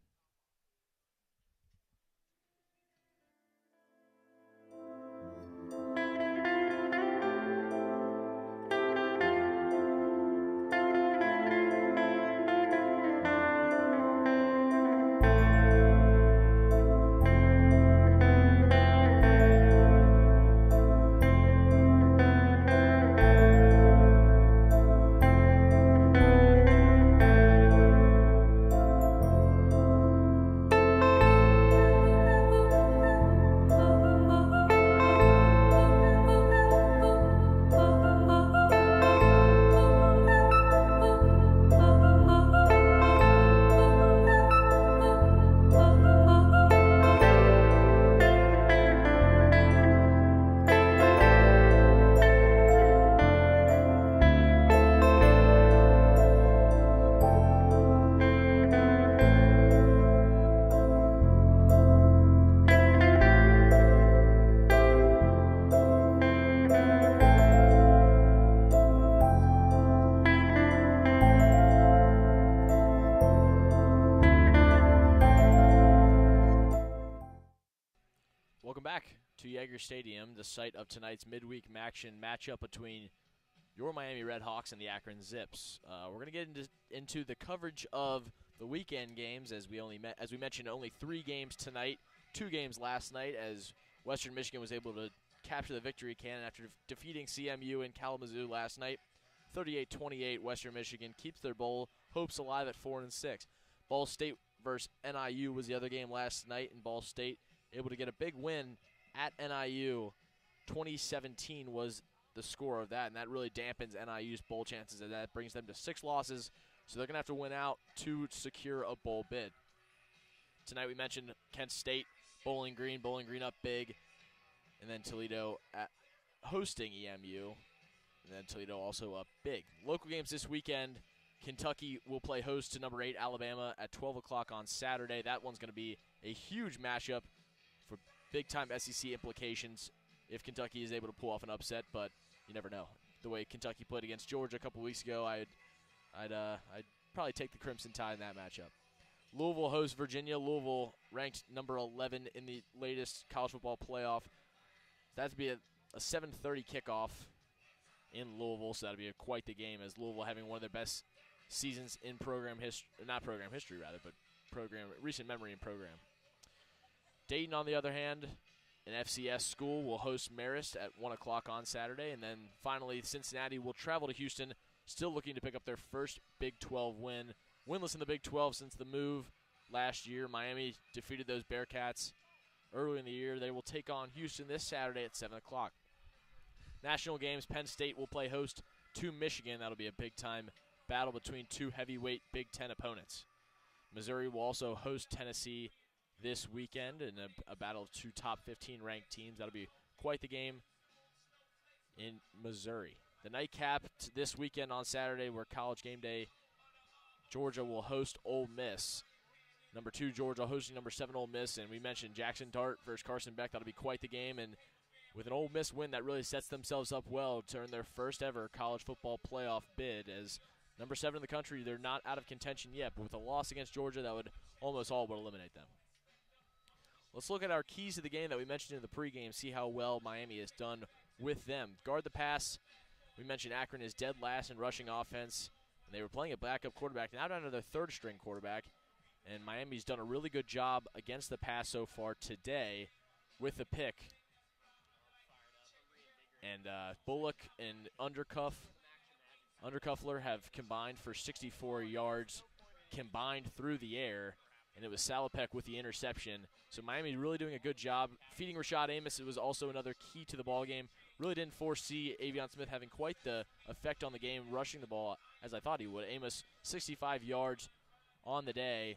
Yager Stadium, the site of tonight's midweek action matchup between your Miami RedHawks and the Akron Zips. We're going to get into the coverage of the weekend games, as we mentioned, only 3 games tonight, 2 games last night, as Western Michigan was able to capture the victory cannon after defeating CMU in Kalamazoo last night. 38-28, Western Michigan keeps their bowl hopes alive at 4-6. Ball State versus NIU was the other game last night, and Ball State able to get a big win at NIU. 2017 was the score of that, and that really dampens NIU's bowl chances, and that brings them to 6 losses, so they're going to have to win out to secure a bowl bid. Tonight we mentioned Kent State, Bowling Green up big, and then Toledo hosting EMU, and then Toledo also up big. Local games this weekend, Kentucky will play host to number 8 Alabama at 12 o'clock on Saturday. That one's going to be a huge matchup for big-time SEC implications if Kentucky is able to pull off an upset, but you never know. The way Kentucky played against Georgia a couple weeks ago, I'd probably take the Crimson Tide in that matchup. Louisville hosts Virginia. Louisville ranked number 11 in the latest college football playoff. That'd be a 7:30 kickoff in Louisville, so that'd be quite the game, as Louisville having one of their best seasons in recent memory in program. Dayton, on the other hand, an FCS school, will host Marist at 1 o'clock on Saturday. And then finally, Cincinnati will travel to Houston, still looking to pick up their first Big 12 win. Winless in the Big 12 since the move last year. Miami defeated those Bearcats early in the year. They will take on Houston this Saturday at 7 o'clock. National games, Penn State will play host to Michigan. That'll be a big-time battle between 2 heavyweight Big Ten opponents. Missouri will also host Tennessee this weekend in a battle of 2 top 15 ranked teams. That'll be quite the game in Missouri. The nightcap this weekend on Saturday, where College Game Day, Georgia will host Ole Miss. Number 2 Georgia hosting number 7 Ole Miss, and we mentioned Jackson Dart versus Carson Beck. That'll be quite the game, and with an Ole Miss win, that really sets themselves up well to earn their first ever college football playoff bid. As number 7 in the country, they're not out of contention yet, but with a loss against Georgia, that would almost all but eliminate them. Let's look at our keys to the game that we mentioned in the pregame, see how well Miami has done with them. Guard the pass. We mentioned Akron is dead last in rushing offense, and they were playing a backup quarterback, now down to their 3rd-string quarterback, and Miami's done a really good job against the pass so far today with the pick. And Bullock and Undercuffler have combined for 64 yards combined through the air, and it was Salopek with the interception. So Miami really doing a good job. Feeding Rashad Amos, it was also another key to the ball game. Really didn't foresee Avion Smith having quite the effect on the game, rushing the ball as I thought he would. Amos, 65 yards on the day,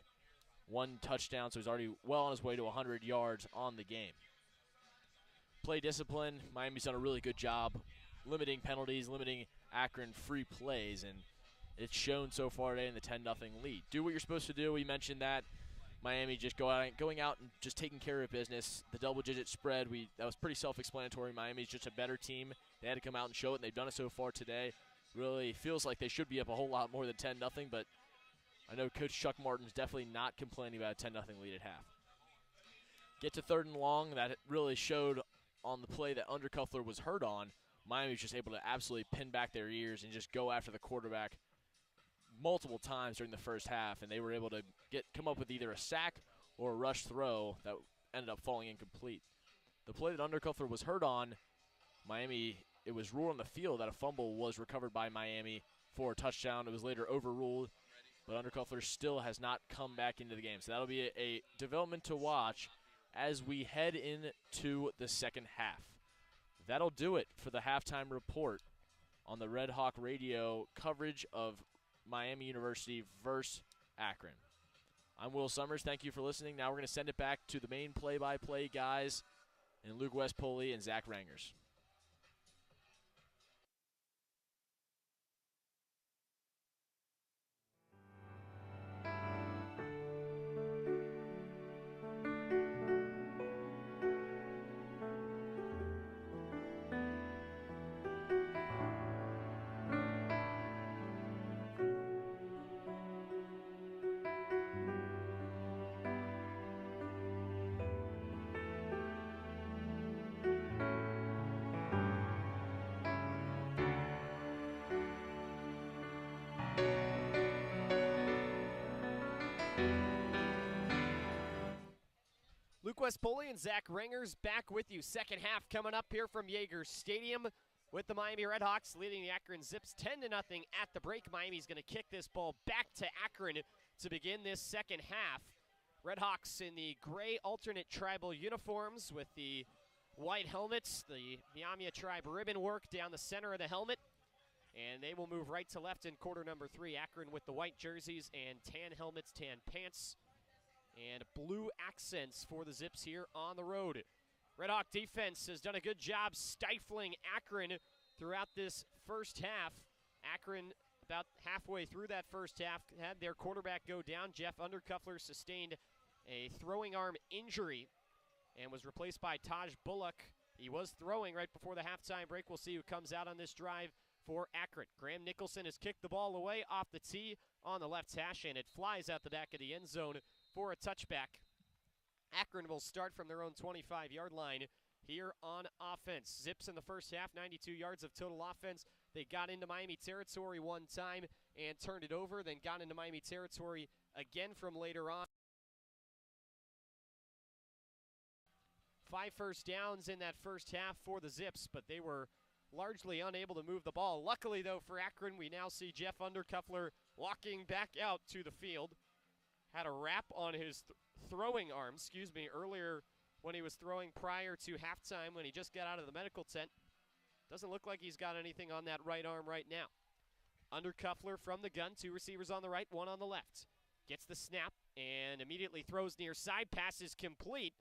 1 touchdown, so he's already well on his way to 100 yards on the game. Play discipline, Miami's done a really good job limiting penalties, limiting Akron free plays, and it's shown so far today in the 10-0 lead. Do what you're supposed to do. We mentioned that. Miami just going out and just taking care of business. The double-digit spread, that was pretty self-explanatory. Miami's just a better team. They had to come out and show it, and they've done it so far today. Really feels like they should be up a whole lot more than 10-0, but I know Coach Chuck Martin's definitely not complaining about a 10-0 lead at half. Get to 3rd and long. That really showed on the play that Undercuffler was hurt on. Miami was just able to absolutely pin back their ears and just go after the quarterback multiple times during the first half, and they were able to come up with either a sack or a rush throw that ended up falling incomplete. The play that Undercuffler was hurt on, Miami, it was ruled on the field that a fumble was recovered by Miami for a touchdown. It was later overruled, but Undercuffler still has not come back into the game. So that'll be a development to watch as we head into the second half. That'll do it for the halftime report on the Red Hawk Radio coverage of Miami University versus Akron. I'm Will Summers. Thank you for listening. Now we're going to send it back to the main play-by-play guys and Luke West Poley and Zach Rengers. Wes Poley and Zach Rengers back with you. Second half coming up here from Yager Stadium with the Miami RedHawks leading the Akron Zips 10-0 at the break. Miami's going to kick this ball back to Akron to begin this second half. RedHawks in the gray alternate tribal uniforms with the white helmets, the Miami tribe ribbon work down the center of the helmet. And they will move right to left in quarter number 3. Akron with the white jerseys and tan helmets, tan pants, and blue accents for the Zips here on the road. RedHawk defense has done a good job stifling Akron throughout this first half. Akron, about halfway through that first half, had their quarterback go down. Jeff Undercuffler sustained a throwing arm injury and was replaced by Taj Bullock. He was throwing right before the halftime break. We'll see who comes out on this drive for Akron. Graham Nicholson has kicked the ball away off the tee on the left hash, and it flies out the back of the end zone for a touchback. Akron will start from their own 25-yard line here on offense. Zips in the first half, 92 yards of total offense. They got into Miami territory one time and turned it over, then got into Miami territory again from later on. 5 first downs in that first half for the Zips, but they were largely unable to move the ball. Luckily, though, for Akron, we now see Jeff Undercuffler walking back out to the field. Had a wrap on his throwing arm, earlier when he was throwing prior to halftime when he just got out of the medical tent. Doesn't look like he's got anything on that right arm right now. Undercuffler from the gun, 2 receivers on the right, 1 on the left. Gets the snap and immediately throws near side. Pass is complete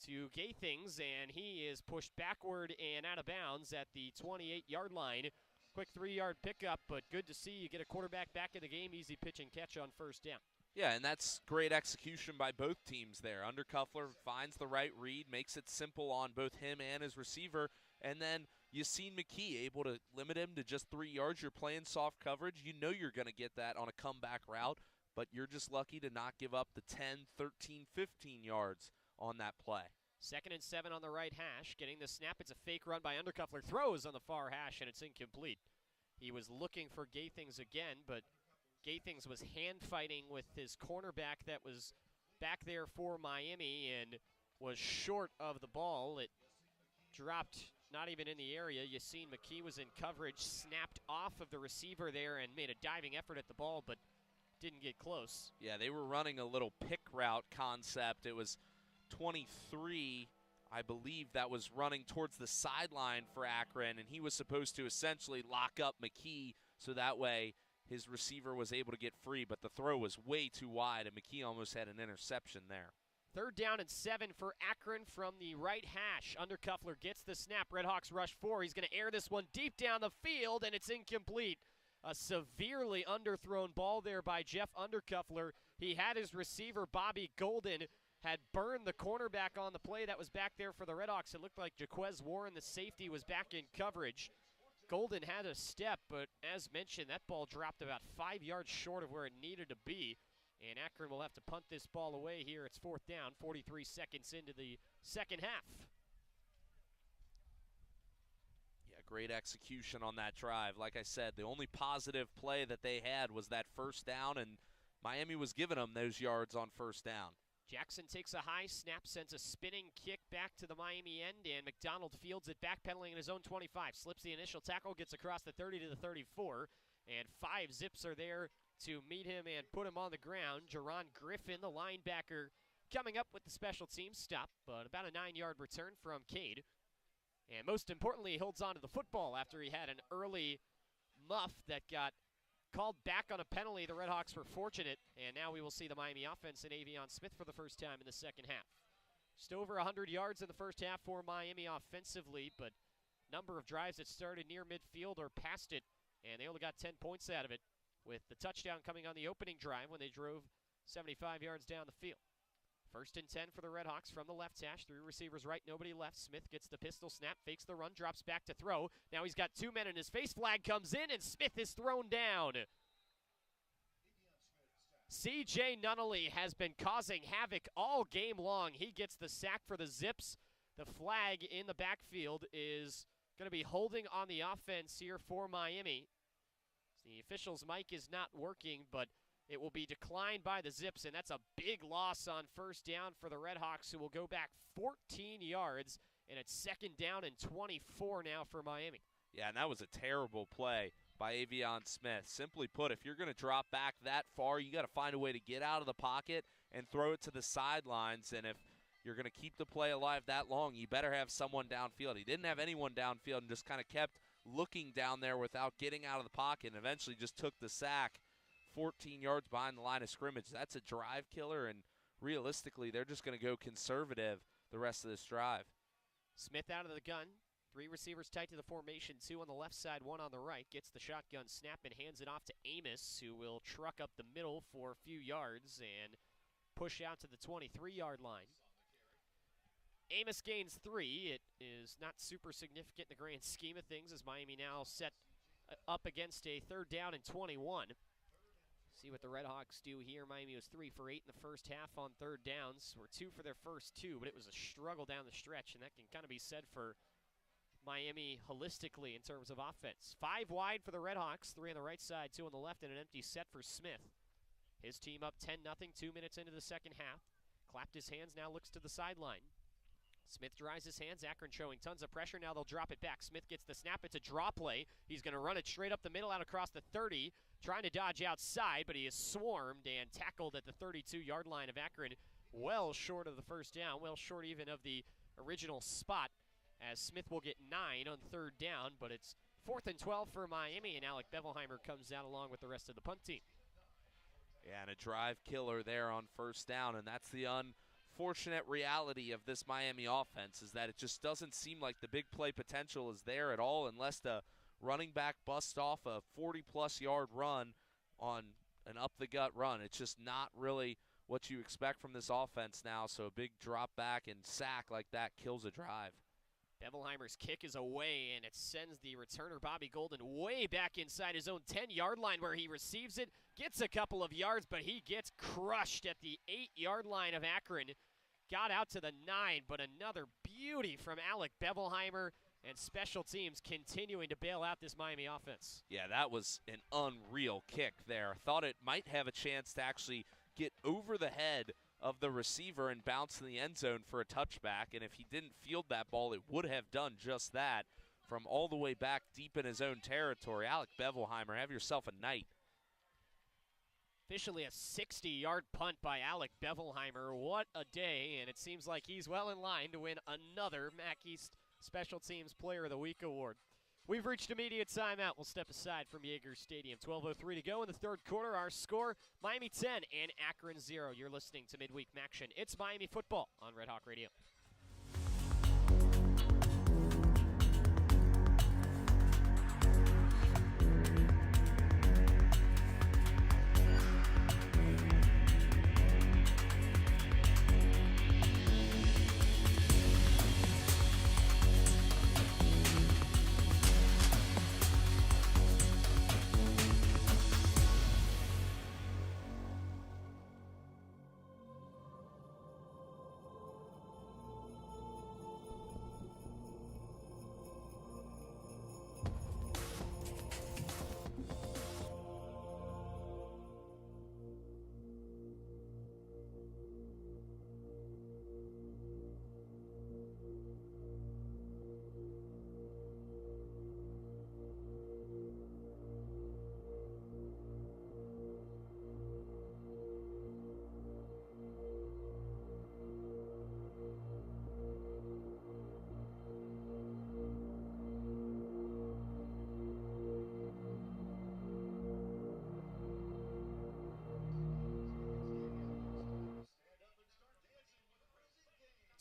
to Gaithings, and he is pushed backward and out of bounds at the 28-yard line. Quick 3-yard pickup, but good to see you get a quarterback back in the game. Easy pitch and catch on first down. Yeah, and that's great execution by both teams there. Undercuffler finds the right read, makes it simple on both him and his receiver, and then you seen McKee able to limit him to just 3 yards. You're playing soft coverage. You know you're going to get that on a comeback route, but you're just lucky to not give up the 10, 13, 15 yards on that play. 2nd and 7 on the right hash. Getting the snap. It's a fake run by Undercuffler. Throws on the far hash, and it's incomplete. He was looking for Gaithings again, but Gaithings was hand-fighting with his cornerback that was back there for Miami and was short of the ball. It dropped not even in the area. You seen McKee was in coverage, snapped off of the receiver there and made a diving effort at the ball, but didn't get close. Yeah, they were running a little pick route concept. It was 23, I believe, that was running towards the sideline for Akron, and he was supposed to essentially lock up McKee so that way his receiver was able to get free, but the throw was way too wide, and McKee almost had an interception there. 3rd down and 7 for Akron from the right hash. Undercuffler gets the snap. RedHawks rush 4. He's going to air this one deep down the field, and it's incomplete. A severely underthrown ball there by Jeff Undercuffler. He had his receiver, Bobby Golden, had burned the cornerback on the play that was back there for the RedHawks. It looked like Jaquez Warren, the safety, was back in coverage. Golden had a step, but as mentioned, that ball dropped about 5 yards short of where it needed to be. And Akron will have to punt this ball away here. It's 4th down, 43 seconds into the second half. Yeah, great execution on that drive. Like I said, the only positive play that they had was that first down, and Miami was giving them those yards on first down. Jackson takes a high snap, sends a spinning kick back to the Miami end, and McDonald fields it, backpedaling in his own 25. Slips the initial tackle, gets across the 30 to the 34, and 5 Zips are there to meet him and put him on the ground. Jerron Griffin, the linebacker, coming up with the special teams stop, but about a 9-yard return from Cade. And most importantly, he holds on to the football after he had an early muff that got called back on a penalty. The RedHawks were fortunate, and now we will see the Miami offense and Avion Smith for the first time in the second half. Just over 100 yards in the first half for Miami offensively, but number of drives that started near midfield or past it, and they only got 10 points out of it, with the touchdown coming on the opening drive when they drove 75 yards down the field. 1st and 10 for the RedHawks from the left hash. 3 receivers right, nobody left. Smith gets the pistol snap, fakes the run, drops back to throw. Now he's got 2 men in his face. Flag comes in, and Smith is thrown down. C.J. Nunnally has been causing havoc all game long. He gets the sack for the Zips. The flag in the backfield is going to be holding on the offense here for Miami. The official's mic is not working, but It will be declined by the Zips, and that's a big loss on first down for the RedHawks, who will go back 14 yards, and it's second down and 24 now for Miami. Yeah, and that was a terrible play by Avion Smith. Simply put, if you're going to drop back that far, you got to find a way to get out of the pocket and throw it to the sidelines. And if you're going to keep the play alive that long, you better have someone downfield. He didn't have anyone downfield and just kind of kept looking down there without getting out of the pocket, and eventually just took the sack 14 yards behind the line of scrimmage. That's a drive killer, and realistically, they're just going to go conservative the rest of this drive. Smith out of the gun. 3 receivers tight to the formation, 2 on the left side, 1 on the right. Gets the shotgun snap and hands it off to Amos, who will truck up the middle for a few yards and push out to the 23-yard line. Amos gains 3. It is not super significant in the grand scheme of things, as Miami now set up against a 3rd down and 21. See what the RedHawks do here. Miami was 3 for 8 in the first half on 3rd downs. Were 2 for their first 2, but it was a struggle down the stretch, and that can kind of be said for Miami holistically in terms of offense. 5 wide for the RedHawks, 3 on the right side, 2 on the left, and an empty set for Smith. His team up 10-0, 2 minutes into the second half. Clapped his hands, now looks to the sideline. Smith dries his hands. Akron showing tons of pressure. Now they'll drop it back. Smith gets the snap. It's a draw play. He's going to run it straight up the middle, out across the 30, trying to dodge outside, but he is swarmed and tackled at the 32-yard line of Akron, well short of the first down, well short even of the original spot, as Smith will get 9 on 3rd down, but it's 4th and 12 for Miami, and Alec Bevelheimer comes out along with the rest of the punt team. Yeah, and a drive killer there on first down, and that's the unfortunate reality of this Miami offense, is that it just doesn't seem like the big play potential is there at all unless the running back busts off a 40-plus yard run on an up-the-gut run. It's just not really what you expect from this offense now, so a big drop back and sack like that kills a drive. Bevelheimer's kick is away, and it sends the returner, Bobby Golden, way back inside his own 10-yard line where he receives it, gets a couple of yards, but he gets crushed at the 8-yard line of Akron. Got out to the 9, but another beauty from Alec Bevelheimer, and special teams continuing to bail out this Miami offense. Yeah, that was an unreal kick there. Thought it might have a chance to actually get over the head of the receiver and bounce in the end zone for a touchback, and if he didn't field that ball, it would have done just that from all the way back deep in his own territory. Alec Bevelheimer, have yourself a night. Officially a 60-yard punt by Alec Bevelheimer. What a day, and it seems like he's well in line to win another MAC East Special Teams Player of the Week award. We've reached immediate timeout. We'll step aside from Yager Stadium. 12:03 to go in the 3rd quarter. Our score, Miami 10 and Akron 0. You're listening to Midweek Maction. It's Miami football on Red Hawk Radio.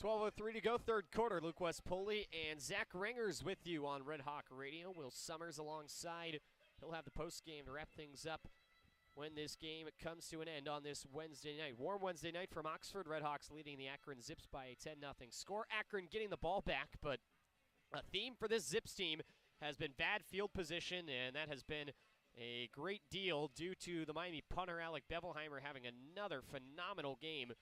.12:03 to go, 3rd quarter. Luke West Poley and Zach Rengers with you on Red Hawk Radio. Will Summers alongside. He'll have the post game to wrap things up when this game comes to an end on this Wednesday night. Warm Wednesday night from Oxford. RedHawks leading the Akron Zips by a 10-0 score. Akron getting the ball back, but a theme for this Zips team has been bad field position, and that has been a great deal due to the Miami punter Alec Bevelheimer having another phenomenal game.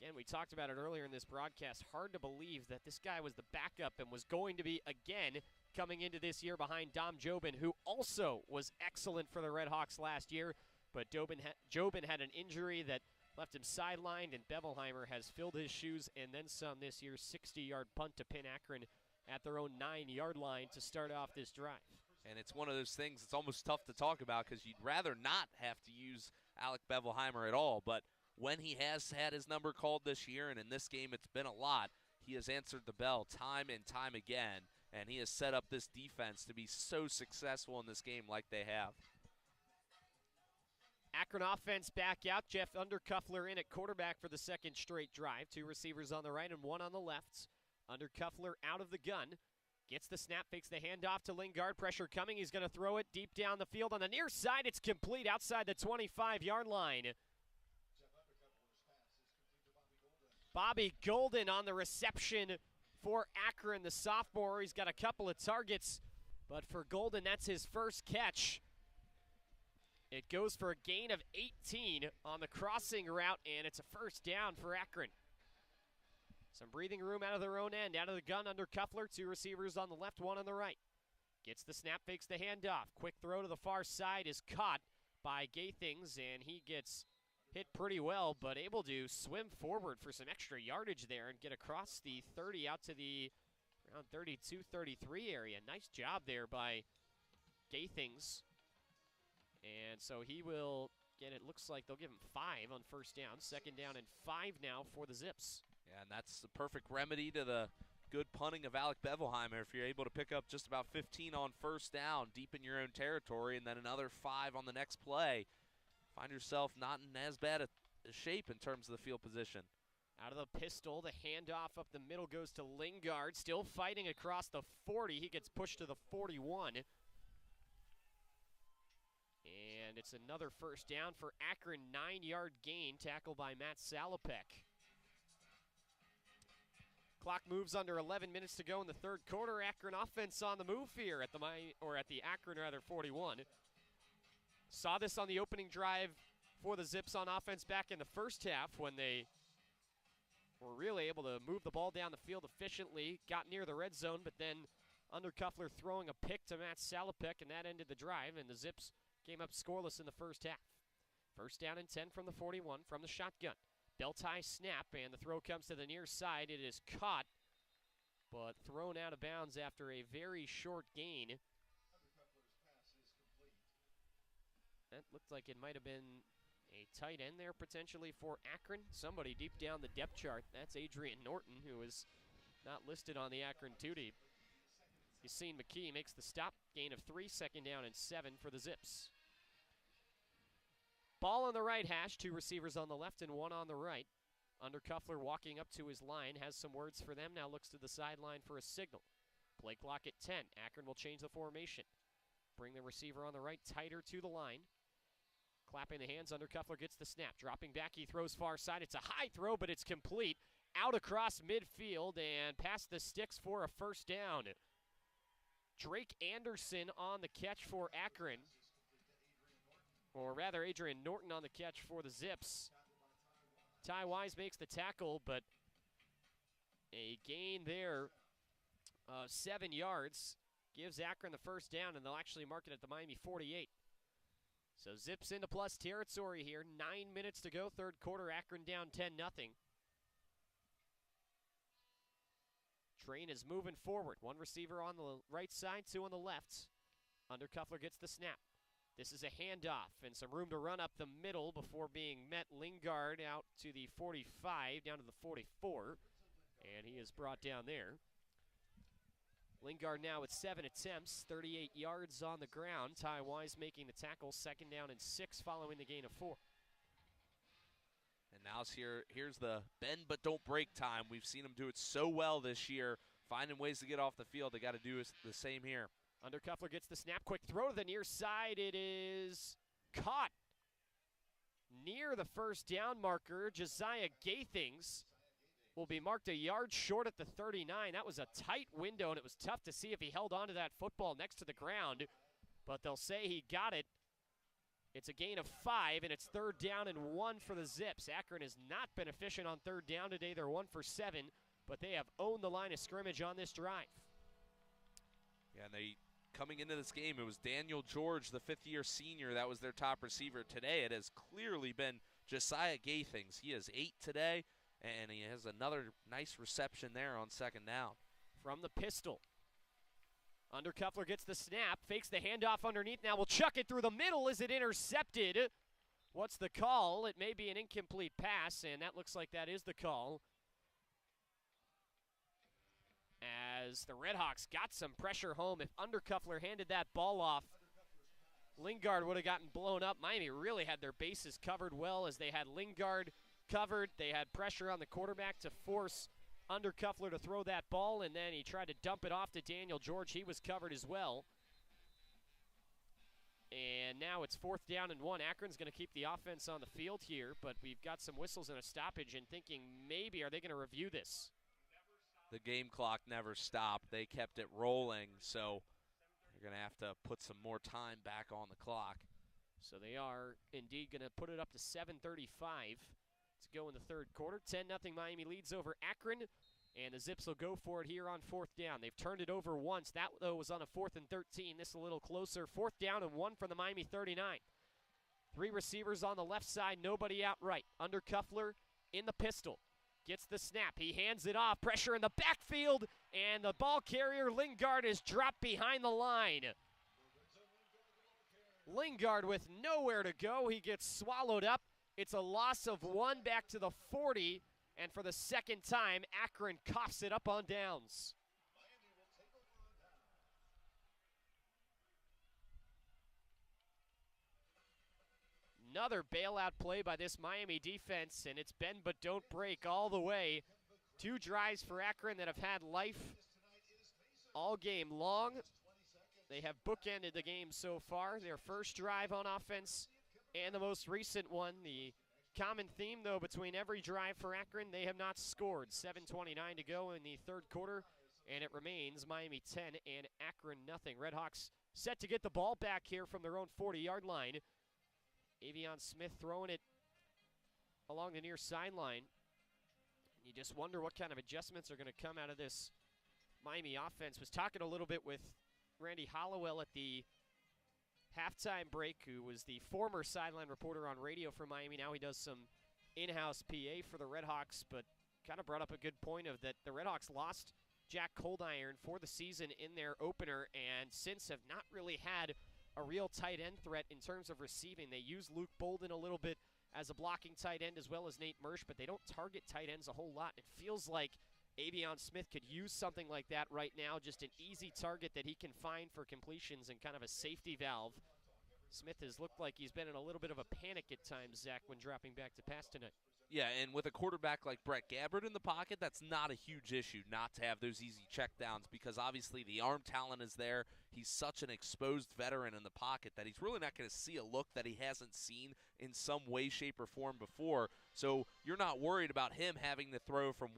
Again, we talked about it earlier in this broadcast. Hard to believe that this guy was the backup and was going to be, again, coming into this year behind Dom Jobin, who also was excellent for the RedHawks last year. but Jobin had an injury that left him sidelined, and Bevelheimer has filled his shoes and then some this year's 60-yard punt to pin Akron at their own 9-yard line to start off this drive. And it's one of those things that's almost tough to talk about because you'd rather not have to use Alec Bevelheimer at all. But when he has had his number called this year, and in this game it's been a lot, he has answered the bell time and time again, and he has set up this defense to be so successful in this game like they have. Akron offense back out. Jeff Undercuffler in at quarterback for the second straight drive. 2 receivers on the right and 1 on the left. Undercuffler out of the gun. Gets the snap, fakes the handoff to Lingard. Pressure coming. He's going to throw it deep down the field. On the near side, it's complete outside the 25-yard line. Bobby Golden on the reception for Akron, the sophomore. He's got a couple of targets, but for Golden, that's his first catch. It goes for a gain of 18 on the crossing route, and it's a first down for Akron. Some breathing room out of their own end. Out of the gun under Cuffler. 2 receivers on the left, 1 on the right. Gets the snap, fakes the handoff. Quick throw to the far side is caught by Gathings, and he gets hit pretty well, but able to swim forward for some extra yardage there and get across the 30 out to the around 32, 33 area. Nice job there by Gathings. And so he will get, it looks like they'll give him 5 on first down. Second down and 5 now for the Zips. Yeah, and that's the perfect remedy to the good punting of Alec Bevelheimer. If you're able to pick up just about 15 on first down, deep in your own territory, and then another 5 on the next play, find yourself not in as bad a shape in terms of the field position. Out of the pistol, the handoff up the middle goes to Lingard, still fighting across the 40. He gets pushed to the 41. And it's another first down for Akron, 9-yard gain, tackled by Matt Salopek. Clock moves under 11 minutes to go in the third quarter. Akron offense on the move here at the Akron 41. Saw this on the opening drive for the Zips on offense back in the first half when they were really able to move the ball down the field efficiently, got near the red zone, but then Undercuffler throwing a pick to Matt Salopek, and that ended the drive, and the Zips came up scoreless in the first half. First down and 10 from the 41 from the shotgun. Belt high snap, and the throw comes to the near side. It is caught, but thrown out of bounds after a very short gain. That looked like it might have been a tight end there potentially for Akron. Somebody deep down the depth chart. That's Adrian Norton, who is not listed on the Akron 2 deep. Yassine McKee makes the stop. Gain of 3, second down and 7 for the Zips. Ball on the right hash, 2 receivers on the left and 1 on the right. Undercuffler walking up to his line, has some words for them, now looks to the sideline for a signal. Play clock at 10. Akron will change the formation. Bring the receiver on the right tighter to the line. Clapping the hands, Undercuffler gets the snap. Dropping back, he throws far side. It's a high throw, but it's complete. Out across midfield and past the sticks for a first down. Drake Anderson on the catch for Akron. Or rather, Adrian Norton on the catch for the Zips. Ty Wise makes the tackle, but a gain there of 7 yards gives Akron the first down, and they'll actually mark it at the Miami 48. So Zips into plus territory here. 9 minutes to go, third quarter. Akron down 10-0. Train is moving forward. 1 receiver on the right side, 2 on the left. Undercuffler gets the snap. This is a handoff and some room to run up the middle before being met. Lingard out to the 45, down to the 44, and he is brought down there. Lingard now with 7 attempts, 38 yards on the ground. Ty Wise making the tackle, second down and 6 following the gain of 4. And now here's the bend but don't break time. We've seen them do it so well this year, finding ways to get off the field. They got to do the same here. Undercuffler gets the snap, quick throw to the near side. It is caught near the first down marker. Josiah Gathings will be marked a yard short at the 39. That was a tight window, and it was tough to see if he held onto that football next to the ground, but they'll say he got it. It's a gain of 5, and it's third down and 1 for the Zips. Akron has not been efficient on third down today. They're 1 for 7, but they have owned the line of scrimmage on this drive. Yeah, and they coming into this game, it was Daniel George, the fifth-year senior, that was their top receiver. Today it has clearly been Josiah Gathings. He has 8 today, and he has another nice reception there on second down. From the pistol. Undercuffler gets the snap, fakes the handoff underneath. Now will chuck it through the middle. Is it intercepted? What's the call? It may be an incomplete pass, and that looks like that is the call. As the RedHawks got some pressure home. If Undercuffler handed that ball off, Lingard would have gotten blown up. Miami really had their bases covered well as they had Lingard covered. They had pressure on the quarterback to force Undercuffler to throw that ball, and then he tried to dump it off to Daniel George. He was covered as well. And now it's 4th down and 1. Akron's going to keep the offense on the field here, but we've got some whistles and a stoppage and thinking maybe are they going to review this? The game clock never stopped. They kept it rolling, so you're going to have to put some more time back on the clock. So they are indeed going to put it up to 7:35 to go in the third quarter. 10-0 Miami leads over Akron, and the Zips will go for it here on 4th down. They've turned it over once. That, though, was on a 4th and 13. This a little closer. 4th down and 1 from the Miami 39. 3 receivers on the left side, nobody out right. Undercuffler in the pistol. Gets the snap. He hands it off. Pressure in the backfield, and the ball carrier, Lingard, is dropped behind the line. Lingard with nowhere to go. He gets swallowed up. It's a loss of 1 back to the 40, and for the second time, Akron coughs it up on downs. Another bailout play by this Miami defense, and it's bend but don't break all the way. 2 drives for Akron that have had life all game long. They have bookended the game so far. Their first drive on offense and the most recent one. The common theme, though, between every drive for Akron, they have not scored. 7:29 to go in the third quarter, and it remains Miami 10 and Akron nothing. RedHawks set to get the ball back here from their own 40-yard line. Avion Smith throwing it along the near sideline. You just wonder what kind of adjustments are going to come out of this Miami offense. Was talking a little bit with Randy Hollowell at the halftime break, who was the former sideline reporter on radio for Miami. Now he does some in-house PA for the RedHawks, but kind of brought up a good point of that the RedHawks lost Jack Coldiron for the season in their opener, and since have not really had a real tight end threat in terms of receiving. They use Luke Bolden a little bit as a blocking tight end, as well as Nate Mersch, but they don't target tight ends a whole lot. It feels like Avion Smith could use something like that right now, just an easy target that he can find for completions and kind of a safety valve. Smith has looked like he's been in a little bit of a panic at times, Zach, when dropping back to pass tonight. Yeah, and with a quarterback like Brett Gabbert in the pocket, that's not a huge issue not to have those easy checkdowns, because obviously the arm talent is there. He's such an exposed veteran in the pocket that he's really not going to see a look that he hasn't seen in some way, shape, or form before. So you're not worried about him having to throw from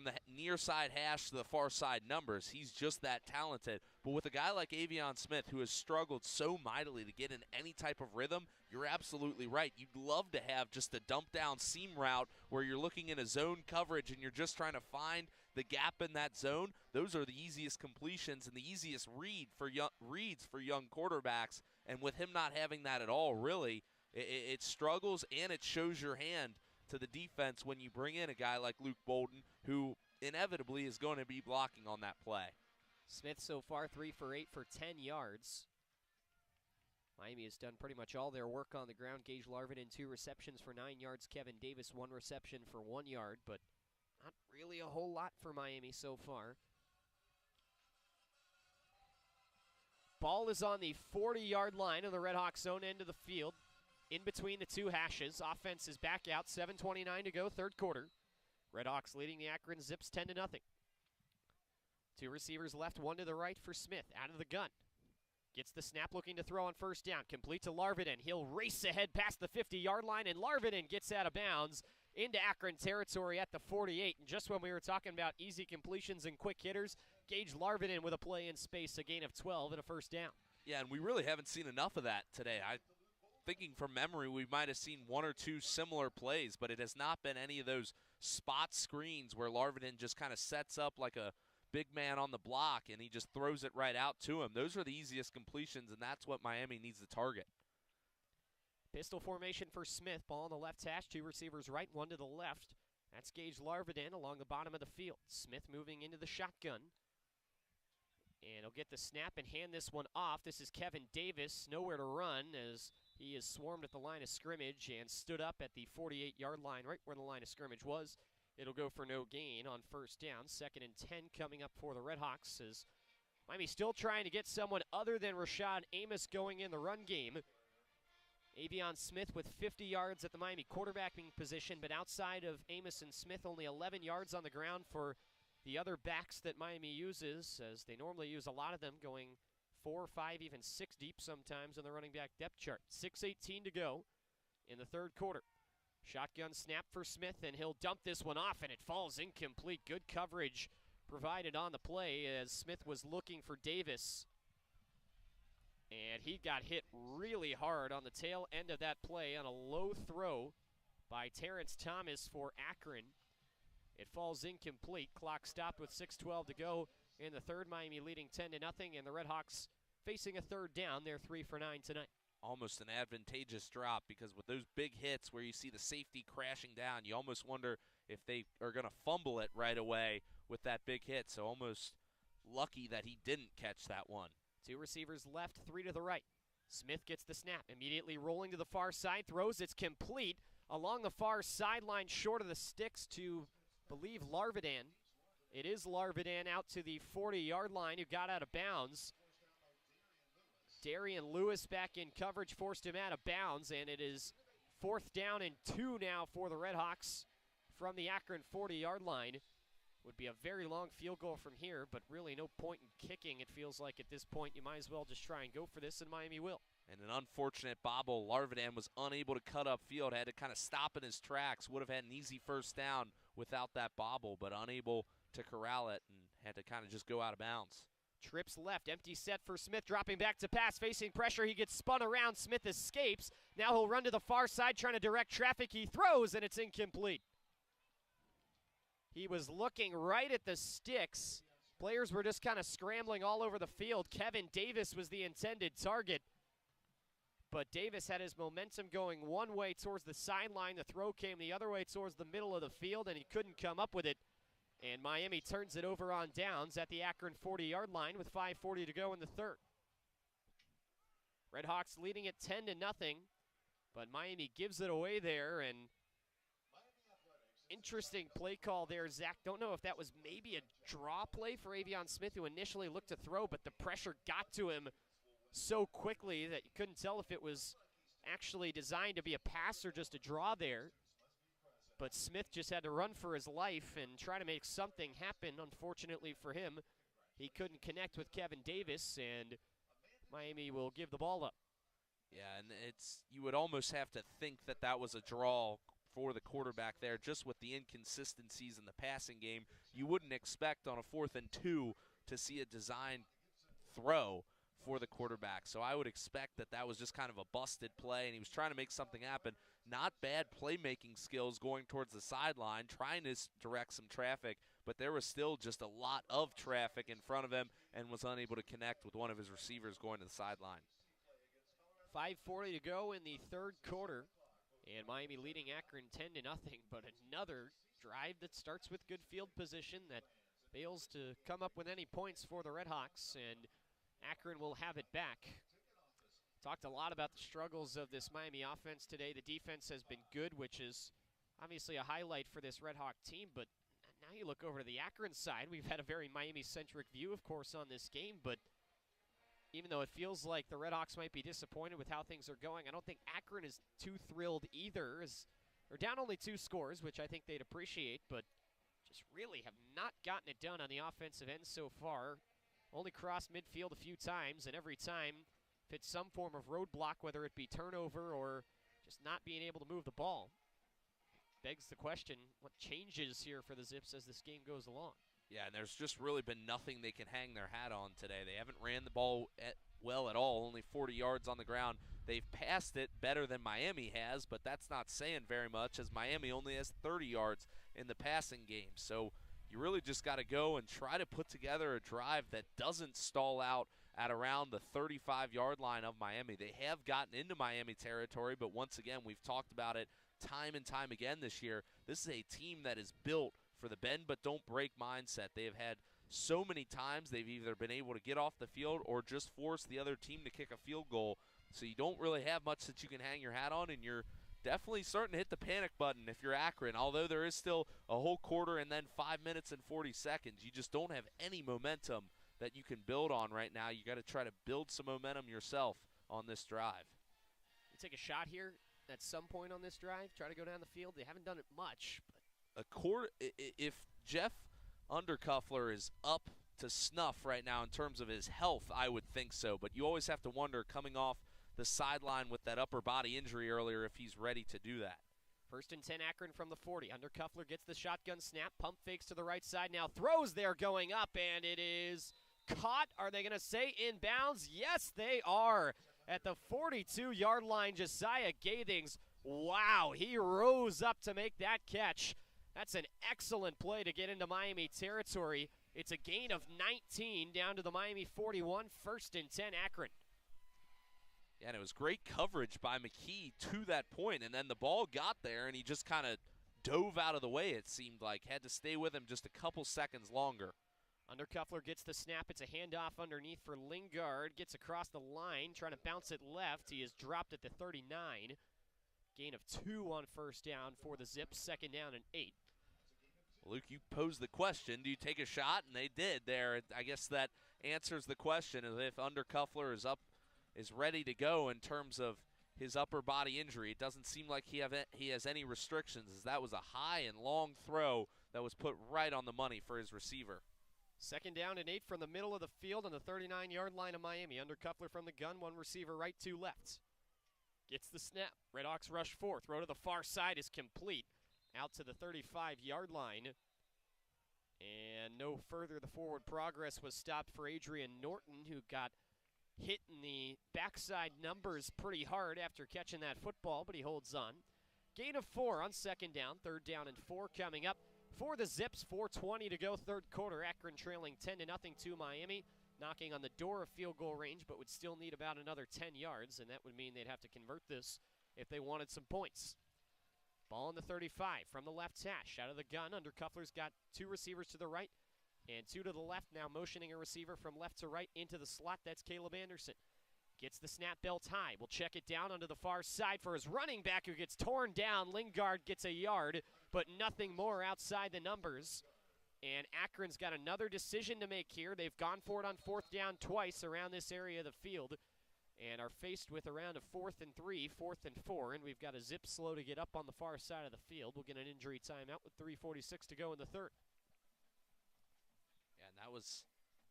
the near side hash to the far side numbers. He's just that talented. But with a guy like Avion Smith, who has struggled so mightily to get in any type of rhythm, you're absolutely right. You'd love to have just a dump down seam route where you're looking in a zone coverage and you're just trying to find the gap in that zone. Those are the easiest completions and the easiest reads for young quarterbacks. And with him not having that at all, really, it struggles and it shows your hand to the defense when you bring in a guy like Luke Bolden, who inevitably is going to be blocking on that play. Smith so far 3 for 8 for 10 yards. Miami has done pretty much all their work on the ground. Gage Larvin 2 receptions for 9 yards. Kevin Davis 1 reception for 1 yard, but not really a whole lot for Miami so far. Ball is on the 40-yard line of the RedHawks' own end of the field, in between the 2 hashes. Offense is back out. 7:29 to go, third quarter. RedHawks leading the Akron Zips 10-0. 2 receivers left, 1 to the right for Smith. Out of the gun. Gets the snap, looking to throw on first down. Complete to Larvin. He'll race ahead past the 50-yard line, and Larvin gets out of bounds into Akron territory at the 48. And just when we were talking about easy completions and quick hitters, Gage Larvin with a play in space, a gain of 12 and a first down. Yeah, and we really haven't seen enough of that today. Thinking from memory, we might have seen 1 or 2 similar plays, but it has not been any of those spot screens where Larvin just kind of sets up like a big man on the block, and he just throws it right out to him. Those are the easiest completions, and that's what Miami needs to target. Pistol formation for Smith. Ball on the left hash. 2 receivers right, 1 to the left. That's Gage Larvidan along the bottom of the field. Smith moving into the shotgun. And he'll get the snap and hand this one off. This is Kevin Davis. Nowhere to run as he is swarmed at the line of scrimmage and stood up at the 48-yard line, right where the line of scrimmage was. It'll go for no gain on first down. 2nd and 10 coming up for the RedHawks as Miami still trying to get someone other than Rashad Amos going in the run game. Avion Smith with 50 yards at the Miami quarterbacking position, but outside of Amos and Smith, only 11 yards on the ground for the other backs that Miami uses, as they normally use a lot of them, going 4, 5, even 6 deep sometimes in the running back depth chart. 6:18 to go in the third quarter. Shotgun snap for Smith, and he'll dump this one off, and it falls incomplete. Good coverage provided on the play as Smith was looking for Davis. And he got hit really hard on the tail end of that play on a low throw by Terrence Thomas for Akron. It falls incomplete. Clock stopped with 6:12 to go in the third. Miami leading 10-0, and the RedHawks facing a third down. They're 3 for 9 tonight. Almost an advantageous drop, because with those big hits where you see the safety crashing down, you almost wonder if they are going to fumble it right away with that big hit. So almost lucky that he didn't catch that one. 2 receivers left, 3 to the right. Smith gets the snap, immediately rolling to the far side, throws, it's complete. Along the far sideline, short of the sticks to, believe, Larvidan. It is Larvidan out to the 40-yard line, who got out of bounds. Darian Lewis back in coverage, forced him out of bounds, and it is 4th down and 2 now for the RedHawks from the Akron 40-yard line. Would be a very long field goal from here, but really no point in kicking. It feels like at this point you might as well just try and go for this, and Miami will. And an unfortunate bobble. Larvidan was unable to cut up field, had to kind of stop in his tracks. Would have had an easy first down without that bobble, but unable to corral it and had to kind of just go out of bounds. Trips left, empty set for Smith, dropping back to pass, facing pressure. He gets spun around. Smith escapes. Now he'll run to the far side, trying to direct traffic. He throws, and it's incomplete. He was looking right at the sticks. Players were just kind of scrambling all over the field. Kevin Davis was the intended target. But Davis had his momentum going one way towards the sideline. The throw came the other way towards the middle of the field, and he couldn't come up with it. And Miami turns it over on downs at the Akron 40-yard line with 5:40 to go in the third. RedHawks leading at 10-0, but Miami gives it away there, and interesting play call there, Zach. Don't know if that was maybe a draw play for Avion Smith, who initially looked to throw, but the pressure got to him so quickly that you couldn't tell if it was actually designed to be a pass or just a draw there. But Smith just had to run for his life and try to make something happen. Unfortunately for him, he couldn't connect with Kevin Davis, and Miami will give the ball up. Yeah, and you would almost have to think that that was a draw for the quarterback there, just with the inconsistencies in the passing game. You wouldn't expect on a 4th and 2 to see a design throw for the quarterback. So I would expect that that was just kind of a busted play, and he was trying to make something happen. Not bad playmaking skills going towards the sideline, trying to direct some traffic, but there was still just a lot of traffic in front of him and was unable to connect with one of his receivers going to the sideline. 5:40 to go in the third quarter, and Miami leading Akron 10-0, but another drive that starts with good field position that fails to come up with any points for the RedHawks, and Akron will have it back. Talked a lot about the struggles of this Miami offense today. The defense has been good, which is obviously a highlight for this RedHawk team, but now you look over to the Akron side. We've had a very Miami-centric view, of course, on this game, but even though it feels like the RedHawks might be disappointed with how things are going, I don't think Akron is too thrilled either. They're down only 2 scores, which I think they'd appreciate, but just really have not gotten it done on the offensive end so far. Only crossed midfield a few times, and every time it's some form of roadblock, whether it be turnover or just not being able to move the ball. Begs the question, what changes here for the Zips as this game goes along? Yeah, and there's just really been nothing they can hang their hat on today. They haven't ran the ball well at all, only 40 yards on the ground. They've passed it better than Miami has, but that's not saying very much, as Miami only has 30 yards in the passing game. So you really just got to go and try to put together a drive that doesn't stall out at around the 35-yard line of Miami. They have gotten into Miami territory, but once again, we've talked about it time and time again this year. This is a team that is built for the bend but don't break mindset. They have had so many times they've either been able to get off the field or just force the other team to kick a field goal. So you don't really have much that you can hang your hat on, and you're definitely starting to hit the panic button if you're Akron. Although there is still a whole quarter and then 5 minutes and 40 seconds, you just don't have any momentum that you can build on right now. You got to try to build some momentum yourself on this drive. You take a shot here at some point on this drive, try to go down the field. They haven't done it much. If Jeff Undercuffler is up to snuff right now in terms of his health, I would think so. But you always have to wonder, coming off the sideline with that upper body injury earlier, if he's ready to do that. 1st and 10 Akron from the 40. Undercuffler gets the shotgun snap, pump fakes to the right side, now throws there going up, and it is caught. Are they going to say inbounds? Yes, they are. At the 42-yard line, Josiah Gathings, wow, he rose up to make that catch. That's an excellent play to get into Miami territory. It's a gain of 19 down to the Miami 41, 1st and 10 Akron. Yeah, and it was great coverage by McKee to that point, and then the ball got there, and he just kind of dove out of the way, it seemed like. Had to stay with him just a couple seconds longer. Undercuffler gets the snap. It's a handoff underneath for Lingard. Gets across the line, trying to bounce it left. He is dropped at the 39. Gain of 2 on 1st down for the Zips. 2nd down and 8. Luke, you posed the question, do you take a shot? And they did there. I guess that answers the question, is if Undercuffler is ready to go in terms of his upper body injury. It doesn't seem like he has any restrictions, as that was a high and long throw that was put right on the money for his receiver. 2nd down and 8 from the middle of the field on the 39-yard line of Miami. Undercuffler from the gun, 1 receiver right, 2 left. Gets the snap. RedHawks rush 4. Throw to the far side is complete. Out to the 35-yard line. And no further. The forward progress was stopped for Adrian Norton, who got hit in the backside numbers pretty hard after catching that football, but he holds on. Gain of 4 on 2nd down. 3rd down and 4 coming up for the Zips. 4:20 to go, 3rd quarter. Akron trailing 10-0 to Miami. Knocking on the door of field goal range, but would still need about another 10 yards, and that would mean they'd have to convert this if they wanted some points. Ball on the 35 from the left hash. Out of the gun, Undercuffler's got 2 receivers to the right and 2 to the left. Now motioning a receiver from left to right into the slot. That's Caleb Anderson. Gets the snap belt high. Will check it down onto the far side for his running back, who gets torn down. Lingard gets a yard, but nothing more outside the numbers. And Akron's got another decision to make here. They've gone for it on 4th down twice around this area of the field and are faced with a round of 4th and 3, 4th and 4, and we've got a Zip slow to get up on the far side of the field. We'll get an injury timeout with 3:46 to go in the 3rd. Yeah, and that was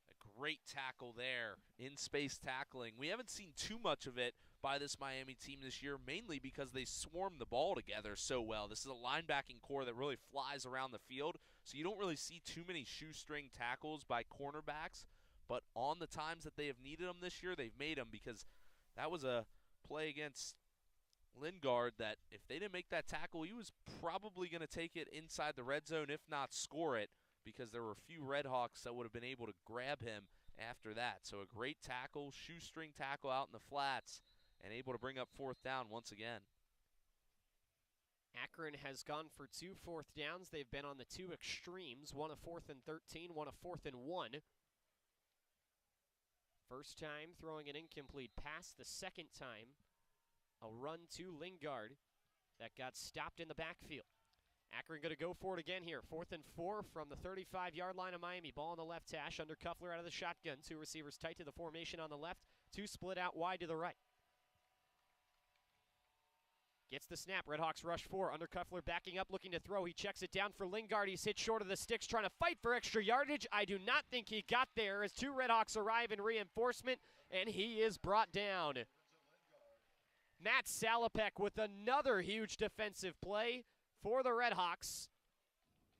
a great tackle there, in-space tackling. We haven't seen too much of it by this Miami team this year, mainly because they swarm the ball together so well. This is a linebacking core that really flies around the field, so you don't really see too many shoestring tackles by cornerbacks, but on the times that they have needed them this year, they've made them, because that was a play against Lingard that if they didn't make that tackle, he was probably going to take it inside the red zone, if not score it, because there were a few RedHawks that would have been able to grab him after that. So a great tackle, shoestring tackle out in the flats, and able to bring up 4th down once again. Akron has gone for 2 4th downs. They've been on the 2 extremes, 1 a 4th and 13, 1 a 4th and 1. First time throwing an incomplete pass. The second time, a run to Lingard that got stopped in the backfield. Akron going to go for it again here. 4th and 4 from the 35-yard line of Miami. Ball on the left hash. Undercuffler out of the shotgun. 2 receivers tight to the formation on the left. 2 split out wide to the right. Gets the snap. RedHawks rush 4. Undercuffler backing up, looking to throw. He checks it down for Lingard. He's hit short of the sticks, trying to fight for extra yardage. I do not think he got there as 2 RedHawks arrive in reinforcement, and he is brought down. Matt Salopek with another huge defensive play for the RedHawks.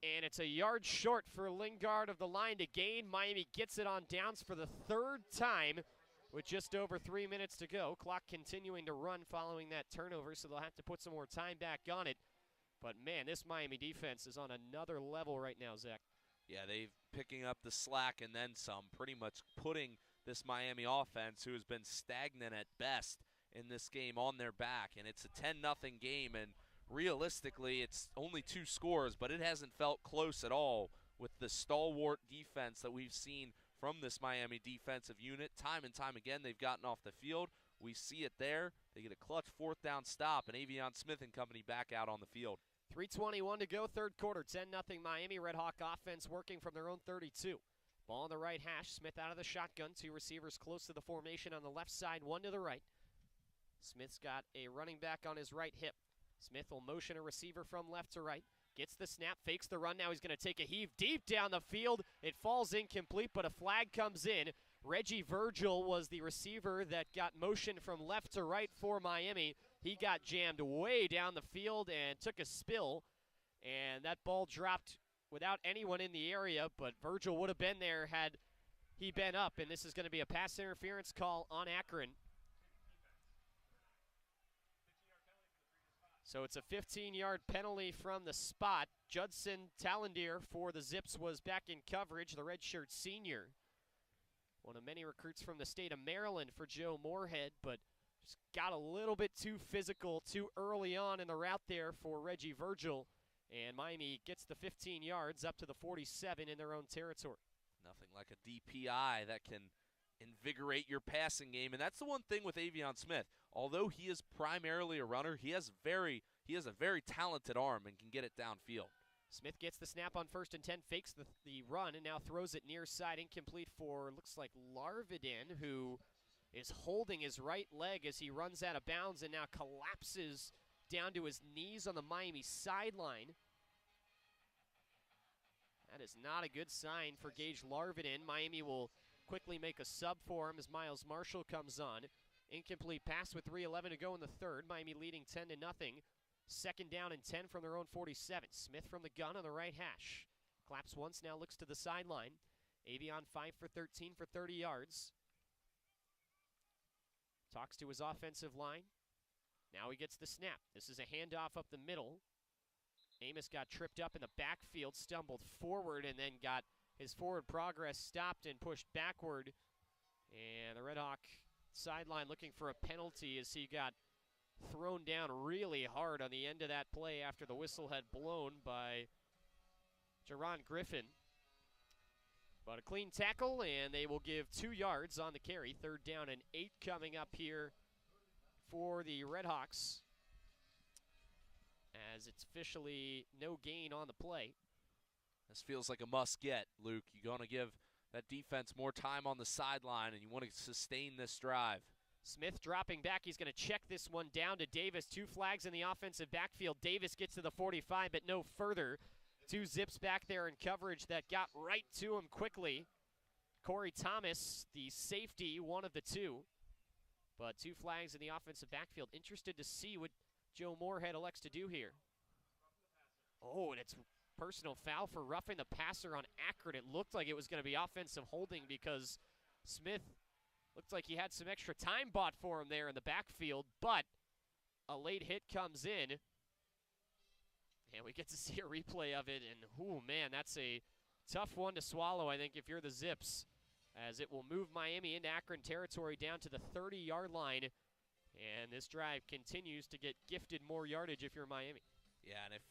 And it's a yard short for Lingard of the line to gain. Miami gets it on downs for the 3rd time with just over 3 minutes to go. Clock continuing to run following that turnover, so they'll have to put some more time back on it. But, man, this Miami defense is on another level right now, Zach. Yeah, they've picking up the slack and then some, pretty much putting this Miami offense, who has been stagnant at best in this game, on their back. And it's a 10-0 game, and realistically it's only 2 scores, but it hasn't felt close at all with the stalwart defense that we've seen from this Miami defensive unit. Time and time again, they've gotten off the field. We see it there. They get a clutch 4th down stop, and Avion Smith and company back out on the field. 3:21 to go, third quarter, 10-0 Miami. RedHawk offense working from their own 32. Ball on the right hash. Smith out of the shotgun. 2 receivers close to the formation on the left side, 1 to the right. Smith's got a running back on his right hip. Smith will motion a receiver from left to right. Gets the snap, fakes the run. Now he's going to take a heave deep down the field. It falls incomplete, but a flag comes in. Reggie Virgil was the receiver that got motion from left to right for Miami. He got jammed way down the field and took a spill, and that ball dropped without anyone in the area, but Virgil would have been there had he been up, and this is going to be a pass interference call on Akron. So it's a 15-yard penalty from the spot. Judson Talandier for the Zips was back in coverage, the redshirt senior. One of many recruits from the state of Maryland for Joe Moorhead, but just got a little bit too physical too early on in the route there for Reggie Virgil. And Miami gets the 15 yards up to the 47 in their own territory. Nothing like a DPI that can invigorate your passing game, and that's the one thing with Avion Smith. Although he is primarily a runner, he has a very talented arm and can get it downfield. Smith gets the snap on 1st and 10, fakes the run, and now throws it near side, incomplete for, looks like, Larvidin, who is holding his right leg as he runs out of bounds and now collapses down to his knees on the Miami sideline. That is not a good sign for Gage Larvidin. Miami will quickly make a sub for him as Miles Marshall comes on. Incomplete pass with 3:11 to go in the third. Miami leading 10-0. 2nd down and 10 from their own 47. Smith from the gun on the right hash. Claps once, now looks to the sideline. Avion 5 for 13 for 30 yards. Talks to his offensive line. Now he gets the snap. This is a handoff up the middle. Amos got tripped up in the backfield, stumbled forward, and then got his forward progress stopped and pushed backward. And the RedHawk sideline looking for a penalty as he got thrown down really hard on the end of that play after the whistle had blown by Jerron Griffin. But a clean tackle, and they will give 2 yards on the carry. 3rd down and 8 coming up here for the RedHawks, as it's officially no gain on the play. This feels like a must-get, Luke. You're going to give that defense more time on the sideline, and you want to sustain this drive. Smith dropping back. He's going to check this one down to Davis. 2 flags in the offensive backfield. Davis gets to the 45, but no further. 2 Zips back there in coverage that got right to him quickly. Corey Thomas, the safety, one of the 2. But 2 flags in the offensive backfield. Interested to see what Joe Moorhead elects to do here. Oh, and it's personal foul for roughing the passer on Akron. It looked like it was going to be offensive holding because Smith looked like he had some extra time bought for him there in the backfield, but a late hit comes in, and we get to see a replay of it, and oh man, that's a tough one to swallow, I think, if you're the Zips, as it will move Miami into Akron territory down to the 30-yard line, and this drive continues to get gifted more yardage if you're Miami. Yeah, and if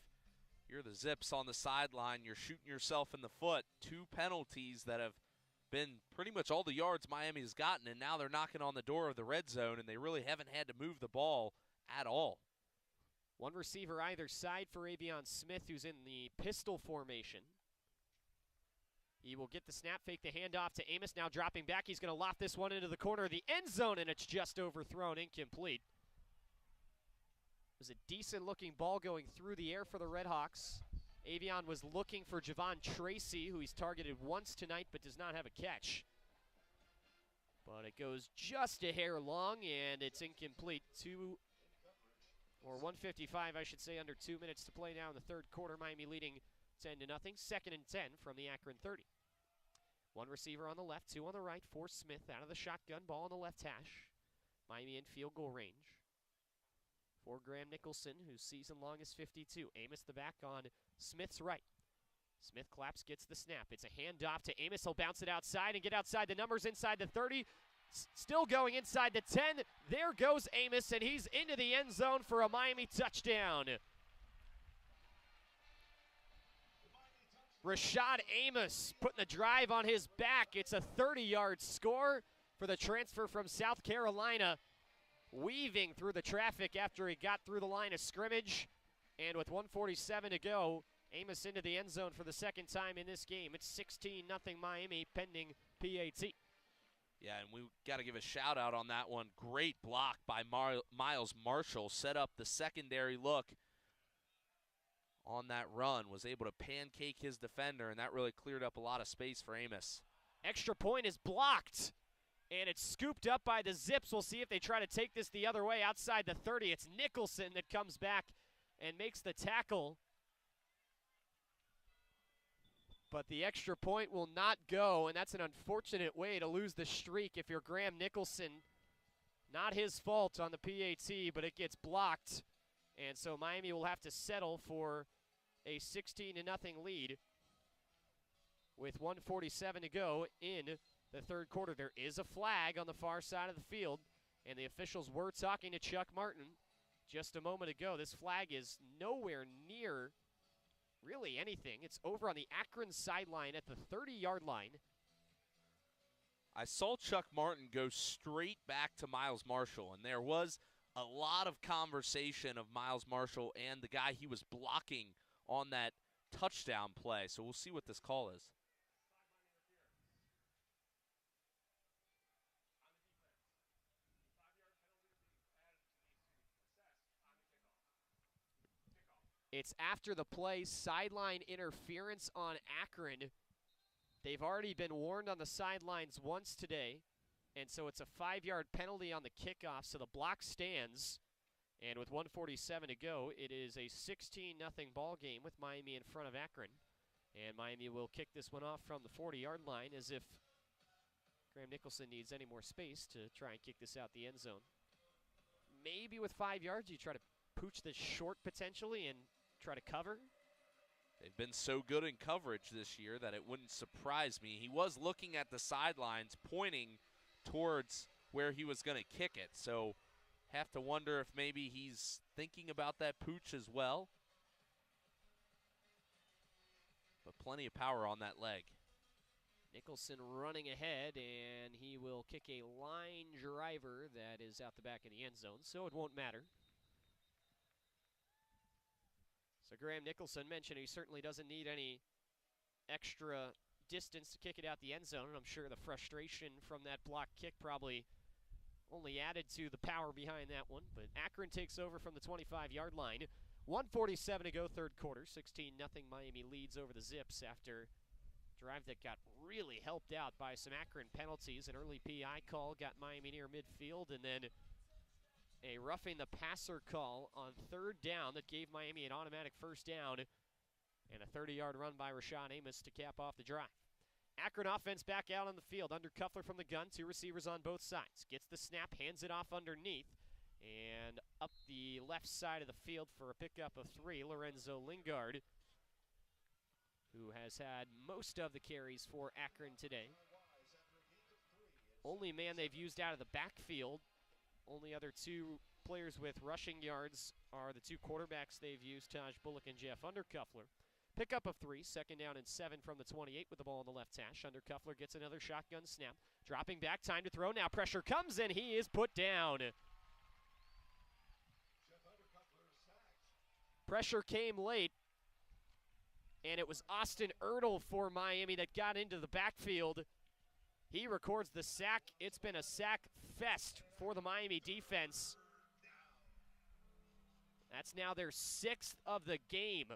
you're the Zips on the sideline, you're shooting yourself in the foot. 2 penalties that have been pretty much all the yards Miami has gotten, and now they're knocking on the door of the red zone, and they really haven't had to move the ball at all. 1 receiver either side for Avion Smith, who's in the pistol formation. He will get the snap, fake the handoff to Amos, now dropping back. He's going to loft this one into the corner of the end zone, and it's just overthrown, incomplete. It was a decent-looking ball going through the air for the RedHawks. Avion was looking for Javon Tracy, who he's targeted once tonight but does not have a catch. But it goes just a hair long, and it's incomplete. 1:55, I should say, under 2 minutes to play now in the third quarter. Miami leading 10-0. 2nd and 10 from the Akron 30. 1 receiver on the left, 2 on the right for Smith. Out of the shotgun, ball on the left hash. Miami in field goal range. For Graham Nicholson, whose season long is 52. Amos the back on Smith's right. Smith claps, gets the snap. It's a handoff to Amos. He'll bounce it outside and get outside the numbers, inside the 30. Still going inside the 10. There goes Amos, and he's into the end zone for a Miami touchdown. Rashad Amos putting the drive on his back. It's a 30-yard score for the transfer from South Carolina, weaving through the traffic after he got through the line of scrimmage. And with 1:47 to go, Amos into the end zone for the second time in this game. It's 16-0 Miami pending PAT. Yeah, and we got to give a shout-out on that one. Great block by Miles Marshall. Set up the secondary look on that run. Was able to pancake his defender, and that really cleared up a lot of space for Amos. Extra point is blocked, and it's scooped up by the Zips. We'll see if they try to take this the other way outside the 30. It's Nicholson that comes back and makes the tackle. But the extra point will not go, and that's an unfortunate way to lose the streak if you're Graham Nicholson. Not his fault on the PAT, but it gets blocked. And so Miami will have to settle for a 16-0 lead with 1:47 to go in the third quarter. There is a flag on the far side of the field, and the officials were talking to Chuck Martin just a moment ago. This flag is nowhere near really anything. It's over on the Akron sideline at the 30-yard line. I saw Chuck Martin go straight back to Miles Marshall, and there was a lot of conversation of Miles Marshall and the guy he was blocking on that touchdown play. So we'll see what this call is. It's after the play, sideline interference on Akron. They've already been warned on the sidelines once today, and so it's a 5-yard penalty on the kickoff, so the block stands. And with 1:47 to go, it is a 16-0 ball game with Miami in front of Akron. And Miami will kick this one off from the 40-yard line as if Graham Nicholson needs any more space to try and kick this out the end zone. Maybe with 5 yards, you try to pooch this short potentially and try to cover. They've been so good in coverage this year that it wouldn't surprise me. He was looking at the sidelines, pointing towards where he was going to kick it. So have to wonder if maybe he's thinking about that pooch as well. But plenty of power on that leg. Nicholson running ahead, and he will kick a line driver that is out the back of the end zone, so it won't matter. So Graham Nicholson mentioned he certainly doesn't need any extra distance to kick it out the end zone, and I'm sure the frustration from that block kick probably only added to the power behind that one. But Akron takes over from the 25-yard line. 1:47 to go, third quarter. 16-0 Miami leads over the Zips after a drive that got really helped out by some Akron penalties. An early PI call got Miami near midfield, and then a roughing the passer call on third down that gave Miami an automatic first down, and a 30-yard run by Rashad Amos to cap off the drive. Akron offense back out on the field. Under Cuffler from the gun, two receivers on both sides. Gets the snap, hands it off underneath, and up the left side of the field for a pickup of 3, Lorenzo Lingard, who has had most of the carries for Akron today. Only man they've used out of the backfield. Only other two players with rushing yards are the two quarterbacks they've used, Taj Bullock and Jeff Undercuffler. Pickup of 3, second down and 7 from the 28 with the ball on the left hash. Undercuffler gets another shotgun snap. Dropping back, time to throw. Now pressure comes, and he is put down. Pressure came late, and it was Austin Ertl for Miami that got into the backfield. He records the sack. It's been a sack fest for the Miami defense. That's now their 6th of the game.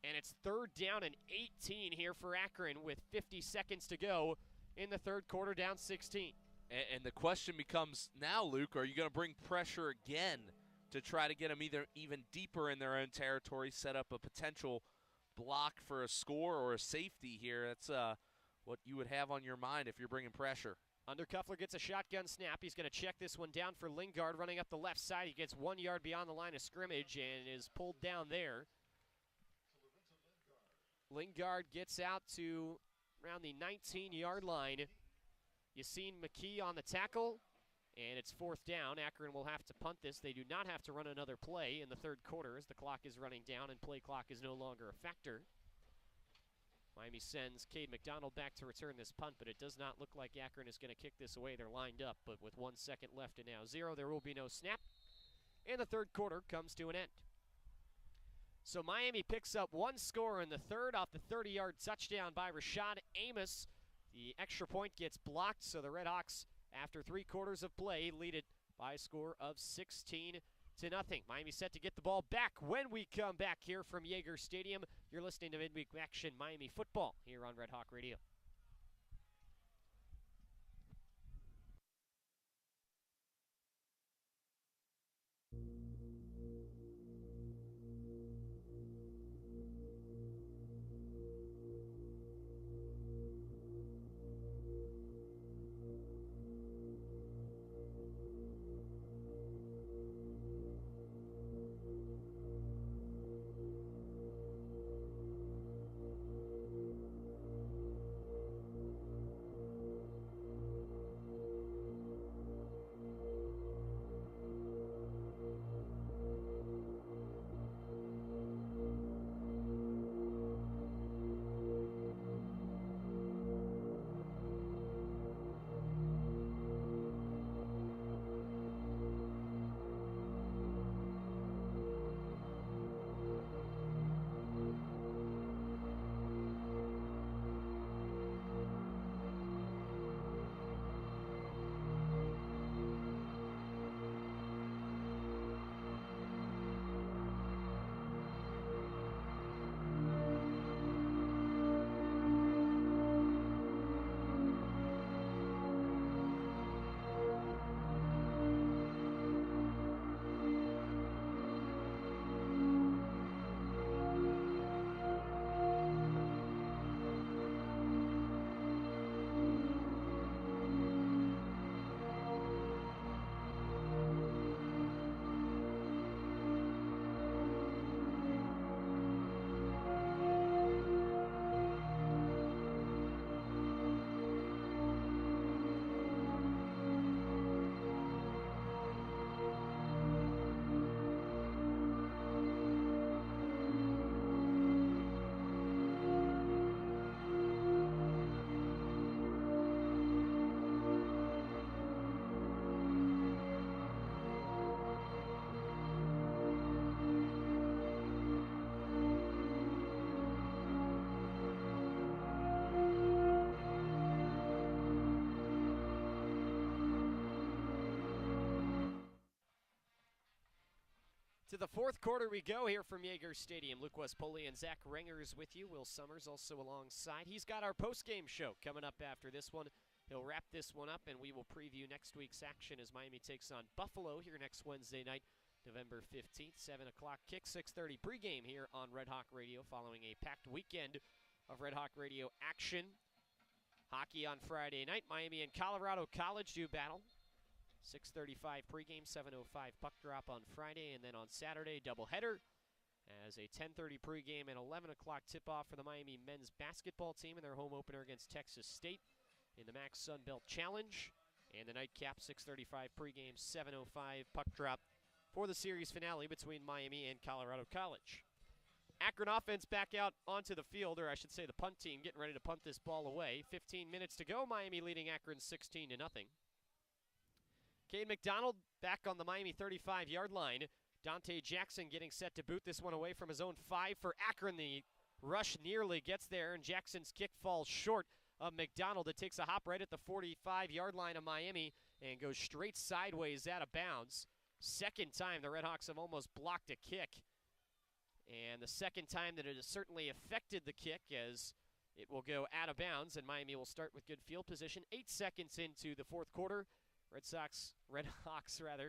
And it's third down and 18 here for Akron with 50 seconds to go in the third quarter, down 16. And the question becomes now, Luke, are you going to bring pressure again to try to get them either even deeper in their own territory, set up a potential block for a score or a safety here? That's what you would have on your mind if you're bringing pressure. Undercuffler gets a shotgun snap. He's going to check this one down for Lingard running up the left side. He gets 1 yard beyond the line of scrimmage and is pulled down there. Lingard gets out to around the 19-yard line. Yassine McKee on the tackle, and it's 4th down. Akron will have to punt this. They do not have to run another play in the 3rd quarter as the clock is running down and play clock is no longer a factor. Miami sends Cade McDonald back to return this punt, but it does not look like Akron is going to kick this away. They're lined up, but with 1 second left and now 0, there will be no snap. And the 3rd quarter comes to an end. So Miami picks up 1 score in the 3rd off the 30-yard touchdown by Rashad Amos. The extra point gets blocked, so the RedHawks, after 3 quarters of play, lead it by a score of 16-0. Miami set to get the ball back when we come back here from Yager Stadium. You're listening to Midweek Action Miami Football here on Red Hawk Radio. To the 4th quarter we go here from Yager Stadium. Luke West Poley and Zach Rengers with you. Will Summers also alongside. He's got our post-game show coming up after this one. He'll wrap this one up, and we will preview next week's action as Miami takes on Buffalo here next Wednesday night, November 15th, 7 o'clock kick, 6:30 pregame here on Red Hawk Radio following a packed weekend of Red Hawk Radio action. Hockey on Friday night. Miami and Colorado College do battle. 6:35 pregame, 7:05 puck drop on Friday, and then on Saturday, doubleheader as a 10:30 pregame and 11 o'clock tip-off for the Miami men's basketball team in their home opener against Texas State in the Max Sun Belt Challenge. And the nightcap, 6:35 pregame, 7:05 puck drop for the series finale between Miami and Colorado College. Akron offense back out onto the field, or I should say the punt team getting ready to punt this ball away. 15 minutes to go, Miami leading Akron 16-0. Cade McDonald back on the Miami 35-yard line. Dante Jackson getting set to boot this one away from his own 5 for Akron. The rush nearly gets there, and Jackson's kick falls short of McDonald. It takes a hop right at the 45-yard line of Miami and goes straight sideways out of bounds. Second time the RedHawks have almost blocked a kick. And the second time that it has certainly affected the kick, as it will go out of bounds, and Miami will start with good field position. 8 seconds into the 4th quarter. RedHawks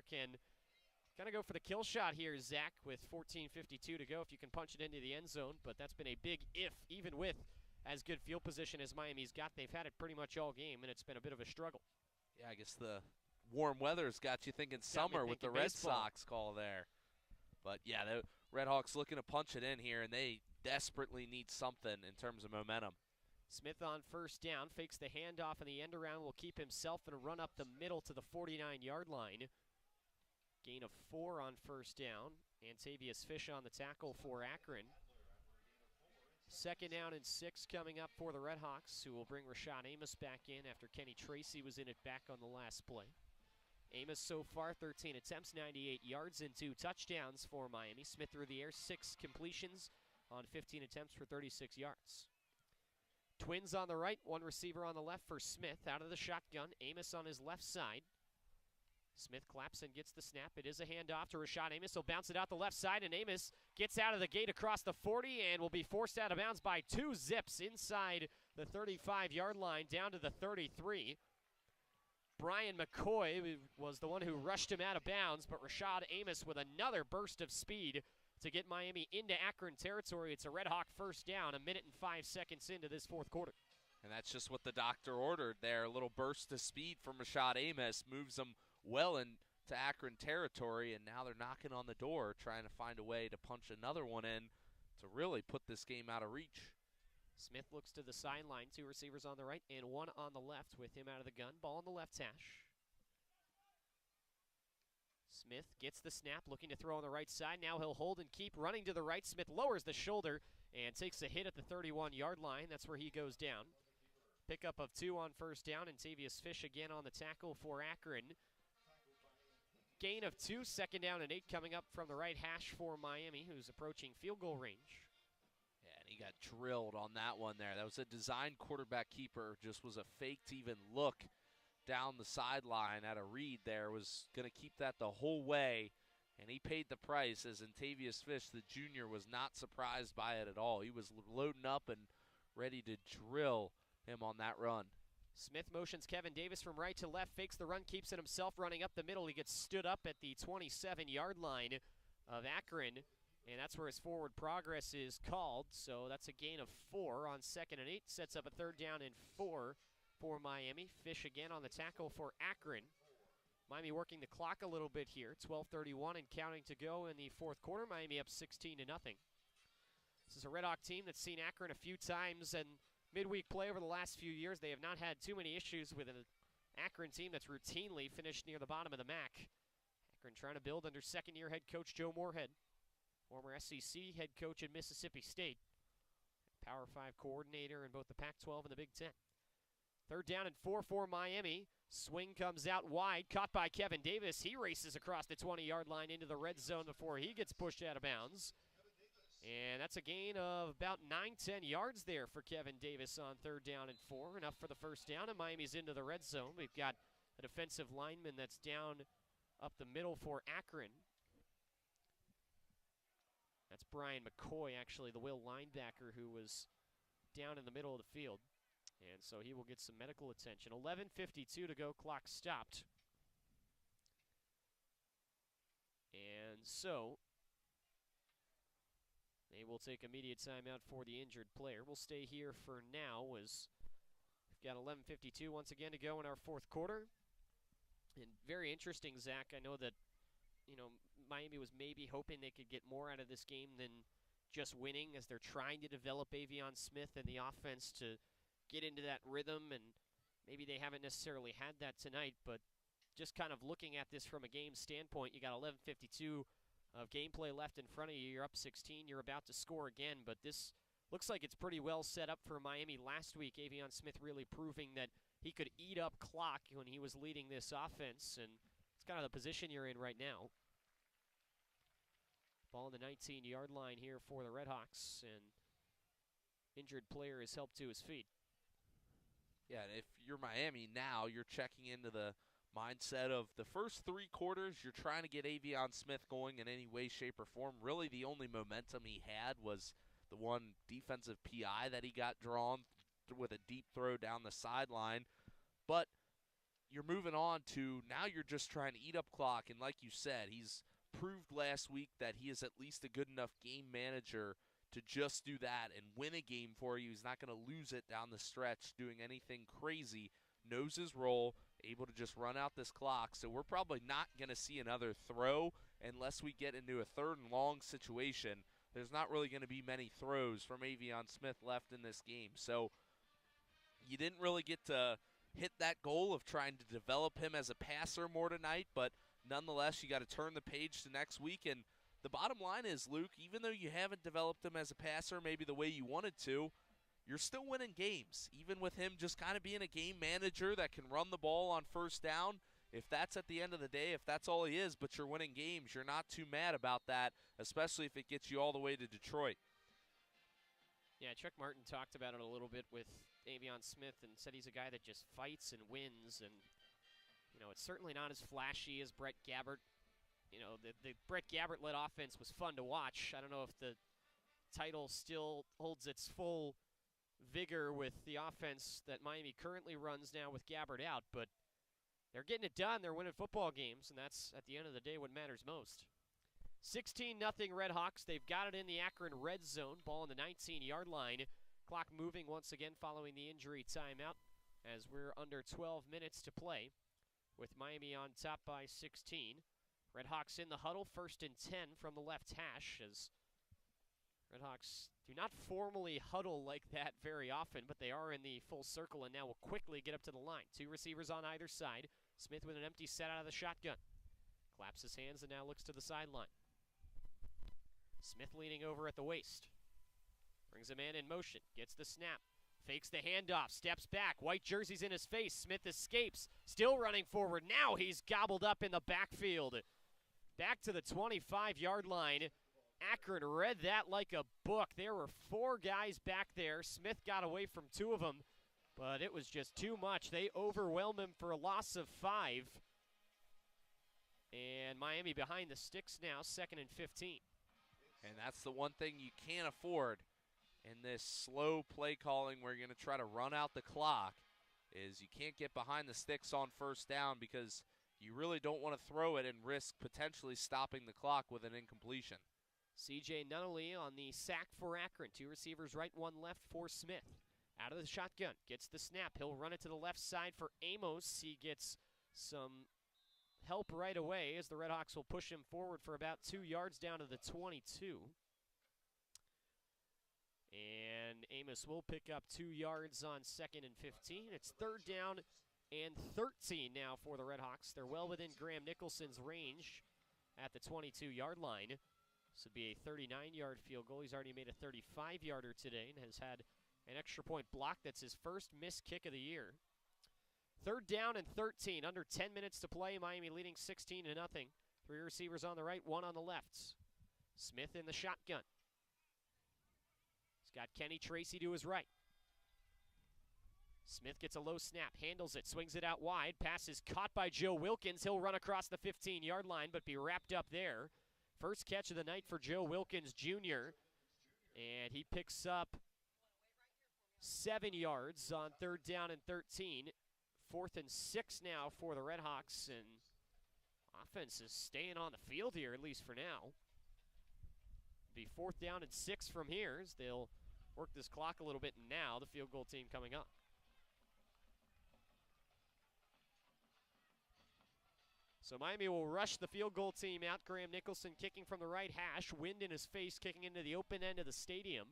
can kind of go for the kill shot here, Zach, with 14:52 to go if you can punch it into the end zone. But that's been a big if, even with as good field position as Miami's got. They've had it pretty much all game, and it's been a bit of a struggle. Yeah, I guess the warm weather's got you thinking summer with the Red Sox call there. But, yeah, the RedHawks looking to punch it in here, and they desperately need something in terms of momentum. Smith on first down, fakes the handoff, and the end around will keep himself and run up the middle to the 49-yard line. Gain of 4 on first down. Antavius Fish on the tackle for Akron. Second down and 6 coming up for the RedHawks, who will bring Rashad Amos back in after Kenny Tracy was in it back on the last play. Amos so far 13 attempts, 98 yards, and 2 touchdowns for Miami. Smith through the air, 6 completions on 15 attempts for 36 yards. Twins on the right, 1 receiver on the left for Smith. Out of the shotgun, Amos on his left side. Smith claps and gets the snap. It is a handoff to Rashad Amos. He'll bounce it out the left side, and Amos gets out of the gate across the 40 and will be forced out of bounds by 2 zips inside the 35-yard line down to the 33. Brian McCoy was the one who rushed him out of bounds, but Rashad Amos with another burst of speed to get Miami into Akron territory. It's a RedHawk first down, 1 minute and 5 seconds into this fourth quarter. And that's just what the doctor ordered there. A little burst of speed from Rashad Amos moves them well into Akron territory, and now they're knocking on the door trying to find a way to punch another one in to really put this game out of reach. Smith looks to the sideline, 2 receivers on the right and 1 on the left with him out of the gun. Ball on the left hash. Smith gets the snap, looking to throw on the right side. Now he'll hold and keep running to the right. Smith lowers the shoulder and takes a hit at the 31-yard line. That's where he goes down. Pickup of 2 on first down, and Tavius Fish again on the tackle for Akron. Gain of 2, second down and 8 coming up from the right hash for Miami, who's approaching field goal range. Yeah, and he got drilled on that one there. That was a design quarterback keeper, just was a faked even look down the sideline at a read there, was going to keep that the whole way, and he paid the price as Antavius Fish, the junior, was not surprised by it at all. He was loading up and ready to drill him on that run. Smith motions Kevin Davis from right to left, fakes the run, keeps it himself, running up the middle. He gets stood up at the 27-yard line of Akron, and that's where his forward progress is called. So that's a gain of 4 on second and 8, sets up a third down and 4 for Miami. Fish again on the tackle for Akron. Miami working the clock a little bit here. 12:31 and counting to go in the fourth quarter. Miami up 16-0. This is a RedHawk team that's seen Akron a few times in midweek play over the last few years. They have not had too many issues with an Akron team that's routinely finished near the bottom of the MAC. Akron trying to build under second-year head coach Joe Moorhead, former SEC head coach at Mississippi State, Power 5 coordinator in both the Pac-12 and the Big Ten. Third down and 4 for Miami. Swing comes out wide, caught by Kevin Davis. He races across the 20-yard line into the red zone before he gets pushed out of bounds. And that's a gain of about 9-10 yards there for Kevin Davis on third down and 4. Enough for the first down, and Miami's into the red zone. We've got a defensive lineman that's down up the middle for Akron. That's Brian McCoy, actually, the Will linebacker, who was down in the middle of the field. And so he will get some medical attention. 11:52 to go, clock stopped. And so they will take immediate timeout for the injured player. We'll stay here for now as we've got 11:52 once again to go in our fourth quarter. And very interesting, Zach. I know that, Miami was maybe hoping they could get more out of this game than just winning, as they're trying to develop Avion Smith and the offense to get into that rhythm, and maybe they haven't necessarily had that tonight, but just kind of looking at this from a game standpoint, you got 11:52 of gameplay left in front of you. You're up 16. You're about to score again, but this looks like it's pretty well set up for Miami last week. Avion Smith really proving that he could eat up clock when he was leading this offense, and it's kind of the position you're in right now. Ball on the 19-yard line here for the RedHawks, and injured player is helped to his feet. Yeah, and if you're Miami now, you're checking into the mindset of the first 3 quarters, you're trying to get Avion Smith going in any way, shape, or form. Really, the only momentum he had was the one defensive PI that he got drawn with a deep throw down the sideline. But you're moving on to now you're just trying to eat up clock. And like you said, he's proved last week that he is at least a good enough game manager to just do that and win a game for you. He's not going to lose it down the stretch doing anything crazy. Knows his role, able to just run out this clock. So we're probably not going to see another throw unless we get into a third and long situation. there's not really going to be many throws from Avion Smith left in this game. So you didn't really get to hit that goal of trying to develop him as a passer more tonight, but nonetheless, you got to turn the page to next week. And the bottom line is, Luke, even though you haven't developed him as a passer maybe the way you wanted to, you're still winning games, even with him just kind of being a game manager that can run the ball on first down. If that's at the end of the day, if that's all he is, but you're winning games, you're not too mad about that, especially if it gets you all the way to Detroit. Yeah, Chuck Martin talked about it a little bit with Avion Smith and said he's a guy that just fights and wins. And, you know, it's certainly not as flashy as Brett Gabbert. You know, the Brett Gabbert-led offense was fun to watch. I don't know if the title still holds its full vigor with the offense that Miami currently runs now with Gabbert out, but they're getting it done. They're winning football games, and that's, at the end of the day, what matters most. 16-0 RedHawks. They've got it in the Akron red zone. Ball on the 19-yard line. Clock moving once again following the injury timeout as we're under 12 minutes to play with Miami on top by 16. RedHawks in the huddle, 1st and 10 from the left hash, as RedHawks do not formally huddle like that very often, but they are in the full circle and now will quickly get up to the line. 2 receivers on either side. Smith with an empty set out of the shotgun. Claps his hands and now looks to the sideline. Smith leaning over at the waist. Brings a man in motion. Gets the snap. Fakes the handoff. Steps back. White jersey's in his face. Smith escapes. Still running forward. Now he's gobbled up in the backfield. Back to the 25-yard line. Akron read that like a book. There were 4 guys back there. Smith got away from 2 of them, but it was just too much. They overwhelm him for a loss of 5. And Miami behind the sticks now, 2nd and 15. And that's the one thing you can't afford in this slow play calling where you're going to try to run out the clock is you can't get behind the sticks on first down because you really don't want to throw it and risk potentially stopping the clock with an incompletion. C.J. Nunnally on the sack for Akron. 2 receivers right, 1 left for Smith. Out of the shotgun, gets the snap. He'll run it to the left side for Amos. He gets some help right away as the RedHawks will push him forward for about 2 yards down to the 22. And Amos will pick up 2 yards on 2nd and 15. It's 3rd down and 13 now for the RedHawks. They're well within Graham Nicholson's range at the 22-yard line. This would be a 39-yard field goal. He's already made a 35-yarder today and has had an extra point block. That's his first missed kick of the year. 3rd down and 13. Under 10 minutes to play. Miami leading 16-0. 3 receivers on the right, 1 on the left. Smith in the shotgun. He's got Kenny Tracy to his right. Smith gets a low snap, handles it, swings it out wide. Pass is caught by Joe Wilkins. He'll run across the 15-yard line, but be wrapped up there. First catch of the night for Joe Wilkins Jr. And he picks up 7 yards on 3rd down and 13. 4th and 6 now for the RedHawks, and offense is staying on the field here, at least for now. Be 4th down and 6 from here as they'll work this clock a little bit, and now the field goal team coming up. So Miami will rush the field goal team out. Graham Nicholson kicking from the right hash. Wind in his face, kicking into the open end of the stadium.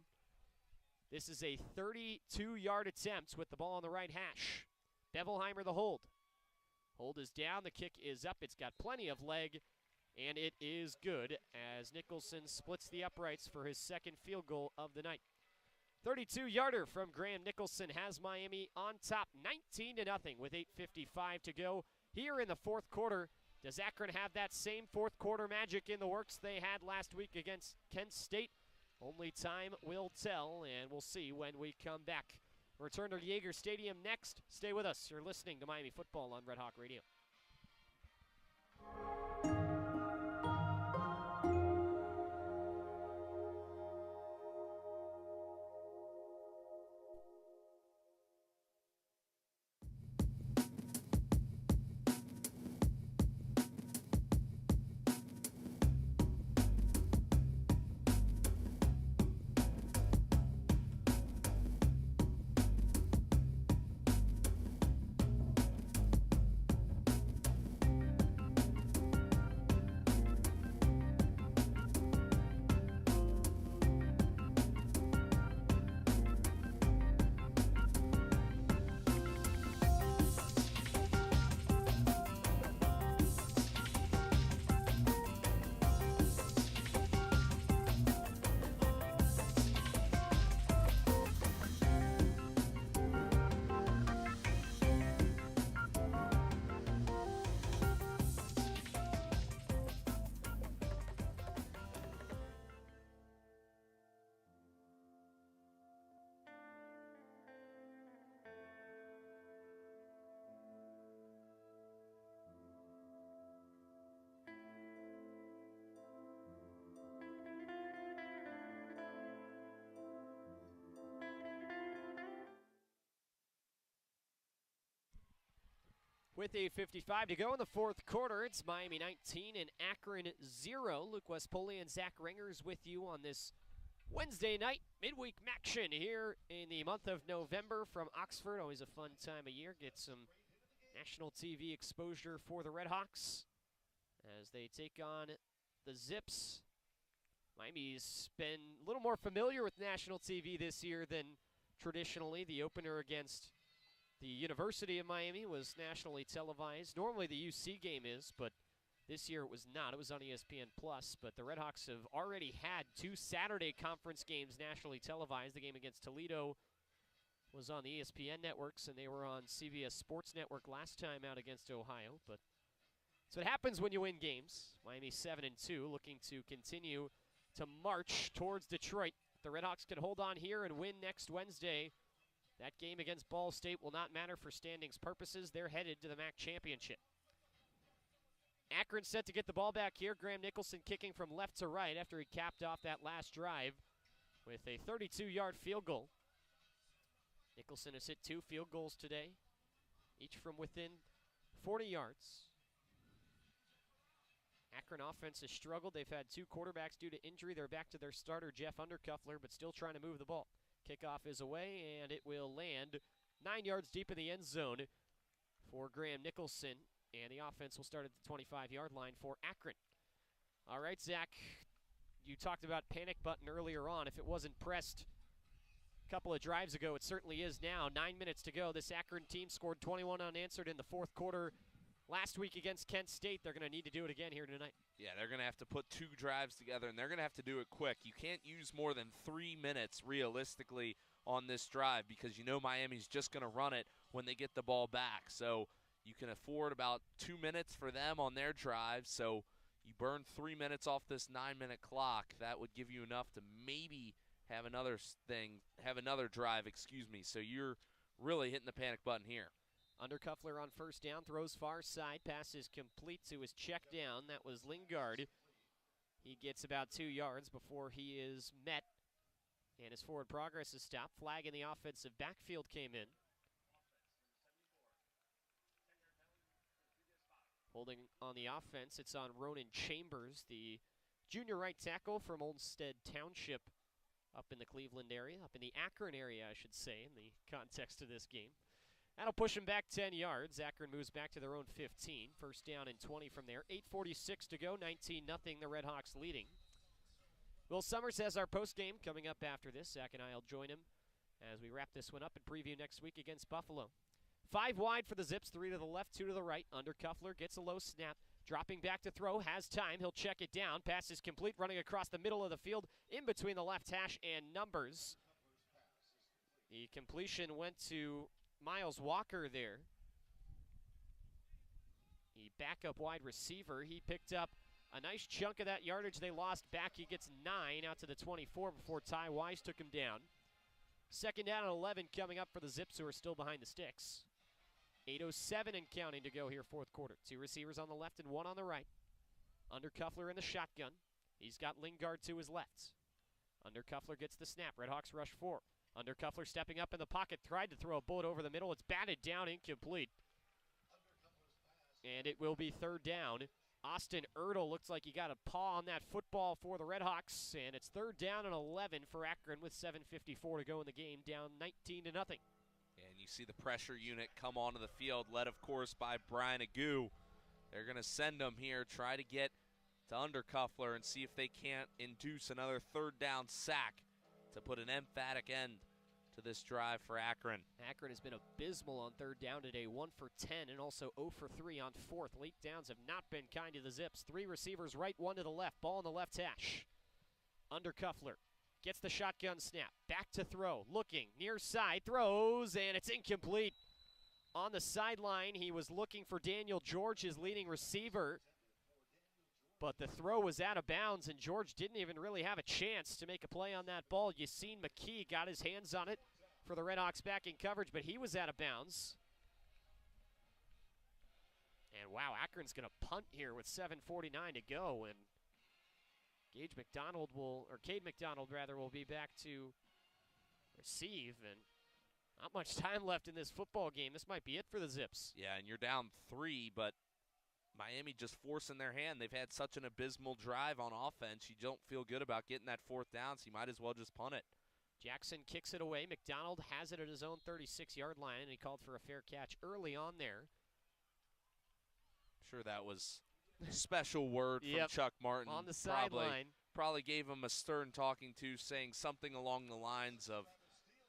This is a 32-yard attempt with the ball on the right hash. Bevelheimer the hold. Hold is down. The kick is up. It's got plenty of leg, and it is good as Nicholson splits the uprights for his 2nd field goal of the night. 32-yarder from Graham Nicholson has Miami on top 19-0 with 8:55 to go here in the 4th quarter. Does Akron have that same 4th quarter magic in the works they had last week against Kent State? Only time will tell, and we'll see when we come back. Return to Yager Stadium next. Stay with us. You're listening to Miami Football on Red Hawk Radio. With 8:55 to go in the fourth quarter, it's Miami 19 and Akron 0. Luke West Poley and Zach Rengers with you on this Wednesday night midweek action here in the month of November from Oxford. Always a fun time of year. Get some national TV exposure for the RedHawks as they take on the Zips. Miami's been a little more familiar with national TV this year than traditionally. The opener against the University of Miami was nationally televised. Normally the UC game is, but this year it was not. It was on ESPN+. But the RedHawks have already had 2 Saturday conference games nationally televised. The game against Toledo was on the ESPN networks, and they were on CBS Sports Network last time out against Ohio. But that's what happens when you win games. Miami 7-2, looking to continue to march towards Detroit. If the RedHawks can hold on here and win next Wednesday, that game against Ball State will not matter for standings purposes. They're headed to the MAC championship. Akron set to get the ball back here. Graham Nicholson kicking from left to right after he capped off that last drive with a 32-yard field goal. Nicholson has hit 2 field goals today, each from within 40 yards. Akron offense has struggled. They've had 2 quarterbacks due to injury. They're back to their starter, Jeff Undercuffler, but still trying to move the ball. Kickoff is away, and it will land 9 yards deep in the end zone for Graham Nicholson, and the offense will start at the 25-yard line for Akron. All right, Zach, you talked about panic button earlier on. If it wasn't pressed a couple of drives ago, it certainly is now. 9 minutes to go. This Akron team scored 21 unanswered in the fourth quarter last week against Kent State. They're going to need to do it again here tonight. Yeah, they're going to have to put 2 drives together, and they're going to have to do it quick. You can't use more than 3 minutes realistically on this drive because you know Miami's just going to run it when they get the ball back. So you can afford about 2 minutes for them on their drive. So you burn 3 minutes off this 9-minute clock. That would give you enough to maybe have another drive, So you're really hitting the panic button here. Undercuffler on first down, throws far side, pass is complete to his check down. That was Lingard. He gets about 2 yards before he is met, and his forward progress is stopped. Flag in the offensive backfield came in. Holding on the offense, it's on Ronan Chambers, the junior right tackle from Olmsted Township up in the Cleveland area, up in the Akron area, I should say, in the context of this game. That'll push him back 10 yards. Akron moves back to their own 15. First down and 20 from there. 8:46 to go, 19-0, the RedHawks leading. Will Summers has our postgame coming up after this. Zach and I will join him as we wrap this one up and preview next week against Buffalo. 5 wide for the Zips, 3 to the left, 2 to the right. Undercuffler gets a low snap. Dropping back to throw, has time. He'll check it down. Pass is complete, running across the middle of the field in between the left hash and numbers. The completion went to Miles Walker there. The backup wide receiver. He picked up a nice chunk of that yardage they lost back. He gets 9 out to the 24 before Ty Wise took him down. Second down and 11 coming up for the Zips, who are still behind the sticks. 8:07 and counting to go here, fourth quarter. 2 receivers on the left and 1 on the right. Undercuffler in the shotgun. He's got Lingard to his left. Undercuffler gets the snap. RedHawks rush 4. Undercuffler stepping up in the pocket, tried to throw a bullet over the middle. It's batted down, incomplete. And it will be third down. Austin Ertl looks like he got a paw on that football for the RedHawks, and it's third down and 11 for Akron with 7:54 to go in the game, down 19-0. And you see the pressure unit come onto the field, led, of course, by Brian Agu. They're going to send them here, try to get to Undercuffler and see if they can't induce another third down sack to put an emphatic end to this drive for Akron. Akron has been abysmal on third down today, 1 for 10 and also 0 for 3 on fourth. Late downs have not been kind to the Zips. 3 receivers right, 1 to the left. Ball on the left hash. Undercuffler gets the shotgun snap. Back to throw. Looking near side. Throws, and it's incomplete. On the sideline, he was looking for Daniel George, his leading receiver. But the throw was out of bounds, and George didn't even really have a chance to make a play on that ball. Yassine McKee got his hands on it for the RedHawks back in coverage, but he was out of bounds. And wow, Akron's going to punt here with 7:49 to go, and Cade McDonald will be back to receive, and Not much time left in this football game. This might be it for the Zips. Yeah, and you're down 3, but Miami just forcing their hand. They've had such an abysmal drive on offense. You don't feel good about getting that 4th down, so you might as well just punt it. Jackson kicks it away. McDonald has it at his own 36-yard line, and he called for a fair catch early on there. I'm sure that was a special word from Chuck Martin. On the sideline. Probably gave him a stern talking to, saying something along the lines of,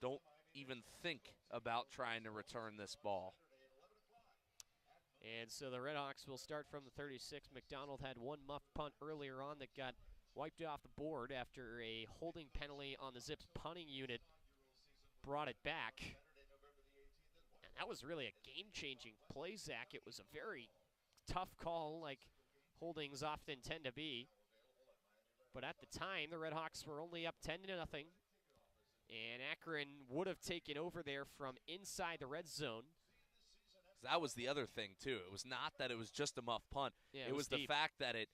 don't even think about trying to return this ball. And so the RedHawks will start from the 36. McDonald had one muff punt earlier on that got wiped off the board after a holding penalty on the Zips punting unit brought it back. And that was really a game-changing play, Zach. It was a very tough call, like holdings often tend to be. But at the time, the RedHawks were only up 10-0. And Akron would have taken over there from inside the red zone. That was the other thing, too. It was not that it was just a muff punt. Yeah, it was the fact that it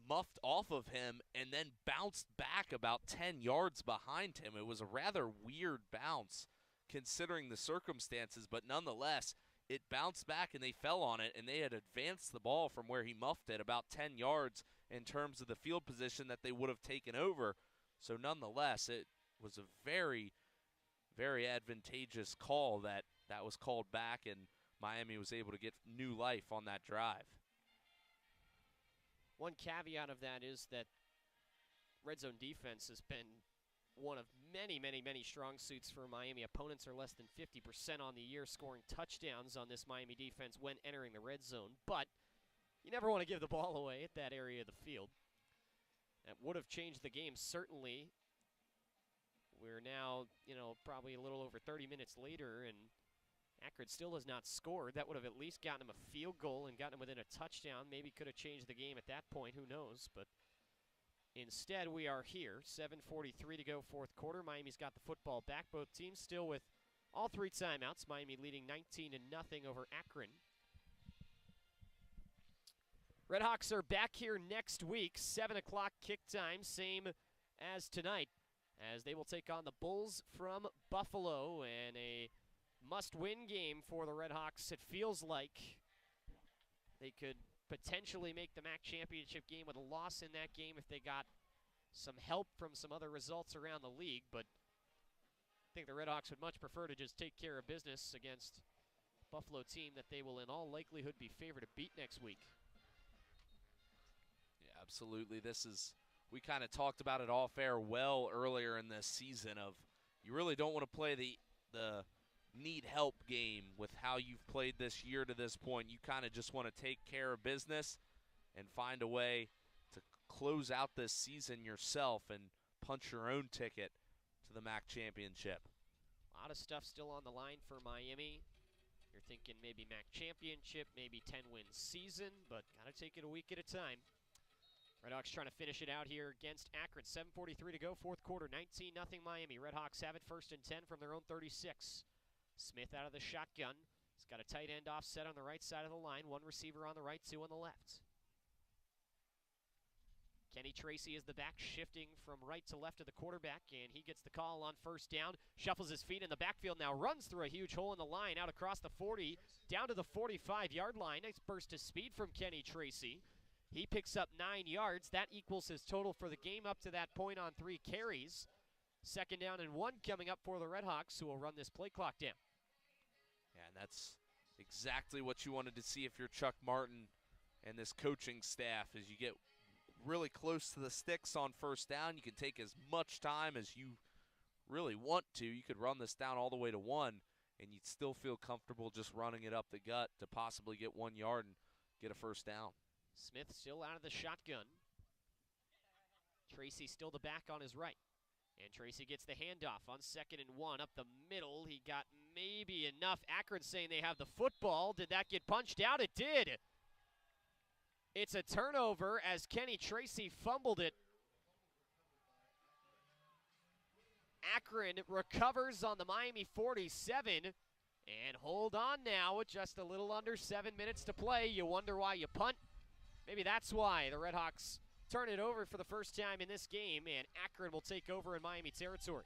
muffed off of him and then bounced back about 10 yards behind him. It was a rather weird bounce considering the circumstances, but nonetheless, it bounced back and they fell on it, and they had advanced the ball from where he muffed it about 10 yards in terms of the field position that they would have taken over. So nonetheless, it was a very, very advantageous call that was called back, and Miami was able to get new life on that drive. One caveat of that is that red zone defense has been one of many, many, many strong suits for Miami. Opponents are less than 50% on the year scoring touchdowns on this Miami defense when entering the red zone. But you never want to give the ball away at that area of the field. That would have changed the game, certainly. We're now, probably a little over 30 minutes later, and Akron still has not scored. That would have at least gotten him a field goal and gotten him within a touchdown. Maybe could have changed the game at that point. Who knows? But instead, we are here. 7:43 to go, fourth quarter. Miami's got the football back. Both teams still with all 3 timeouts. Miami leading 19-0 over Akron. RedHawks are back here next week. 7 o'clock kick time, same as tonight, as they will take on the Bulls from Buffalo, and a must-win game for the RedHawks. It feels like they could potentially make the MAC championship game with a loss in that game if they got some help from some other results around the league, but I think the RedHawks would much prefer to just take care of business against a Buffalo team that they will in all likelihood be favored to beat next week. Yeah, absolutely. We kind of talked about it off air well earlier in this season of you really don't want to play the need help game with how you've played this year to this point. You kind of just want to take care of business and find a way to close out this season yourself and punch your own ticket to the MAC championship. A lot of stuff still on the line for Miami. You're thinking maybe MAC championship, maybe 10-win season, but got to take it a week at a time. RedHawks trying to finish it out here against Akron. 7:43 to go, fourth quarter, 19-0 Miami. RedHawks have it 1st and 10 from their own 36. Smith out of the shotgun. He's got a tight end offset on the right side of the line. One receiver on the right, 2 on the left. Kenny Tracy is the back, shifting from right to left of the quarterback, and he gets the call on 1st down. Shuffles his feet in the backfield now, runs through a huge hole in the line, out across the 40, down to the 45-yard line. Nice burst of speed from Kenny Tracy. He picks up 9 yards. That equals his total for the game up to that point on 3 carries. 2nd down and 1 coming up for the RedHawks, who will run this play clock down. Yeah, and that's exactly what you wanted to see if you're Chuck Martin and this coaching staff. As you get really close to the sticks on 1st down, you can take as much time as you really want to. You could run this down all the way to 1, and you'd still feel comfortable just running it up the gut to possibly get 1 yard and get a 1st down. Smith still out of the shotgun. Tracy still the back on his right. And Tracy gets the handoff on 2nd and 1 up the middle. He got maybe enough. Akron saying they have the football. Did that get punched out? It did. It's a turnover as Kenny Tracy fumbled it. Akron recovers on the Miami 47. And hold on now with just a little under 7 minutes to play. You wonder why you punt. Maybe that's why the RedHawks turn it over for the first time in this game, and Akron will take over in Miami territory.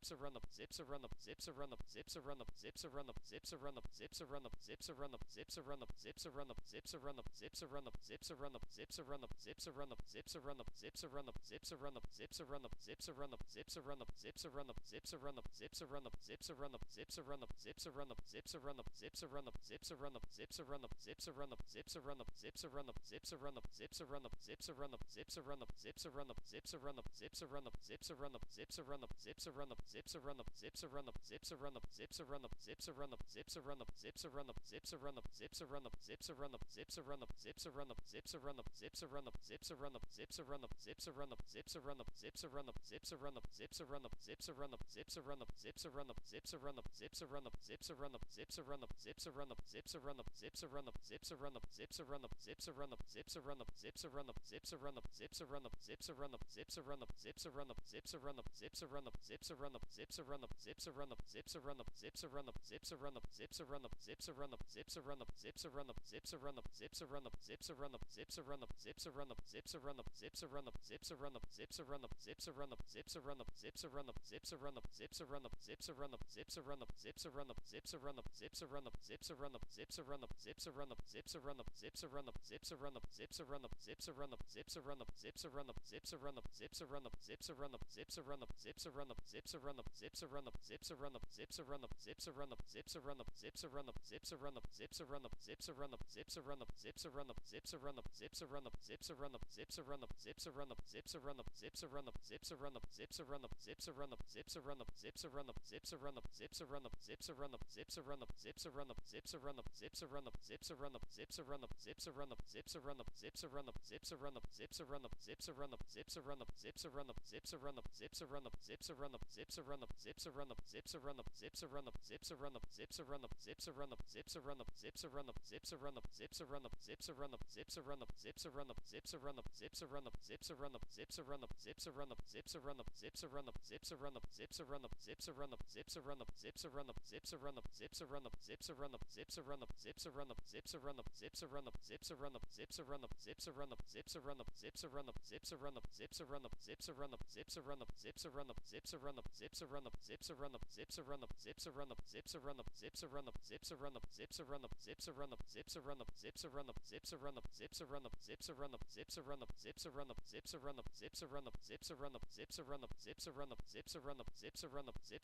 Zips a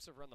run up,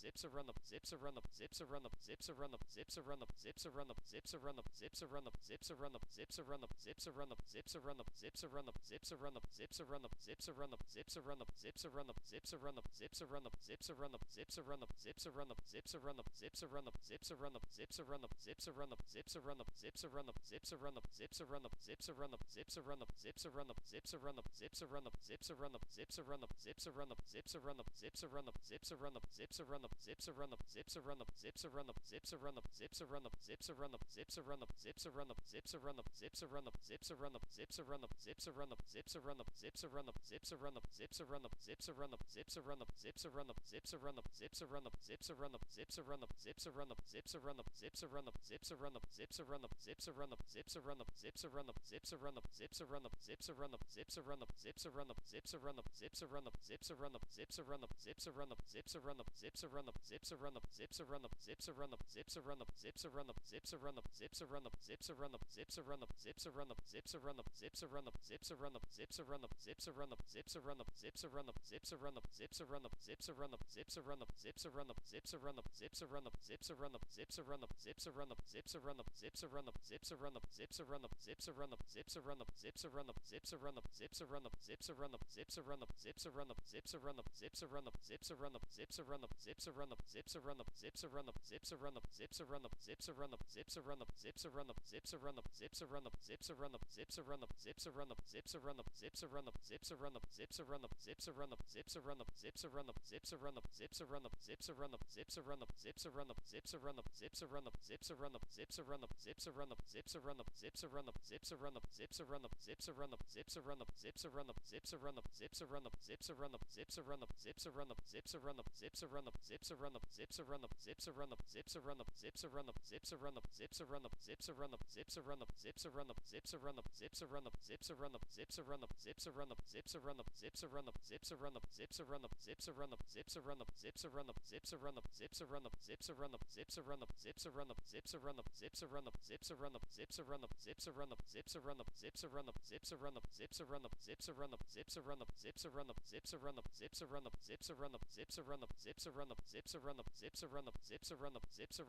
Zips